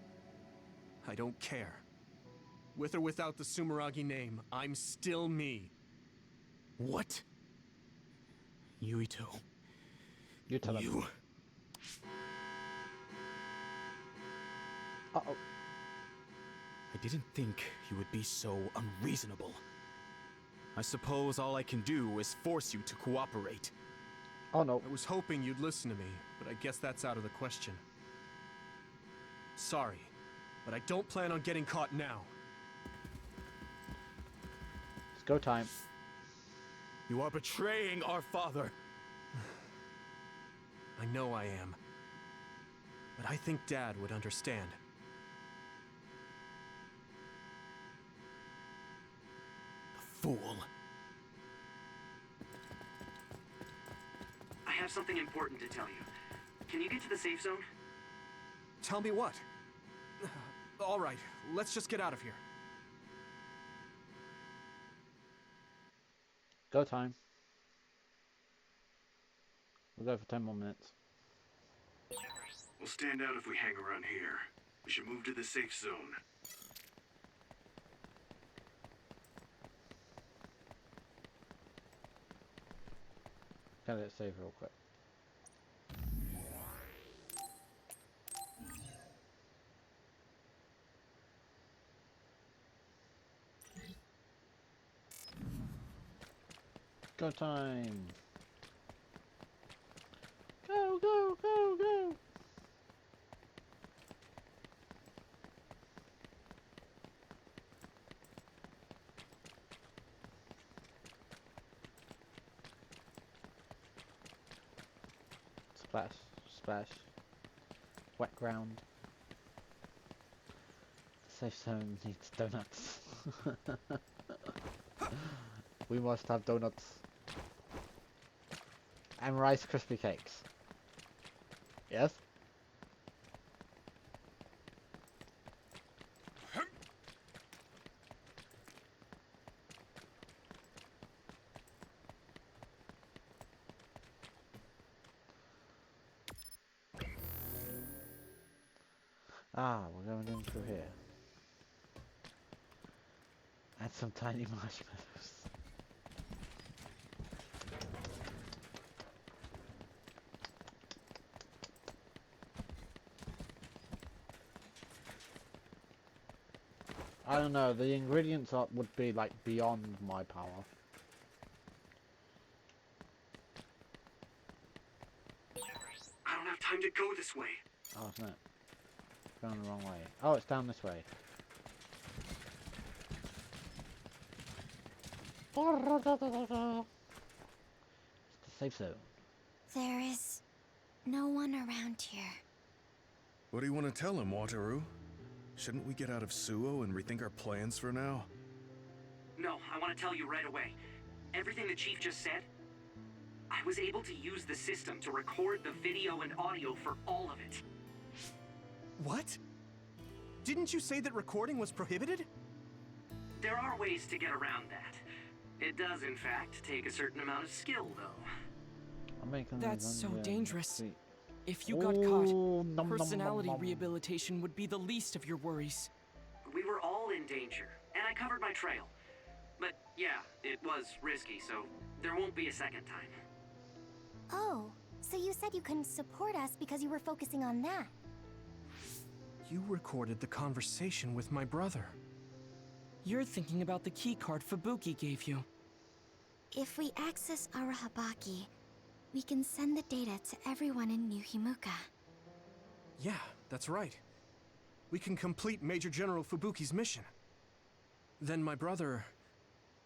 I don't care. With or without the Sumeragi name, I'm still me.
What? Yuito.
You tell him.
You...
Uh-oh.
I didn't think you would be so unreasonable. I suppose all I can do is force you to cooperate.
Oh no.
I was hoping you'd listen to me, but I guess that's out of the question. Sorry, but I don't plan on getting caught now.
It's go time.
You are betraying our father.
I know I am. But I think Dad would understand.
Fool.
I have something important to tell you. Can you get to the safe zone?
Tell me what? All right, let's just get out of here.
Go time. We'll go for 10 more minutes.
We'll stand out if we hang around here. We should move to the safe zone.
Gotta get save real quick. Go time. Go, go, go, go. Splash, splash. Wet ground. Safe zone needs donuts. We must have donuts. And Rice Krispie cakes. Yes? Ah, we're going in through here. Add some tiny marshmallows. I don't know, the ingredients would be like beyond my power.
I don't have time to go this way.
Oh, isn't it? It's going the wrong way. Oh, it's down this way. It's the safe zone.
There is no one around here.
What do you want to tell him, Wataru? Shouldn't we get out of Suo and rethink our plans for now?
No, I want to tell you right away. Everything the chief just said, I was able to use the system to record the video and audio for all of it.
What? Didn't you say that recording was prohibited?
There are ways to get around that. It does, in fact, take a certain amount of skill, though.
That's so dangerous. If you got caught, personality rehabilitation would be the least of your worries.
We were all in danger, and I covered my trail. But yeah, it was risky, so there won't be a second time.
Oh, so you said you couldn't support us because you were focusing on that.
You recorded the conversation with my brother.
You're thinking about the keycard Fubuki gave you.
If we access Arahabaki, we can send the data to everyone in New Himuka.
Yeah, that's right. We can complete Major General Fubuki's mission. Then my brother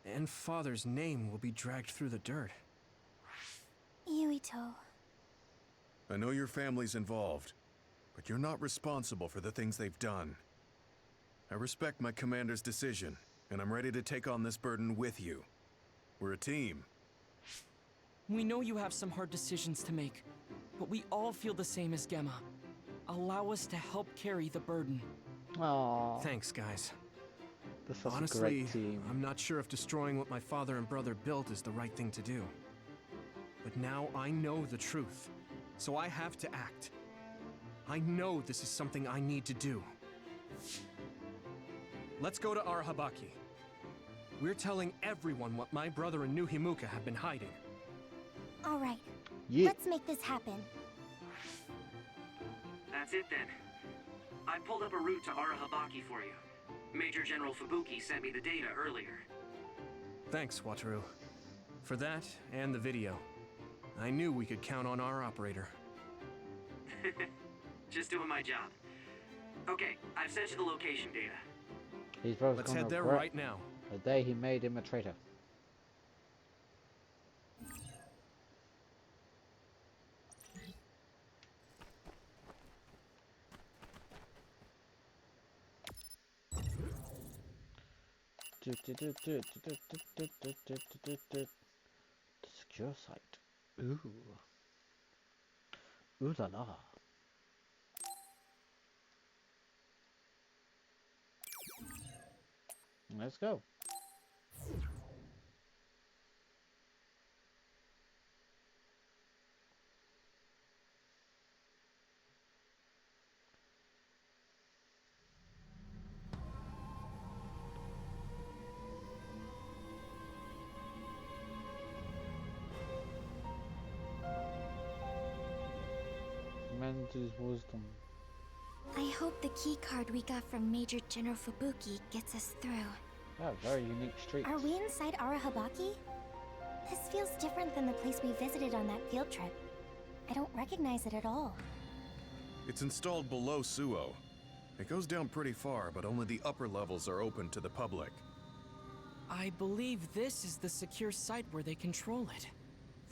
and father's name will be dragged through the dirt.
Yuito.
I know your family's involved, but you're not responsible for the things they've done. I respect my commander's decision, and I'm ready to take on this burden with you. We're a team.
We know you have some hard decisions to make, but we all feel the same as Gemma. Allow us to help carry the burden.
Aww.
Thanks, guys.
Honestly, a great team.
I'm not sure if destroying what my father and brother built is the right thing to do. But now I know the truth, so I have to act. I know this is something I need to do. Let's go to Arahabaki. We're telling everyone what my brother and New Himuka have been hiding.
All right.
Yeah.
Let's make this happen.
That's it then. I pulled up a route to Arahabaki for you. Major General Fubuki sent me the data earlier.
Thanks, Wataru. For that and the video. I knew we could count on our operator.
Just doing my job. Okay, I've sent you the location data.
He's both
Let's head there right now.
The day he made him a traitor. Secure site. Ooh. Ooh la la. Let's go. Men's wisdom.
I hope the keycard we got from Major General Fubuki gets us through.
Yeah, very unique street.
Are we inside Arahabaki? This feels different than the place we visited on that field trip. I don't recognize it at all.
It's installed below Suo. It goes down pretty far, but only the upper levels are open to the public.
I believe this is the secure site where they control it.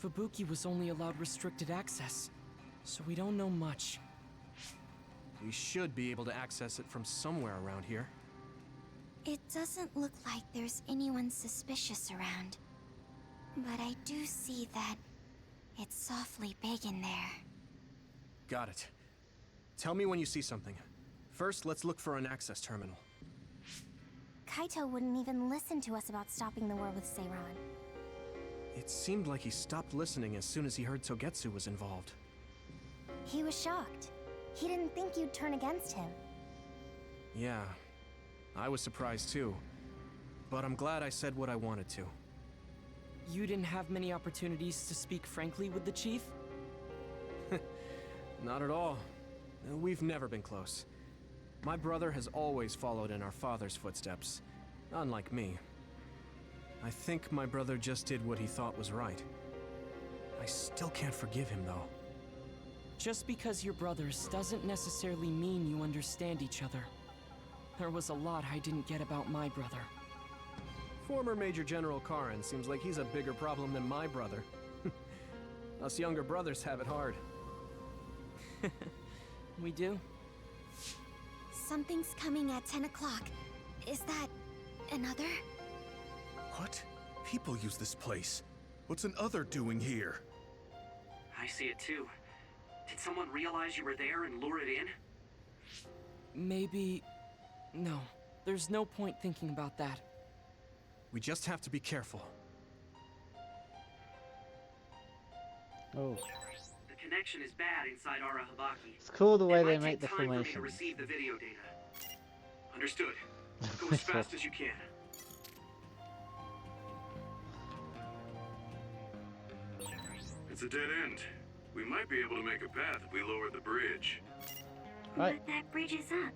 Fubuki was only allowed restricted access, so we don't know much.
We should be able to access it from somewhere around here.
It doesn't look like there's anyone suspicious around. But I do see that it's softly big in there.
Got it. Tell me when you see something. First, let's look for an access terminal.
Kaito wouldn't even listen to us about stopping the war with Seiran.
It seemed like he stopped listening as soon as he heard Togetsu was involved.
He was shocked. He didn't think you'd turn against him.
Yeah, I was surprised too. But I'm glad I said what I wanted to.
You didn't have many opportunities to speak frankly with the chief?
Not at all. We've never been close. My brother has always followed in our father's footsteps, unlike me. I think my brother just did what he thought was right. I still can't forgive him, though.
Just because you're brothers doesn't necessarily mean you understand each other. There was a lot I didn't get about my brother.
Former Major General Karin seems like he's a bigger problem than my brother. Us younger brothers have it hard.
We do?
Something's coming at 10 o'clock. Is that another?
What? People use this place. What's an other doing here?
I see it too. Did someone realize you were there and lure it in?
Maybe... No. There's no point thinking about that.
We just have to be careful.
Oh.
The connection is bad inside Arahabaki.
It's cool the way
It
they
might
make
take
the
time for me to
formations.
receive the video data. Understood. Go as fast as you can.
It's a dead end. We might be able to make a path if we lower the bridge.
Right.
But that bridge is up.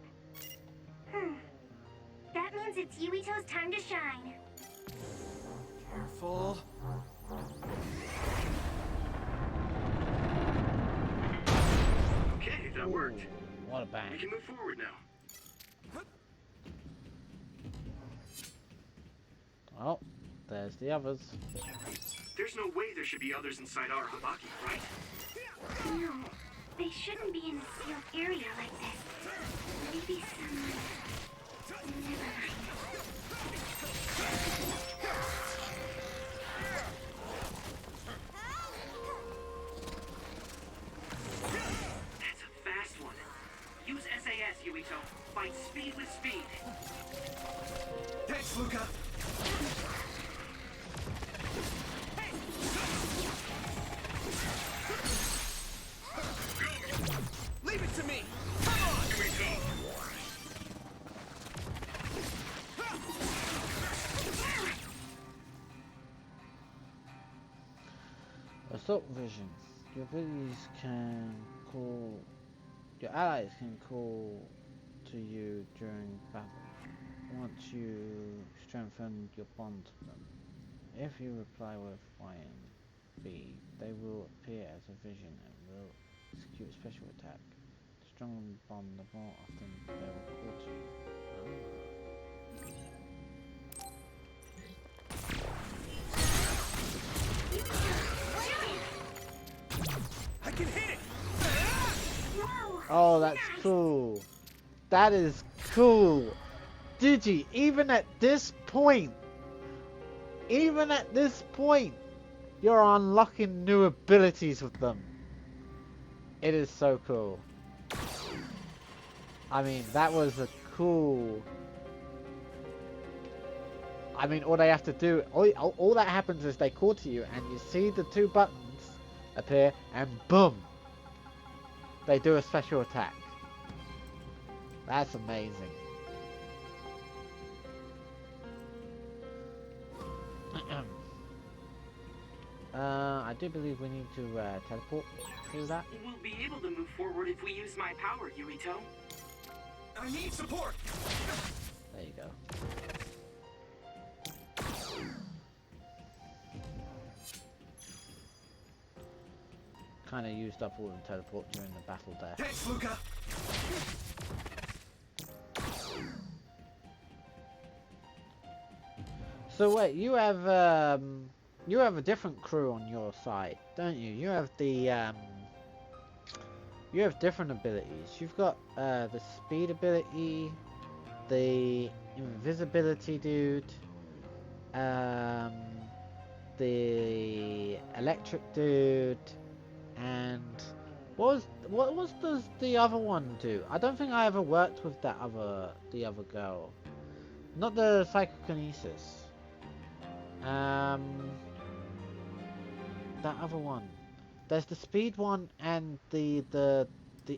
That means it's Yuito's time to shine.
Careful.
Okay, that worked.
What a bang.
We can move forward now.
Oh, there's the others.
There's no way there should be others inside Arahabaki, right?
No, they shouldn't be in a sealed area like this. Maybe someone... Never mind.
That's a fast one. Use SAS, Yuito. Fight speed with speed.
Thanks, Luca. Leave it to me. Come on, Yuito.
Assault vision. Your abilities can call... Your allies can call to you during battle. Once you strengthen your bond with them. If you reply with Y and B, they will appear as a vision and will execute a special attack. The stronger the bond, the more often they will call to you.
I can hit it.
Oh, that's cool. That is cool. Digi, even at this point, you're unlocking new abilities with them. It is so cool. I mean, that was a cool... I mean, all they have to do, all that happens is they call to you and you see the two buttons appear and boom, they do a special attack. That's amazing. I do believe we need to teleport through that.
We'll be able to move forward if we use my power, Yuito.
I need support.
There you go. Kind of used up all the teleport during the battle there.
Thanks, Luca.
So wait, you have a different crew on your side, don't you? You have the you have different abilities. You've got the speed ability, the invisibility dude, the electric dude, and what does the other one do? I don't think I ever worked with the other girl. Not the psychokinesis. That other one. There's the speed one and the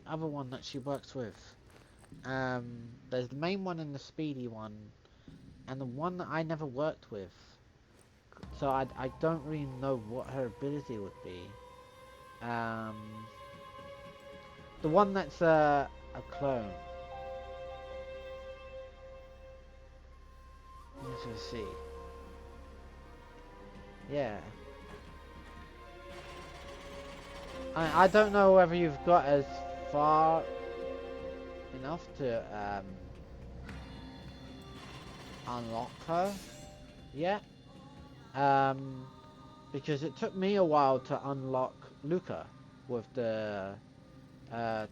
other one that she works with. There's the main one and the speedy one, and the one that I never worked with. So I don't really know what her ability would be. The one that's a clone. Let's see. Yeah. I don't know whether you've got as far enough to unlock her yet. Because it took me a while to unlock Luca with the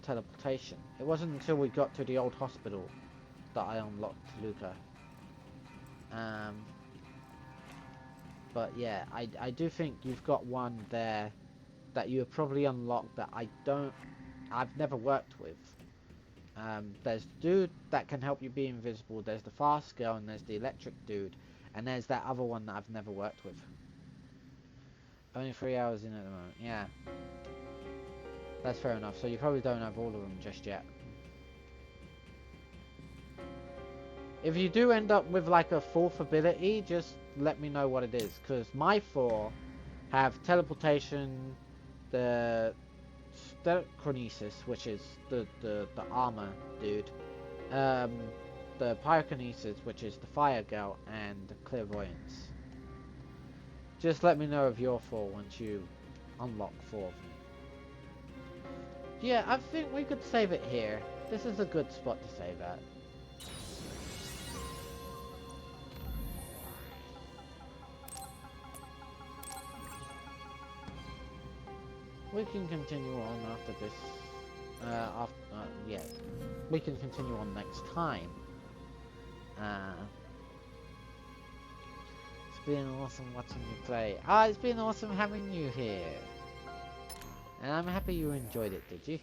teleportation. It wasn't until we got to the old hospital that I unlocked Luca. But yeah, I do think you've got one there that you have probably unlocked that I've never worked with. There's the dude that can help you be invisible, there's the fast girl, and there's the electric dude, and there's that other one that I've never worked with. Only 3 hours in at the moment, yeah. That's fair enough, so you probably don't have all of them just yet. If you do end up with like a fourth ability, just let me know what it is, because my 4 have teleportation, the Telekinesis, which is the armor dude, the Pyrokinesis, which is the fire girl, and the clairvoyance. Just let me know of your 4 once you unlock 4 of them. Yeah, I think we could save it here. This is a good spot to save at. We can continue on after this. Yeah, we can continue on next time. It's been awesome watching you play. It's been awesome having you here. And I'm happy you enjoyed it, did you?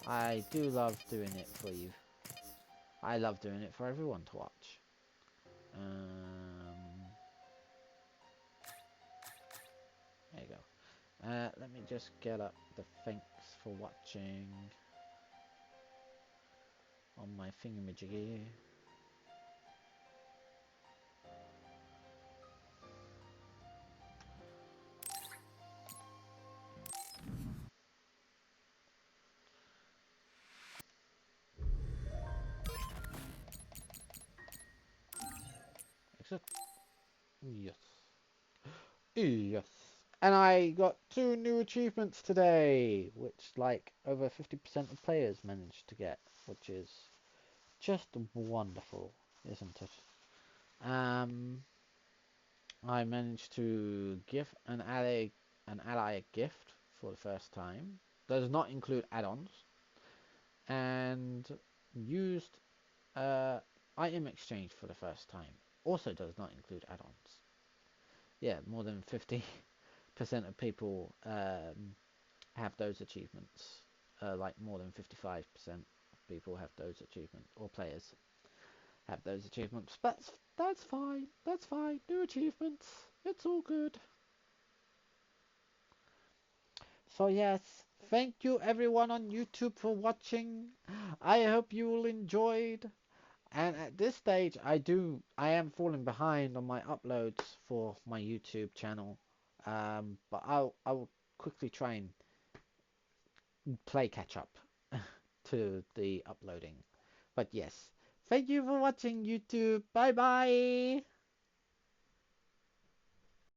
I do love doing it for you. I love doing it for everyone to watch. There you go. Let me just get up the thanks for watching on my thingamajiggy. Except, yes. Yes. And I got 2 new achievements today, which like over 50% of players managed to get, which is just wonderful, isn't it? I managed to give an ally a gift for the first time. Does not include add-ons. And used item exchange for the first time. Also does not include add-ons. Yeah, more than 50% of people have those achievements. Like more than 55% of people have those achievements, or players have those achievements. But that's fine. That's fine. New achievements. It's all good. So yes, thank you everyone on YouTube for watching. I hope you all enjoyed. And at this stage, I am falling behind on my uploads for my YouTube channel. But I will quickly try and play catch up to the uploading. But yes, thank you for watching YouTube. Bye bye.